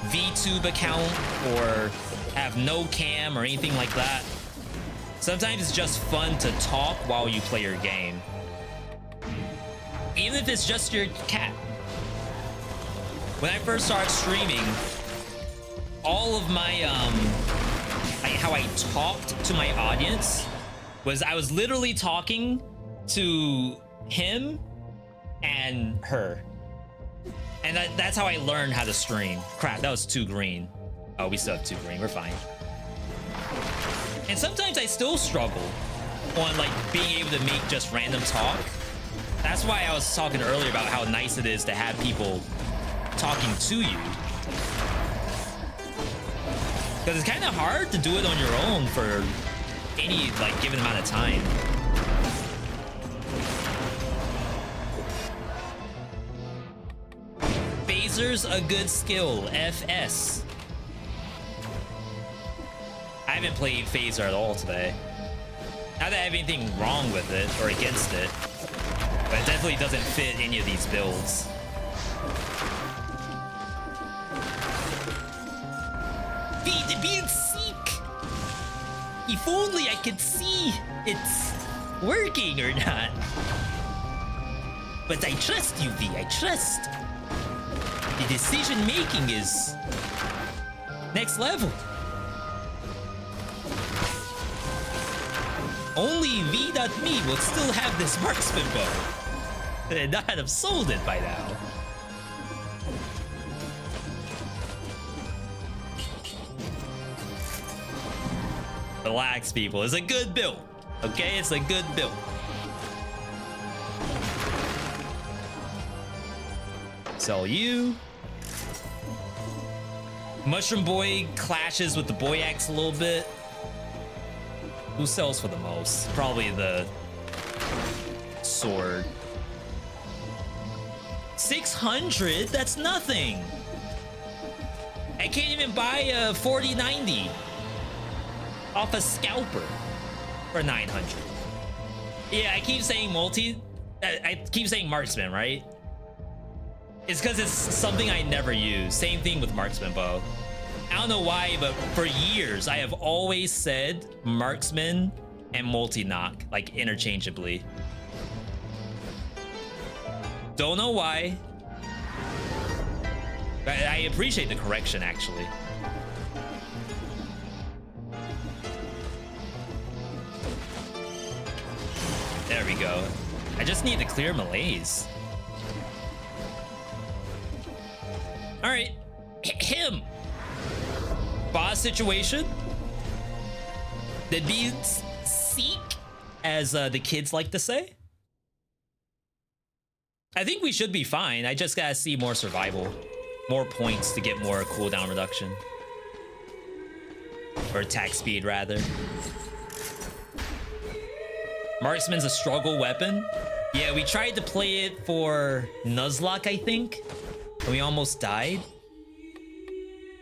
Speaker 1: VTube account or have no cam or anything like that, sometimes it's just fun to talk while you play your game. Even if it's just your cat. When I first started streaming, all of my how I talked to my audience was I was literally talking to him and her, and that's how I learned how to stream. Crap, that was 2 green. Oh, we still have 2 green, we're fine. And sometimes I still struggle on like being able to make just random talk. That's why I was talking earlier about how nice it is to have people talking to you, because it's kind of hard to do it on your own for any like given amount of time. Phaser's a good skill. FS. I haven't played Phaser at all today. Not that I have anything wrong with it or against it, but it definitely doesn't fit any of these builds. Being sick. If only I could see it's working or not. But I trust you, V. I trust. The decision making is next level. Only Veedotme will still have this marksman bow. And not have sold it by now. Relax, people. It's a good build. Okay, it's a good build. Sell you. Mushroom Boy clashes with the Boy Axe a little bit. Who sells for the most? Probably the sword. 600? That's nothing. I can't even buy a 4090 off a scalper for 900. Yeah, I keep saying I keep saying marksman, right? It's because it's something I never use. Same thing with marksman bow. I don't know why, but for years I have always said marksman and multi-knock, like interchangeably. Don't know why. I appreciate the correction, actually. There we go. I just need to clear malaise. All right, him. Boss situation. The beats seek, as the kids like to say. I think we should be fine. I just gotta see more survival, more points to get more cooldown reduction, or attack speed rather. Marksman's a struggle weapon. Yeah, we tried to play it for Nuzlocke, I think, and we almost died.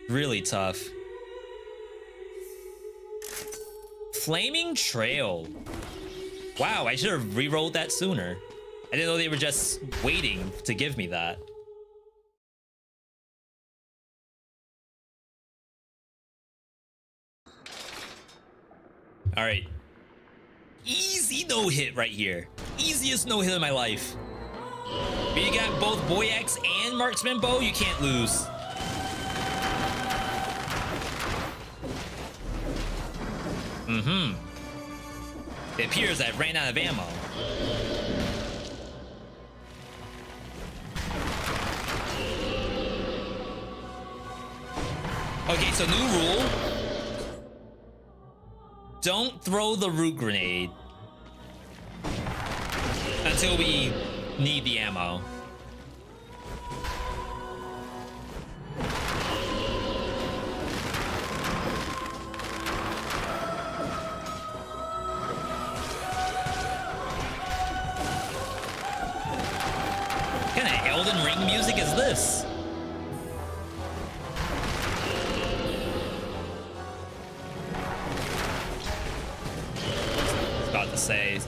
Speaker 1: Really tough. Flaming Trail. Wow, I should have re-rolled that sooner. I didn't know they were just waiting to give me that. All right. Easy no-hit right here. Easiest no-hit of my life. But you got both Boy Axe and Marksman Bow, you can't lose. It appears I ran out of ammo. Okay, so new rule. Don't throw the root grenade until we need the ammo. What kind of Elden Ring music is this? About to say,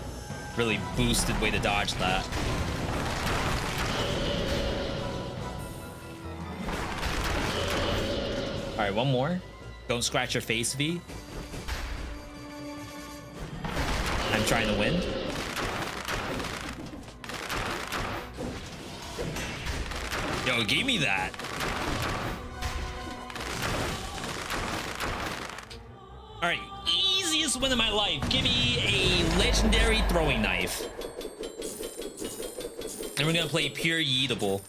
Speaker 1: really boosted way to dodge that. All right, one more. Don't scratch your face, V. I'm trying to win. Yo, give me that. All right, easiest win of my life. Give me a legendary throwing knife. And we're gonna play pure yeetable.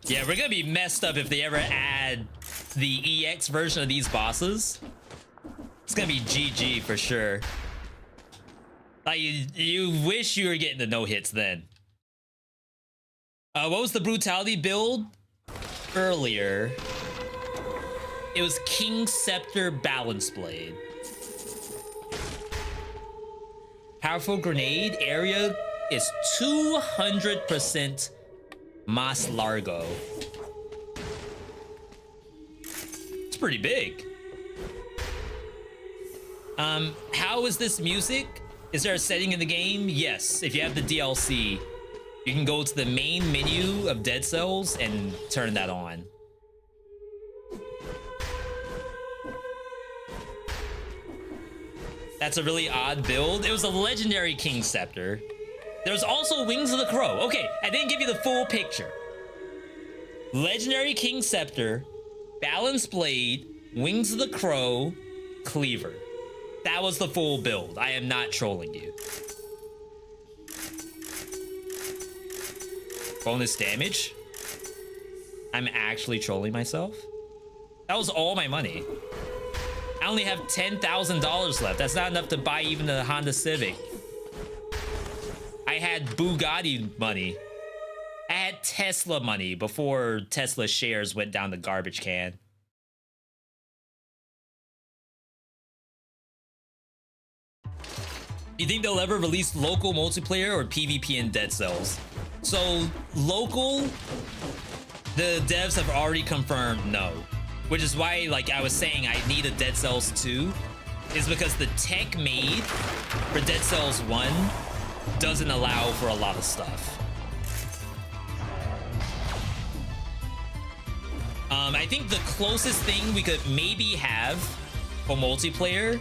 Speaker 1: Yeah, we're gonna be messed up if they ever add the EX version of these bosses. It's gonna be GG for sure. Like, you wish you were getting the no hits then. What was the brutality build earlier? It was King Scepter Balance Blade. Powerful grenade area is 200% Mas Largo. It's pretty big. How is this music? Is there a setting in the game? Yes. If you have the DLC, you can go to the main menu of Dead Cells and turn that on. That's a really odd build. It was a legendary King Scepter. There's also Wings of the Crow. Okay, I didn't give you the full picture. Legendary King Scepter, Balance Blade, Wings of the Crow, Cleaver. That was the full build. I am not trolling you. Bonus damage? I'm actually trolling myself? That was all my money. I only have $10,000 left. That's not enough to buy even a Honda Civic. I had Bugatti money. I had Tesla money before Tesla shares went down the garbage can. You think they'll ever release local multiplayer or PvP in Dead Cells? So, local, the devs have already confirmed no. Which is why, like I was saying, I need a Dead Cells 2. Is because the tech made for Dead Cells 1 doesn't allow for a lot of stuff. I think the closest thing we could maybe have for multiplayer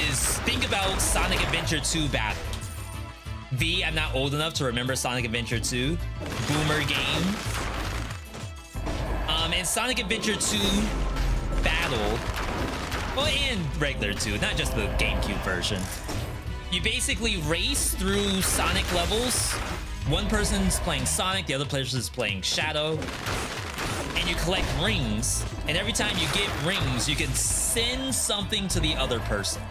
Speaker 1: is think about Sonic Adventure 2 Battle. V, I'm not old enough to remember Sonic Adventure 2. Boomer game. And Sonic Adventure 2 Battle, well, and regular 2, not just the GameCube version. You basically race through Sonic levels. One person's playing Sonic, the other person's playing Shadow. And you collect rings, and every time you get rings, you can send something to the other person.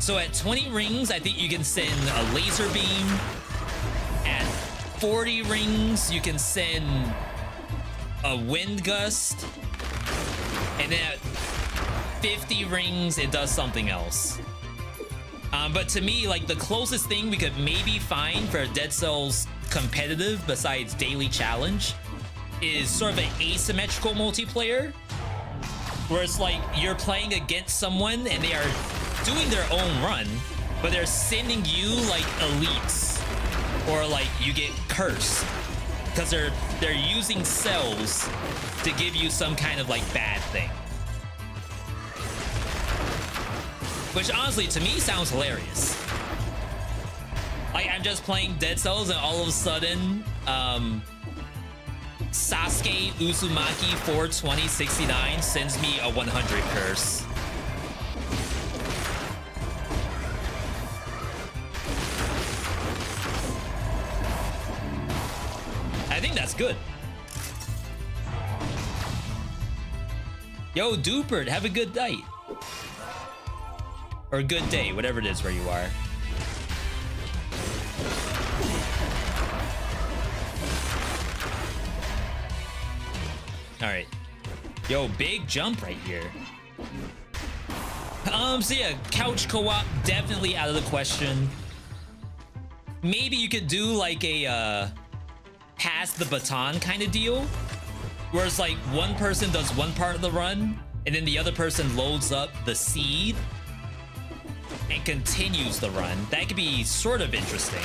Speaker 1: So at 20 rings, I think you can send a laser beam. At 40 rings, you can send a wind gust. And then at 50 rings, it does something else. But to me, like, the closest thing we could maybe find for Dead Cells competitive besides daily challenge is sort of an asymmetrical multiplayer, where it's like you're playing against someone and they are doing their own run, but they're sending you like elites, or like you get cursed because they're using cells to give you some kind of like bad thing. Which honestly to me sounds hilarious. Like I'm just playing Dead Cells and all of a sudden Sasuke Uzumaki 42069 sends me a 100 curse. I think that's good. Yo, Dupert, have a good night. Or a good day, whatever it is where you are. All right. Yo, big jump right here. So yeah, couch co-op definitely out of the question. Maybe you could do like a pass the baton kind of deal, where it's like one person does one part of the run and then the other person loads up the seed and continues the run. That could be sort of interesting.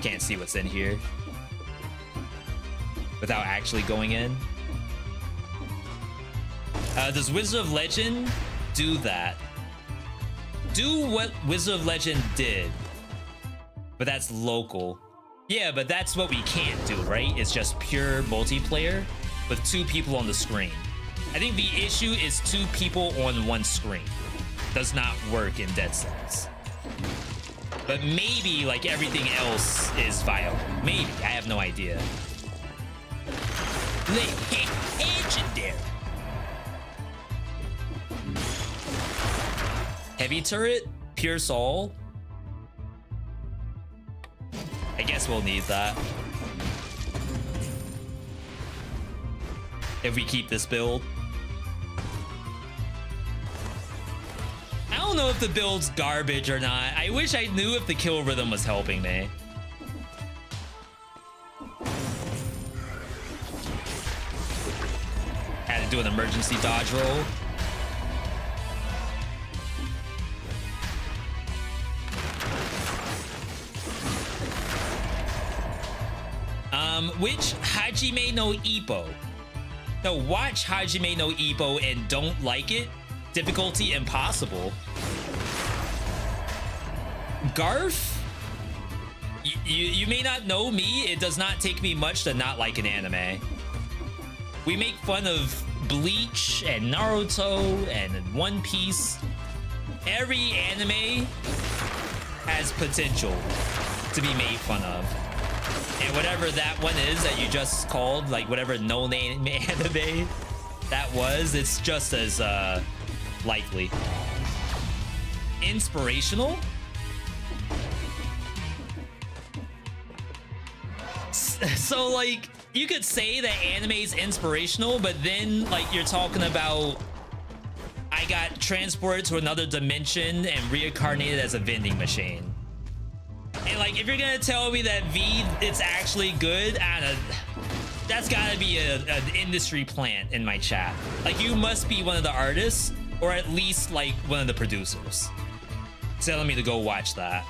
Speaker 1: Can't see what's in here without actually going in. Does Wizard of Legend do that? Do what Wizard of Legend did, but that's local. Yeah, but that's what we can't do, right? It's just pure multiplayer with 2 people on the screen. I think the issue is 2 people on one screen. Does not work in Dead Cells. But maybe like everything else is viable. Maybe, I have no idea. Legendary. Heavy turret, pierce all. I guess we'll need that if we keep this build. I don't know if the build's garbage or not. I wish I knew if the kill rhythm was helping me. Had to do an emergency dodge roll. Which Hajime no Ippo? No, watch Hajime no Ippo and don't like it? Difficulty impossible. Garf? You may not know me. It does not take me much to not like an anime. We make fun of Bleach and Naruto and One Piece. Every anime has potential to be made fun of. And whatever that one is that you just called, like whatever no-name anime that was, it's just as likely. Inspirational? So like, you could say that anime's inspirational, but then like you're talking about I got transported to another dimension and reincarnated as a vending machine. And like, if you're gonna tell me that it's actually good, I don't know, that's gotta be an industry plant in my chat. Like, you must be one of the artists, or at least like one of the producers, telling me to go watch that.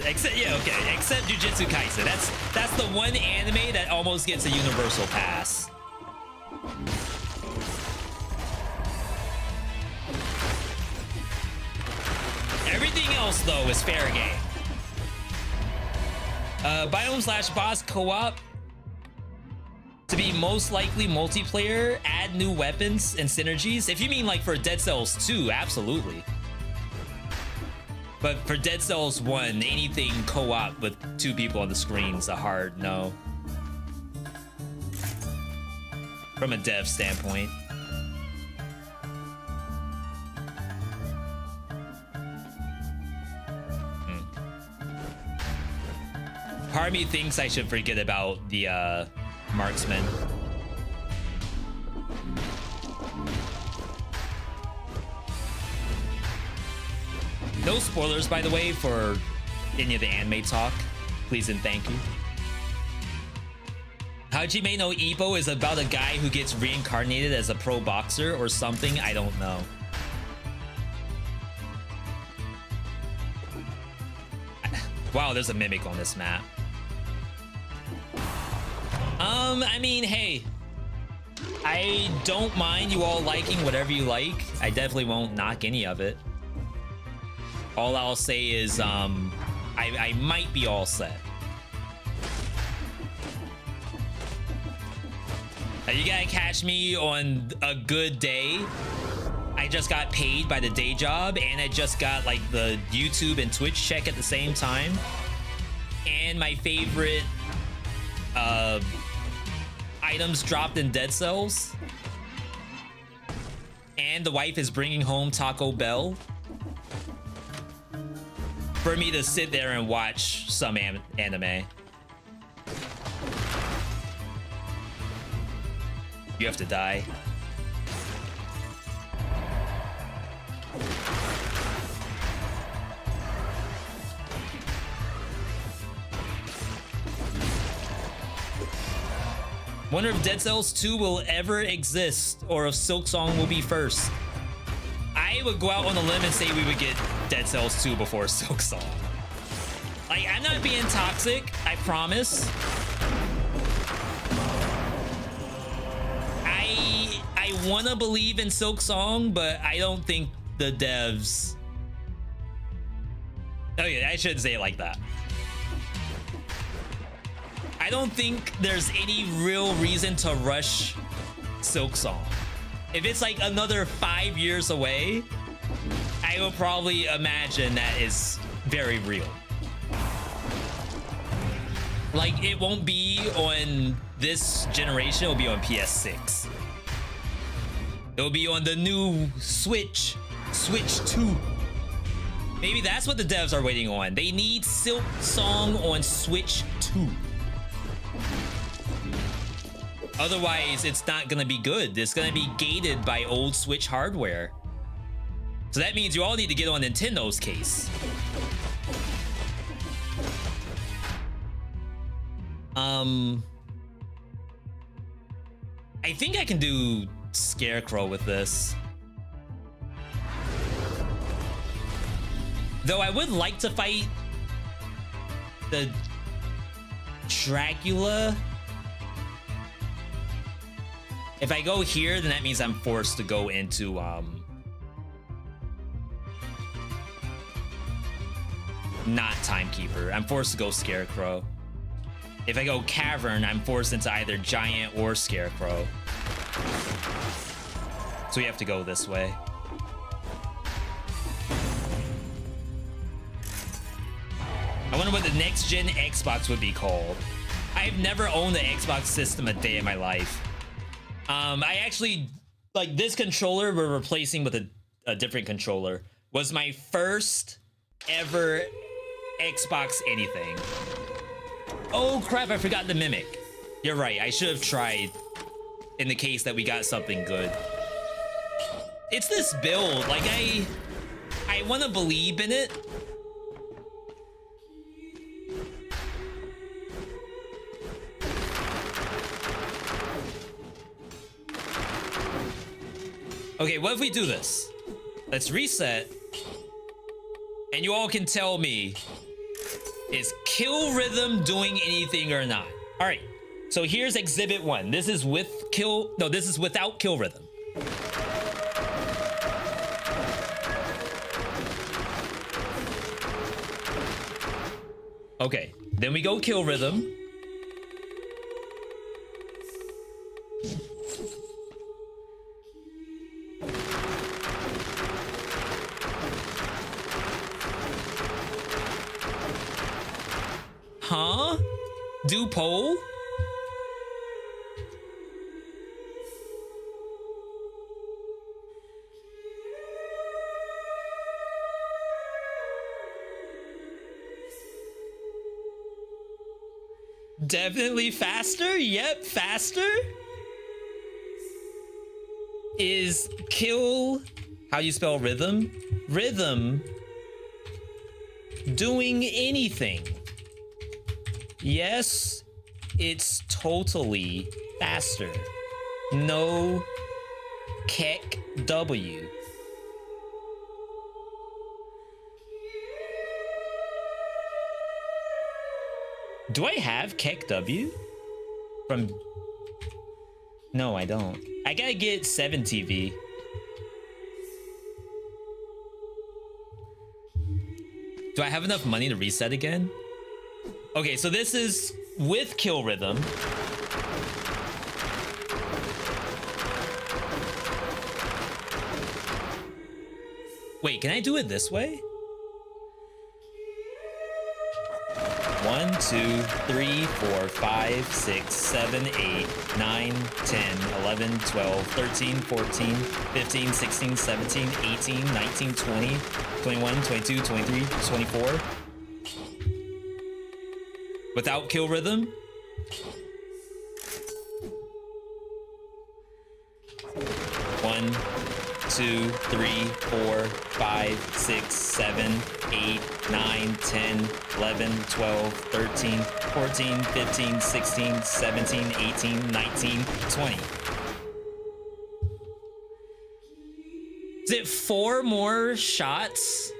Speaker 1: Except, yeah, okay. Except Jujutsu Kaisen. That's the one anime that almost gets a universal pass. Everything else, though, is fair game. Biome/boss co-op to be most likely multiplayer. Add new weapons and synergies. If you mean like for Dead Cells 2, absolutely. But for Dead Cells 1, anything co-op with 2 people on the screen is a hard no. From a dev standpoint. Part of me thinks I should forget about the marksman. No spoilers, by the way, for any of the anime talk. Please and thank you. Hajime no Ippo is about a guy who gets reincarnated as a pro boxer or something. I don't know. Wow, there's a mimic on this map. I mean, hey, I don't mind you all liking whatever you like. I definitely won't knock any of it. All I'll say is, I might be all set. You gotta catch me on a good day. I just got paid by the day job, and I just got like the YouTube and Twitch check at the same time. And my favorite items dropped in Dead Cells. And the wife is bringing home Taco Bell. For me to sit there and watch some anime. You have to die. Wonder if Dead Cells 2 will ever exist or if Silksong will be first. I would go out on a limb and say we would get Dead Cells 2 before Silksong. Like, I'm not being toxic, I promise. I want to believe in Silksong, but I don't think the devs... Oh yeah, I shouldn't say it like that. I don't think there's any real reason to rush Silksong. If it's like another 5 years away, I will probably imagine that is very real. Like, it won't be on this generation, it'll be on PS6. It'll be on the new Switch 2. Maybe that's what the devs are waiting on. They need Silksong on Switch 2. Otherwise, it's not gonna be good. It's gonna be gated by old Switch hardware. So that means you all need to get on Nintendo's case. I think I can do Scarecrow with this. Though I would like to fight the Dracula. If I go here, then that means I'm forced to go into not Timekeeper. I'm forced to go Scarecrow. If I go Cavern, I'm forced into either Giant or Scarecrow. So we have to go this way. I wonder what the next gen Xbox would be called. I've never owned an Xbox system a day in my life. I actually, like, this controller we're replacing with a different controller was my first ever Xbox anything. Oh crap, I forgot the Mimic. You're right, I should have tried in the case that we got something good. It's this build, like I want to believe in it. Okay, what if we do this? Let's reset. And you all can tell me, is kill rhythm doing anything or not? All right, so here's exhibit 1. This is with kill, no, this is without kill rhythm. Okay, then we go kill rhythm. Huh? Do poll? Definitely faster? Yep, faster? Is kill... How you spell rhythm? Rhythm doing anything? Yes, it's totally faster. No Keck W. Do I have Keck W? From... No, I don't. I gotta get 7TV. Do I have enough money to reset again? Okay, so this is with kill rhythm. Wait, can I do it this way? 1, 2, 3, 4, 5, 6, 7, 8, 9, 10, 11, 12, 13, 14, 15, 16, 17, 18, 19, 20, 21, 22, 23, 24. Without kill rhythm? 2, 3, 4, 5, 6, 7, 8, 9, 10, 11, 12, 13, 14, 15, 16, 17, 18, 19, 20. Is it 4 more shots?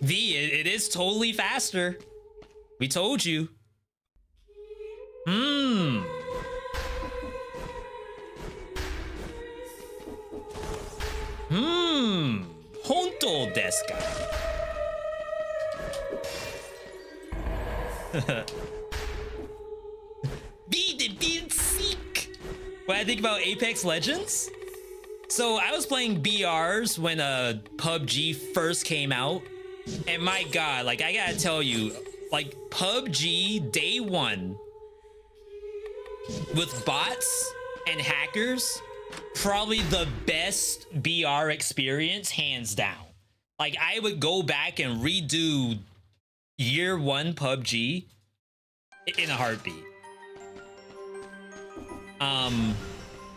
Speaker 1: V, it is totally faster. We told you. Honto desu ka? V did seek. What I think about Apex Legends? So I was playing BRs when PUBG first came out. And my God, like, I gotta tell you, like, PUBG day one with bots and hackers, probably the best BR experience, hands down. Like, I would go back and redo year one PUBG in a heartbeat.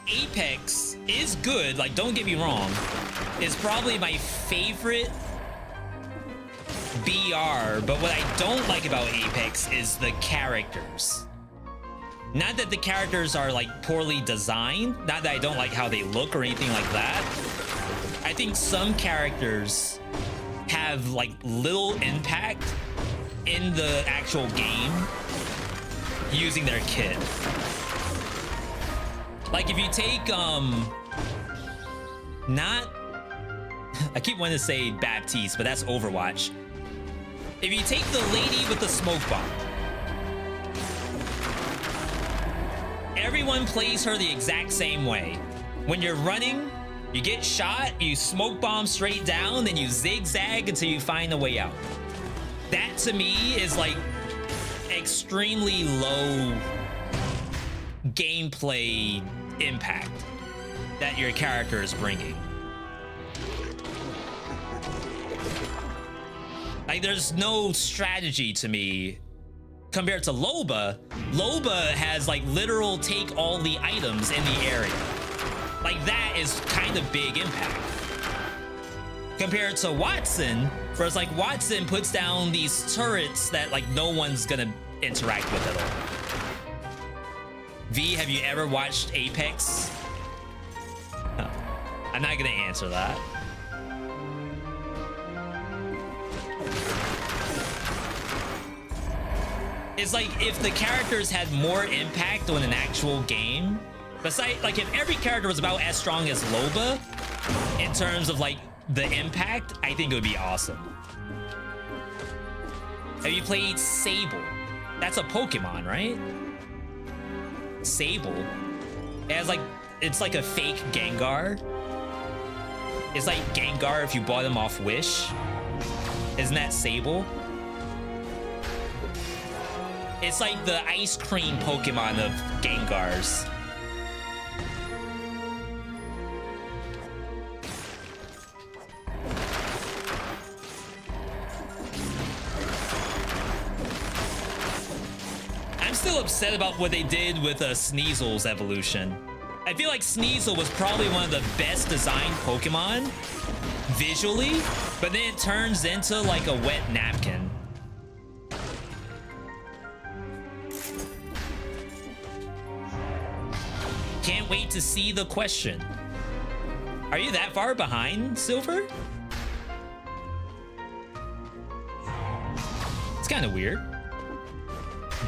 Speaker 1: Apex is good, like, don't get me wrong. It's probably my favorite BR, but what I don't like about Apex is the characters. Not that the characters are like poorly designed, not that I don't like how they look or anything like that. I think some characters have like little impact in the actual game using their kit. Like if you take not I keep wanting to say Baptiste, but that's Overwatch. If you take the lady with the smoke bomb, everyone plays her the exact same way. When you're running, you get shot, you smoke bomb straight down, then you zigzag until you find a way out. That to me is like extremely low gameplay impact that your character is bringing. Like, there's no strategy to me compared to Loba. Loba has like literal take all the items in the area. Like, that is kind of big impact. Compared to Watson, where it's like Watson puts down these turrets that like no one's gonna interact with at all. V, have you ever watched Apex? Huh. I'm not gonna answer that. It's like if the characters had more impact on an actual game, besides, like if every character was about as strong as Loba in terms of like the impact, I think it would be awesome. Have you played Sable? That's a Pokemon, right? Sable. It has like, it's like a fake Gengar. It's like Gengar if you bought him off Wish. Isn't that Sable? It's like the ice cream Pokemon of Gengars. I'm still upset about what they did with Sneasel's evolution. I feel like Sneasel was probably one of the best designed Pokemon visually, but then it turns into like a wet napkin. Can't wait to see the question. Are you that far behind, Silver? It's kind of weird.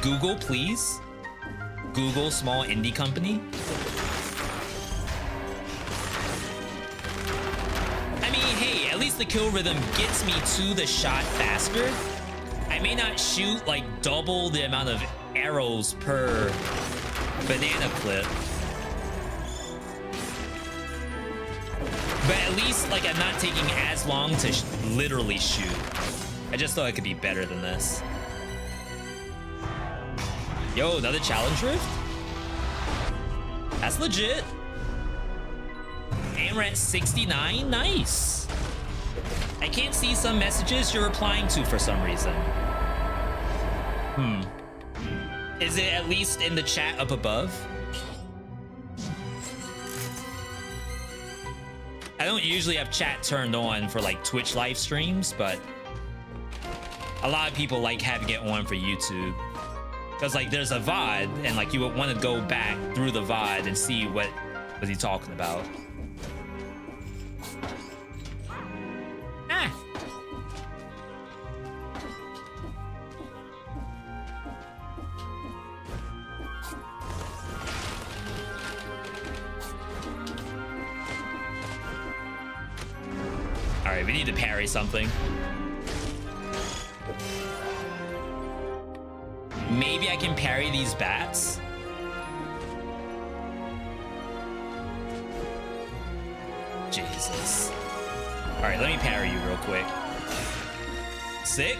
Speaker 1: Google, please. Google, small indie company. I mean, hey, at least the kill rhythm gets me to the shot faster. I may not shoot like double the amount of arrows per banana clip, but at least like I'm not taking as long to literally shoot. I just thought it could be better than this. Yo, another challenge rift? That's legit. And we're at 69, nice. I can't see some messages you're replying to for some reason. Is it at least in the chat up above? I don't usually have chat turned on for like Twitch live streams, but a lot of people like having it on for YouTube. Because like there's a VOD and like you would want to go back through the VOD and see what was he talking about. Ah. All right, we need to parry something. Maybe I can parry these bats. Jesus. All right, let me parry you real quick. Sick.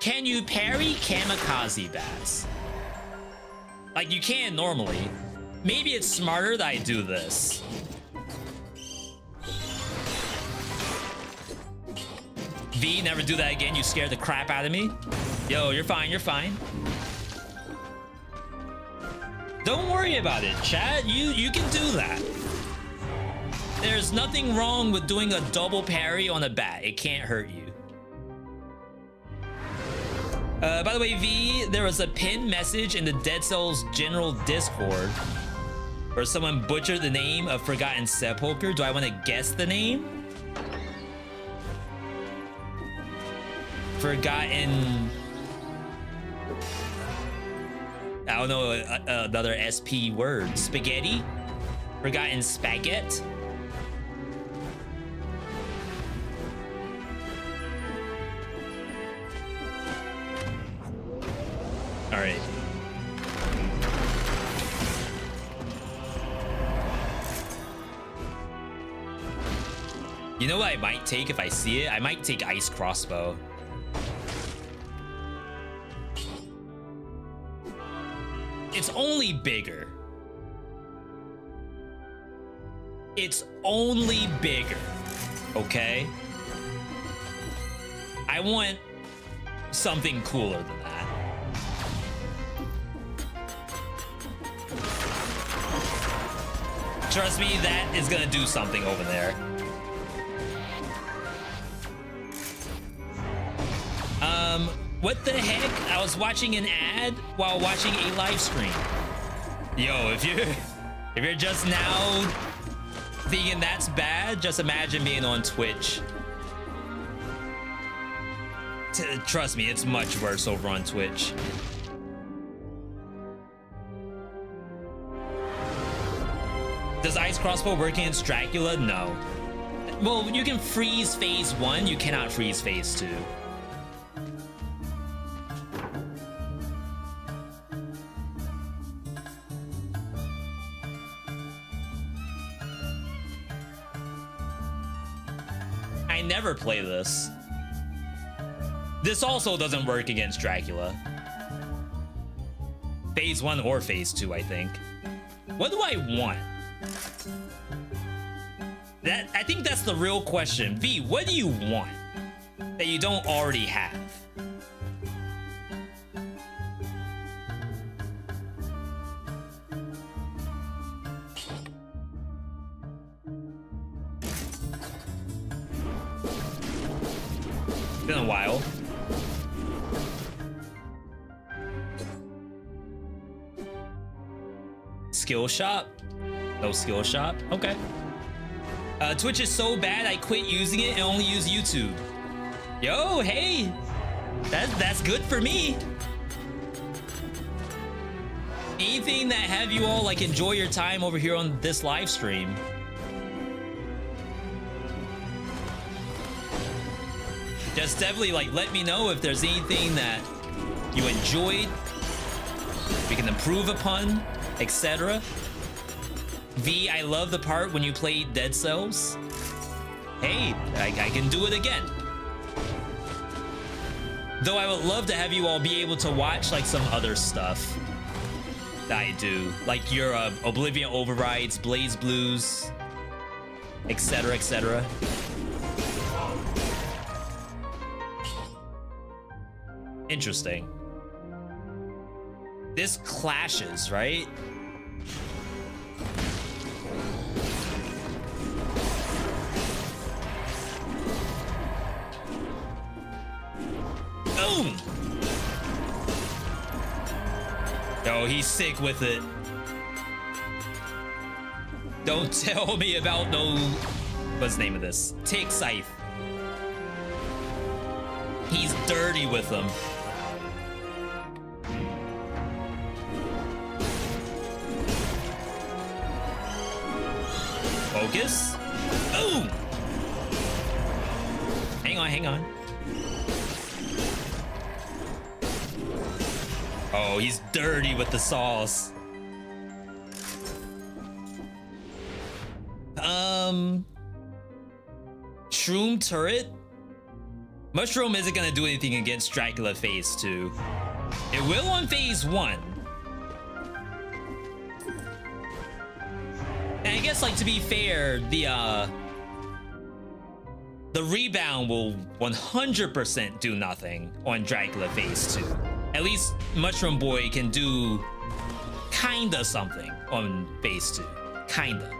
Speaker 1: Can you parry kamikaze bats? Like you can normally. Maybe it's smarter that I do this. V, never do that again. You scared the crap out of me. Yo, you're fine. You're fine. Don't worry about it, chat. You can do that. There's nothing wrong with doing a double parry on a bat. It can't hurt you. By the way, V, there was a pinned message in the Dead Cells general Discord where someone butchered the name of Forgotten Sepulchre. Do I want to guess the name? Forgotten, I don't know, another SP word. Spaghetti? Forgotten spaghetti? All right. You know what I might take if I see it? I might take Ice Crossbow. It's only bigger. It's only bigger, okay? I want something cooler than that. Trust me, that is gonna do something over there. What the heck? I was watching an ad while watching a live stream. Yo, if you're just now thinking that's bad, just imagine being on Twitch. Trust me, it's much worse over on Twitch. Does Ice Crossbow work against Dracula? No. Well, you can freeze phase 1, you cannot freeze phase 2. I never play this. This also doesn't work against Dracula. Phase 1 or phase 2, I think. What do I want? I think that's the real question. V, what do you want that you don't already have? Been a while. Skill shop? No skill shop? Okay. Twitch is so bad I quit using it and only use YouTube. Yo, hey! That's good for me. Anything that have you all like enjoy your time over here on this live stream. Just definitely like let me know if there's anything that you enjoyed, we can improve upon, etc. V, I love the part when you play Dead Cells. Hey, I can do it again. Though I would love to have you all be able to watch like some other stuff that I do, like your Oblivion Overrides, BlazBlues, etc., etc. Interesting. This clashes, right? Boom! Oh, he's sick with it. Don't tell me about no... What's the name of this? Tick Scythe. He's dirty with them. Focus. Boom! Hang on, hang on. Oh, he's dirty with the sauce. Shroom turret? Mushroom isn't gonna do anything against Dracula phase 2. It will on phase 1. And I guess, like, to be fair, the rebound will 100% do nothing on Dracula phase 2. At least Mushroom Boy can do kinda something on phase 2. Kinda.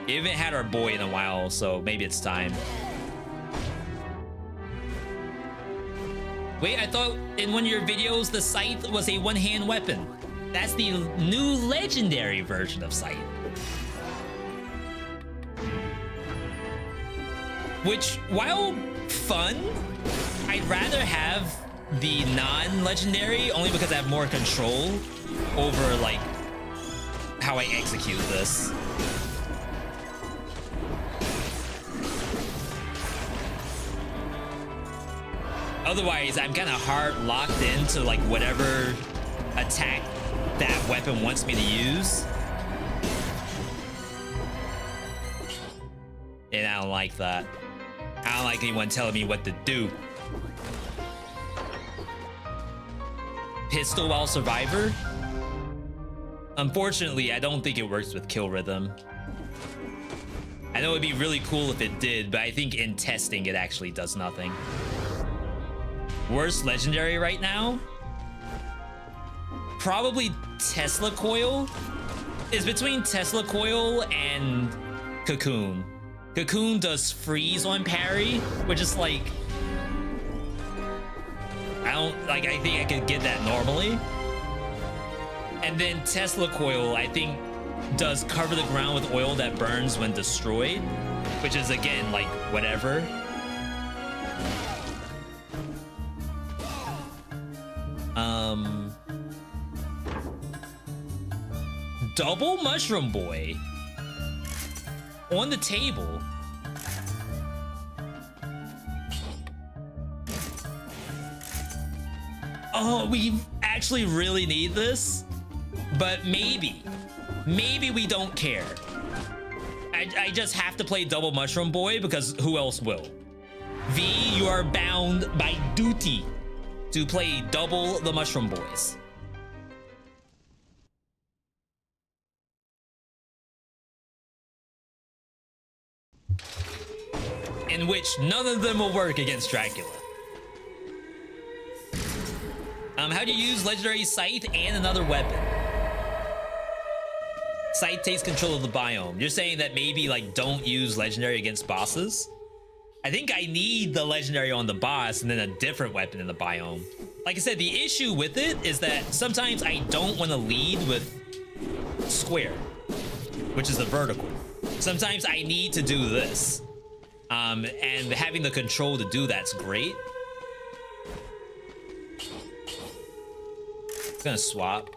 Speaker 1: We haven't had our boy in a while, so maybe it's time. Wait, I thought in one of your videos the scythe was a one-hand weapon. That's the new legendary version of scythe. Which, while fun, I'd rather have the non-legendary only because I have more control over, like, how I execute this. Otherwise, I'm kind of hard locked into, like, whatever attack that weapon wants me to use. And I don't like that. I don't like anyone telling me what to do. Pistol while survivor? Unfortunately, I don't think it works with kill rhythm. I know it'd be really cool if it did, but I think in testing it actually does nothing. Worst legendary right now? Probably Tesla Coil. It's between Tesla Coil and Cocoon. Cocoon does freeze on parry, which is like... I think I could get that normally. And then Tesla Coil, I think, does cover the ground with oil that burns when destroyed, which is, again, like, whatever. Double Mushroom Boy on the table. Oh, we actually really need this, but maybe we don't care. I just have to play Double Mushroom Boy because who else will? V, you are bound by duty to play double the Mushroom Boys. In which none of them will work against Dracula. How do you use legendary scythe and another weapon? Scythe takes control of the biome. You're saying that maybe, like, don't use legendary against bosses? I think I need the legendary on the boss and then a different weapon in the biome. Like I said, the issue with it is that sometimes I don't want to lead with square, which is the vertical. Sometimes I need to do this. And having the control to do that's great. I'm gonna swap.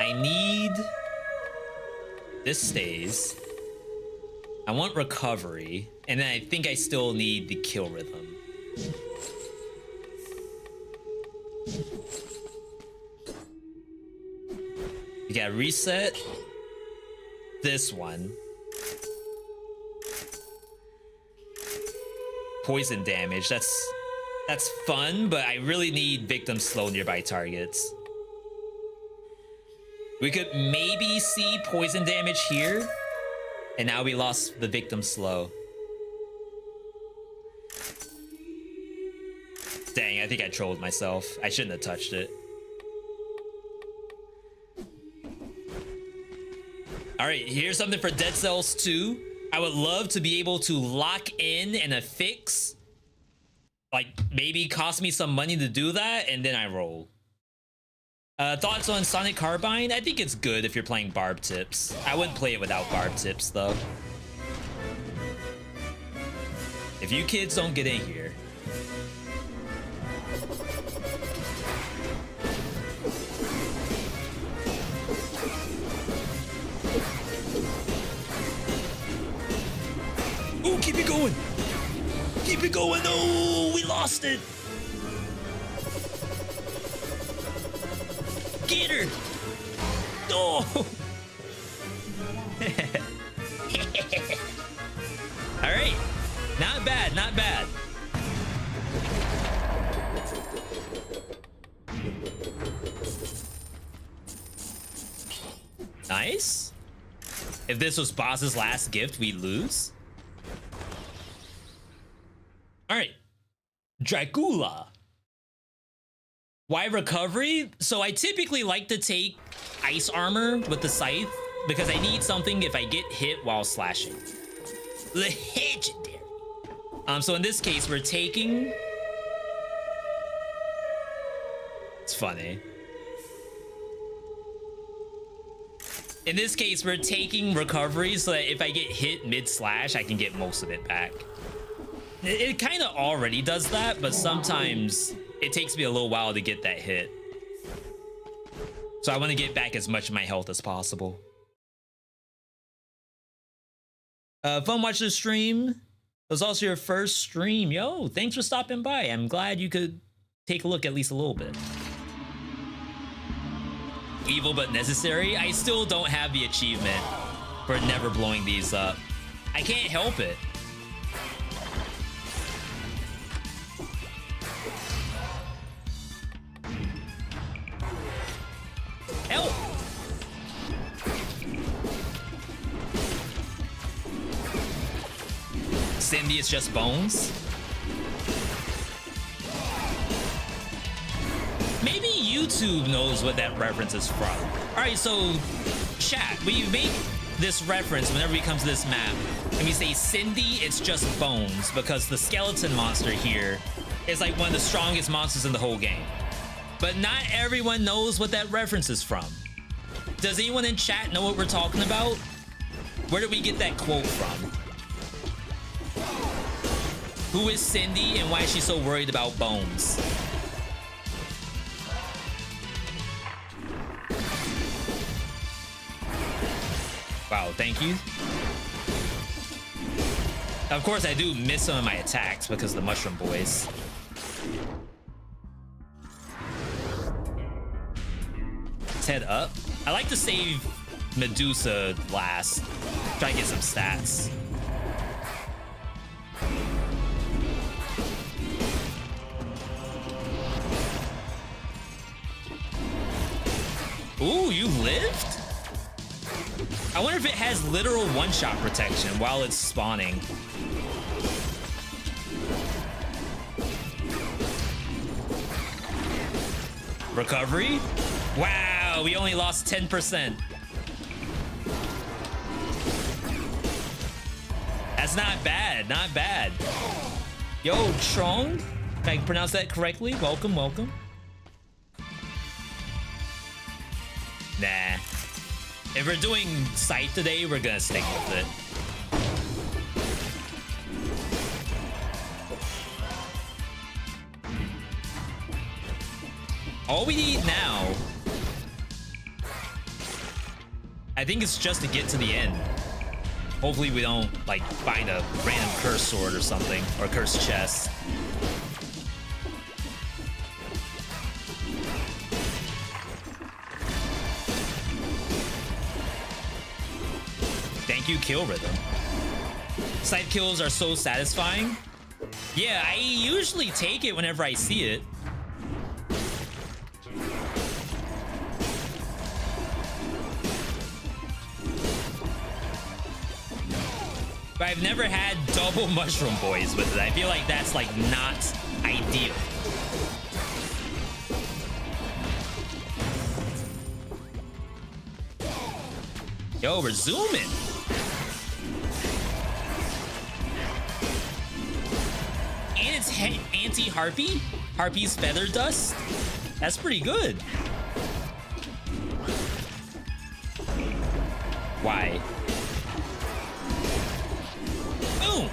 Speaker 1: I need... This stays. I want recovery. And then I think I still need the kill rhythm. You gotta reset this one. Poison damage, that's fun, but I really need victims slow nearby targets. We could maybe see poison damage here. And now we lost the victim slow. Dang, I think I trolled myself. I shouldn't have touched it. All right, here's something for Dead Cells 2. I would love to be able to lock in and affix. Like, maybe cost me some money to do that, and then I roll. Thoughts on Sonic Carbine? I think it's good if you're playing barb tips. I wouldn't play it without barb tips, though. If you kids don't get in here. Ooh, keep it going. Keep it going. No, we lost it. Get her. No. All right. Not bad, not bad. Nice. If this was boss's last gift, we lose. All right. Dracula. Why recovery? So I typically like to take ice armor with the scythe because I need something if I get hit while slashing. Legendary. So in this case, we're taking... It's funny. In this case, we're taking recovery so that if I get hit mid-slash, I can get most of it back. It kind of already does that, but sometimes it takes me a little while to get that hit. So I want to get back as much of my health as possible. Fun watching the stream. It was also your first stream. Yo, thanks for stopping by. I'm glad you could take a look at least a little bit. Evil but necessary. I still don't have the achievement for never blowing these up. I can't help it. Help! Cindy is just bones. Maybe YouTube knows what that reference is from. All right, so chat, we make this reference whenever we come to this map and we say Cindy, it's just bones because the skeleton monster here is like one of the strongest monsters in the whole game. But not everyone knows what that reference is from. Does anyone in chat know what we're talking about? Where did we get that quote from? Who is Cindy and why is she so worried about bones? Wow, thank you. Of course, I do miss some of my attacks because of the Mushroom Boys. Let's head up. I like to save Medusa last. Try to get some stats. Ooh, you lived? I wonder if it has literal one-shot protection while it's spawning. Recovery? Wow, we only lost 10%. That's not bad, not bad. Yo, Trong, if I can pronounce that correctly, welcome, welcome. Nah. If we're doing Scythe today, we're gonna stick with it. All we need now, I think it's just to get to the end. Hopefully we don't like find a random cursed sword or something, or cursed chest. Thank you, Kill Rhythm. Scythe kills are so satisfying. Yeah, I usually take it whenever I see it. But I've never had double mushroom boys with it. I feel like that's like not ideal. Yo, we're zooming. And it's anti-harpy. Harpy's feather dust. That's pretty good. Why? Boom.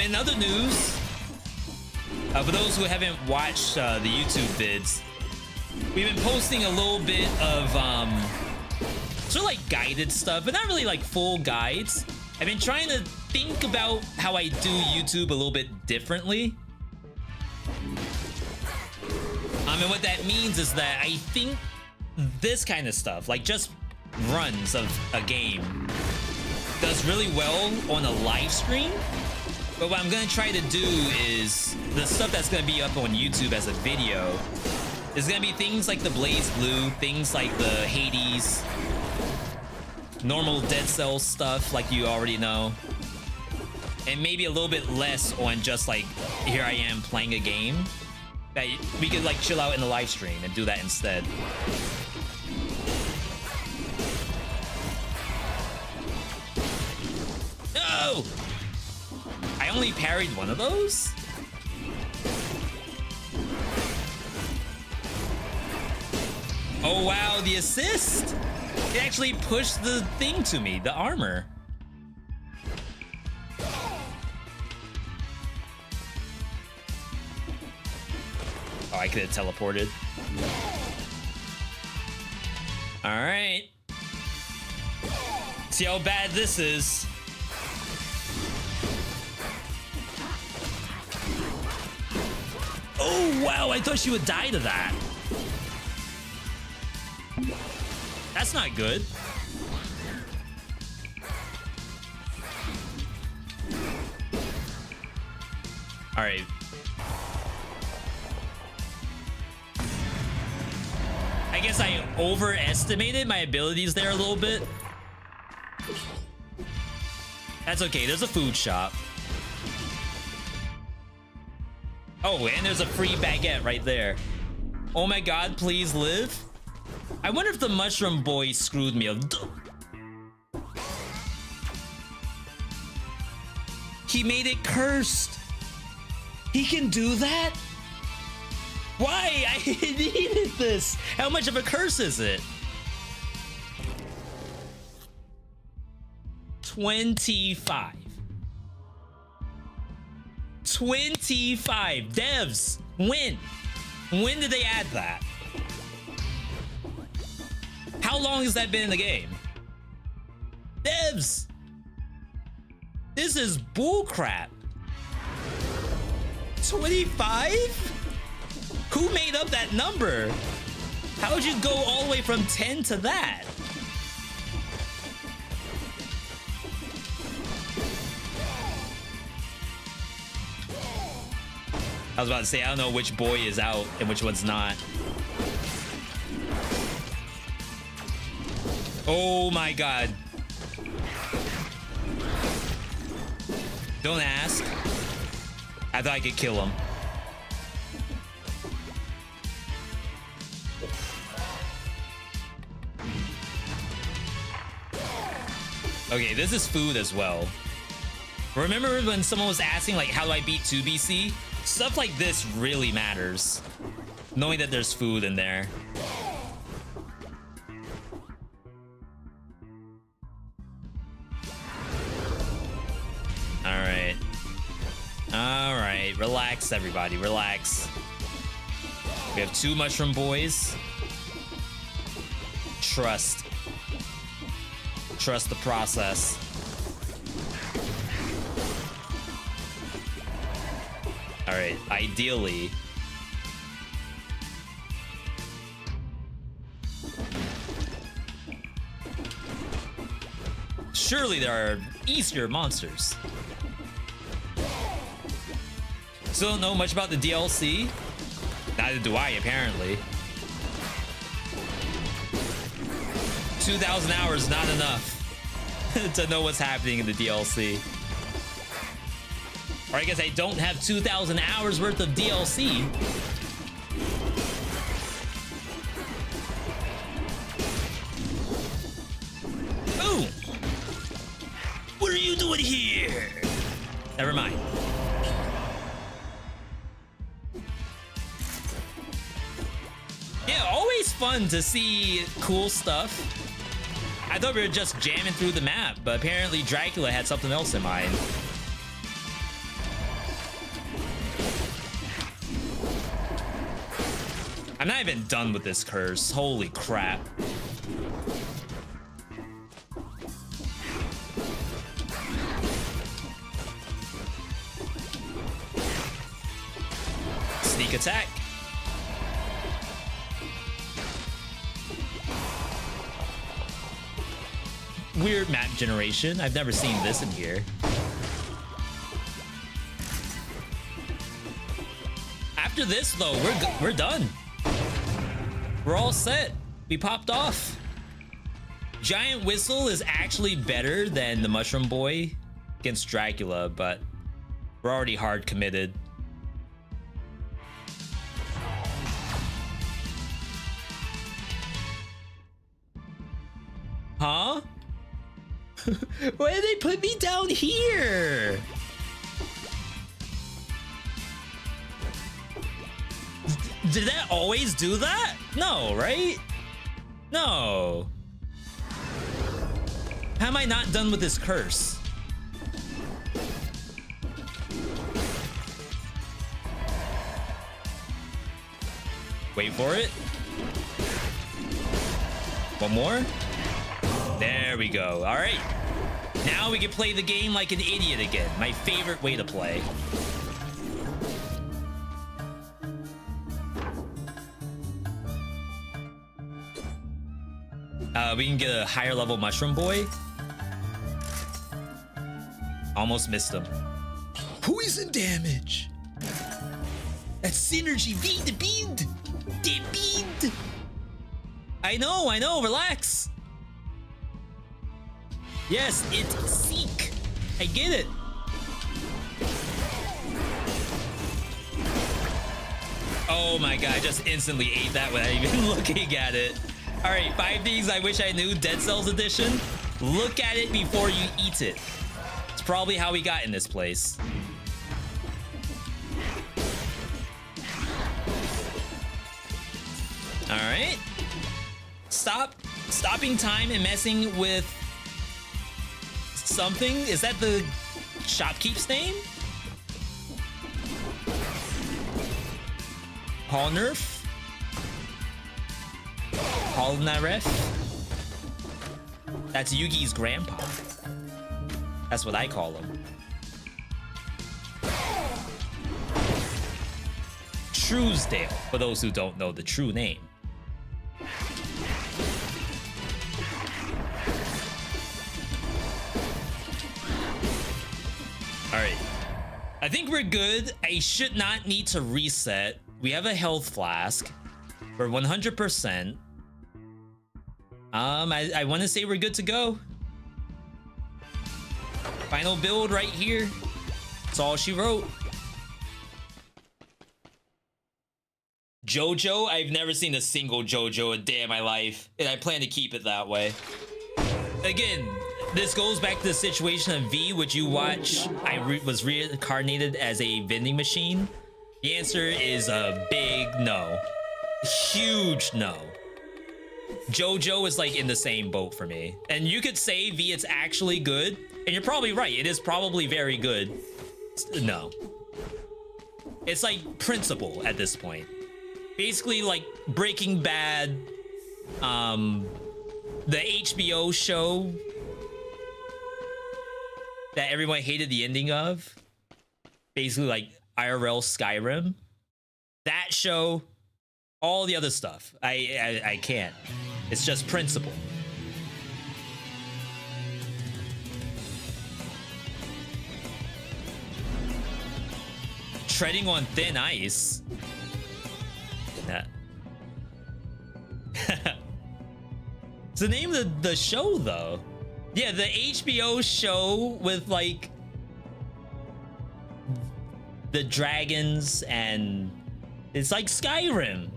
Speaker 1: In other news, for those who haven't watched the YouTube vids, we've been posting a little bit of sort of like guided stuff, but not really like full guides. I've been trying to think about how I do YouTube a little bit differently. And what that means is that I think this kind of stuff, like just runs of a game, does really well on a live stream. But what I'm gonna try to do is the stuff that's gonna be up on YouTube as a video is gonna be things like the BlazBlue, things like the Hades, normal Dead Cell stuff like you already know, and maybe a little bit less on just like here I am playing a game. That we could like chill out in the live stream and do that instead. No! I only parried one of those? Oh wow, the assist! It actually pushed the thing to me, the armor. Oh, I could have teleported. Alright. See how bad this is. Oh, wow, I thought she would die to that. That's not good. All right. I guess I overestimated my abilities there a little bit. That's okay, there's a food shop. Oh, and there's a free baguette right there. Oh my god, please live. I wonder if the mushroom boy screwed me. He made it cursed. He can do that? Why? I needed this. How much of a curse is it? 25. 25. Devs, when? When did they add that? How long has that been in the game? Devs, this is bullcrap. 25? Who made up that number? How would you go all the way from 10 to that? I was about to say, I don't know which boy is out and which one's not. Oh my god. Don't ask. I thought I could kill him. Okay, this is food as well. Remember when someone was asking, like, how do I beat 2BC? Stuff like this really matters. Knowing that there's food in there. Alright. Alright, relax everybody, relax. We have 2 mushroom boys. Trust. Trust the process. All right, ideally. Surely there are easier monsters. Still don't know much about the DLC. Neither do I, apparently. 2,000 hours, not enough to know what's happening in the DLC. Or I guess I don't have 2,000 hours worth of DLC. Ooh! What are you doing here? Never mind. Yeah, always fun to see cool stuff. I thought we were just jamming through the map, but apparently Dracula had something else in mind. I'm not even done with this curse. Holy crap. Sneak attack. Weird map generation. I've never seen this in here. After this, though, we're done. We're all set. We popped off. Giant Whistle is actually better than the Mushroom Boy against Dracula, but we're already hard committed. Huh? Why did they put me down here? Did that always do that? No, right? No. How am I not done with this curse? Wait for it. One more. There we go. All right. Now we can play the game like an idiot again. My favorite way to play. We can get a higher level Mushroom Boy. Almost missed him. Poison damage. That's synergy. Veedotme. I know. Relax. Yes, it's Seek. I get it. Oh my god, I just instantly ate that without even looking at it. All right, 5 things I wish I knew, Dead Cells edition. Look at it before you eat it. It's probably how we got in this place. All right. Stopping time and messing with something. Is that the shopkeep's name? Polnareff? Polnareff? That's Yugi's grandpa. That's what I call him. Truesdale, for those who don't know the true name. All right, I think we're good. I should not need to reset. We have a health flask. We're 100%. I want to say we're good to go. Final build right here. That's all she wrote. JoJo? I've never seen a single JoJo a day in my life, and I plan to keep it that way. Again, this goes back to the situation of V. Would you watch I was reincarnated as a vending machine? The answer is a big no. Huge no. JoJo is like in the same boat for me. And you could say V, it's actually good. And you're probably right. It is probably very good. No. It's like principle at this point. Basically like Breaking Bad, the HBO show that everyone hated the ending of. Basically like IRL Skyrim. That show, all the other stuff. I can't. It's just principle. Treading on thin ice. That. It's the name of the show, though. Yeah, the HBO show with like the dragons, and it's like Skyrim.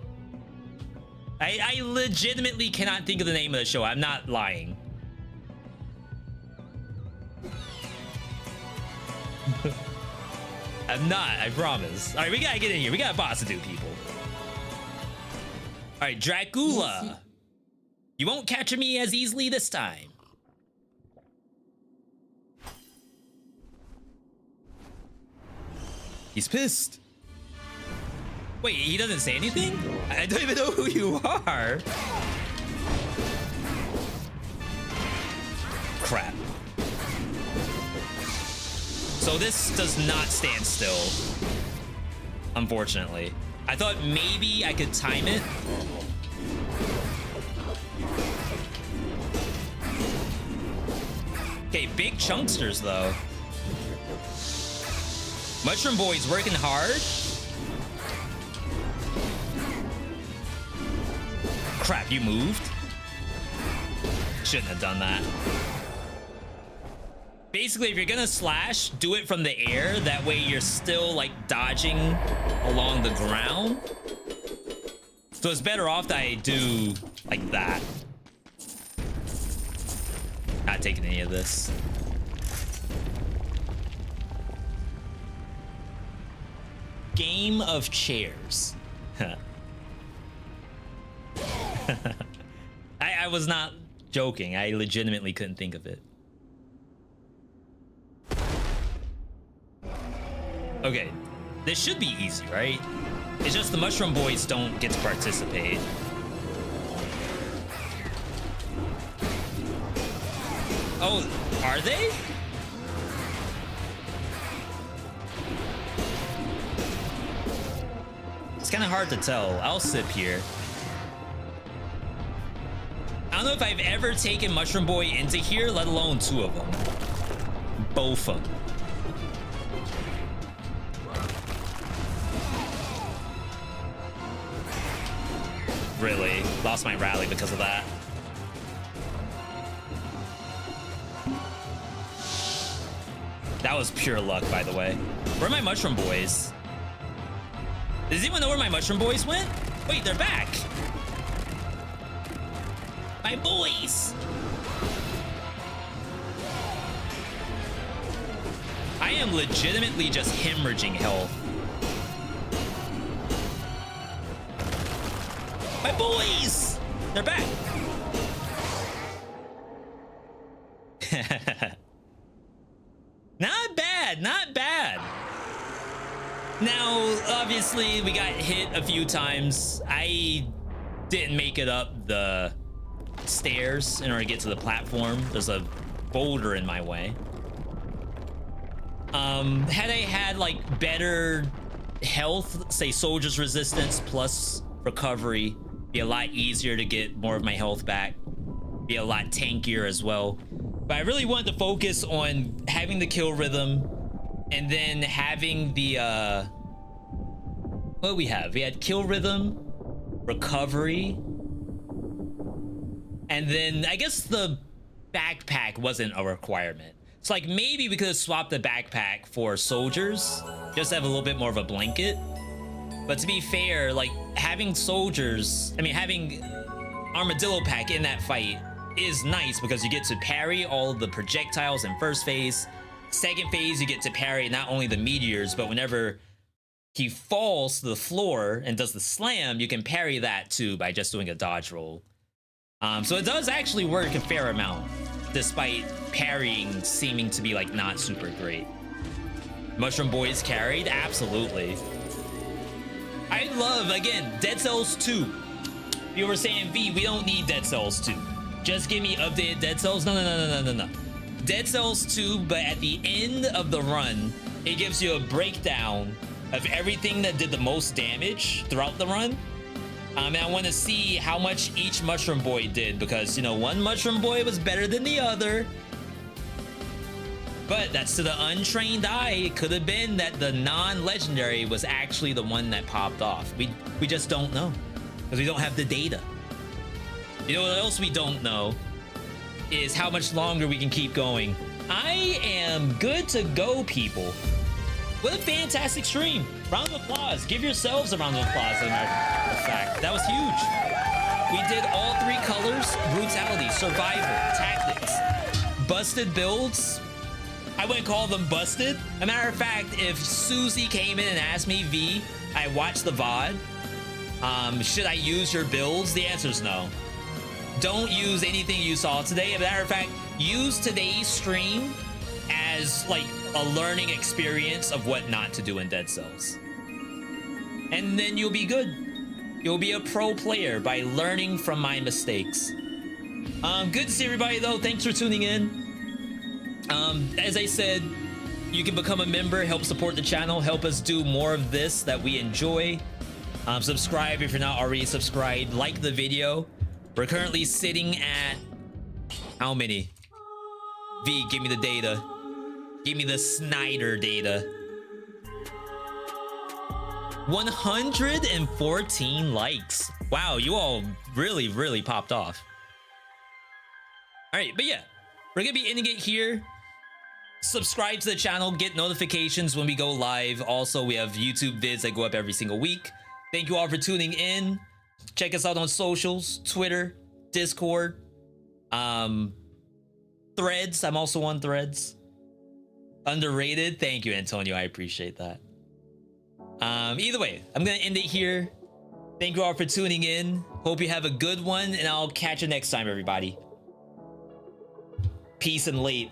Speaker 1: I legitimately cannot think of the name of the show. I'm not lying. I'm not, I promise. All right, we gotta get in here. We got a boss to do, people. All right, Dracula. You won't capture me as easily this time. He's pissed. Wait, he doesn't say anything? I don't even know who you are. Crap. So this does not stand still, unfortunately. I thought maybe I could time it. Okay, big chunksters though. Mushroom Boy's working hard. Crap, you moved. Shouldn't have done that. Basically, if you're gonna slash, do it from the air. That way you're still like dodging along the ground. So it's better off that I do like that. Not taking any of this. Game of chairs. I was not joking. I legitimately couldn't think of it. Okay, this should be easy, right? It's just the Mushroom Boys don't get to participate. Oh, are they? It's kind of hard to tell. I'll sip here. I don't know if I've ever taken Mushroom Boy into here, let alone two of them. Both of them. Really? Lost my rally because of that. That was pure luck, by the way. Where are my Mushroom Boys? Does anyone know where my Mushroom Boys went? Wait, they're back. My boys. I am legitimately just hemorrhaging health. My boys! They're back. Not bad, not bad. Now, obviously, we got hit a few times. I didn't make it up the stairs in order to get to the platform. There's a boulder in my way. Had I had like better health, say soldier's resistance plus recovery, be a lot easier to get more of my health back, be a lot tankier as well. But I really wanted to focus on having the kill rhythm and then having the what do we have? We had kill rhythm, recovery, and then I guess the backpack wasn't a requirement. It's like maybe we could have swapped the backpack for soldiers, just to have a little bit more of a blanket. But to be fair, like having soldiers, I mean having Armadillo Pack in that fight is nice because you get to parry all of the projectiles in first phase. Second phase, you get to parry not only the meteors, but whenever he falls to the floor and does the slam, you can parry that too by just doing a dodge roll. So it does actually work a fair amount, despite parrying seeming to be like not super great. Mushroom Boys carried? Absolutely. I love, again, Dead Cells 2. You were saying, V, we don't need Dead Cells 2. Just give me updated Dead Cells. No. Dead Cells 2, but at the end of the run, it gives you a breakdown of everything that did the most damage throughout the run. And I want to see how much each Mushroom Boy did, because, you know, one Mushroom Boy was better than the other. But that's to the untrained eye. It could have been that the non-legendary was actually the one that popped off. We just don't know because we don't have the data. You know what else we don't know is how much longer we can keep going. I am good to go, people. What a fantastic stream. Round of applause. Give yourselves a round of applause, as a matter of fact. That was huge. We did all 3 colors: brutality, survival, tactics, busted builds. I wouldn't call them busted. As a matter of fact, if Susie came in and asked me, V, I watched the VOD, should I use your builds? The answer is no. Don't use anything you saw today. As a matter of fact, use today's stream as like a learning experience of what not to do in Dead Cells. And then you'll be good. You'll be a pro player by learning from my mistakes. Good to see everybody though. Thanks for tuning in. As I said, you can become a member, help support the channel, help us do more of this that we enjoy. Subscribe if you're not already subscribed. Like the video. We're currently sitting at how many? V, give me the data. Give me the Snyder data. 114 likes. Wow, you all really popped off. All right, but yeah, we're gonna be ending it here. Subscribe to the channel, get notifications when we go live. Also, we have YouTube vids that go up every single week. Thank you all for tuning in. Check us out on socials, Twitter, Discord, Threads. I'm also on Threads. Underrated. Thank you, Antonio. I appreciate that. Either way, I'm gonna end it here. Thank you all for tuning in. Hope you have a good one, and I'll catch you next time, everybody. Peace and late.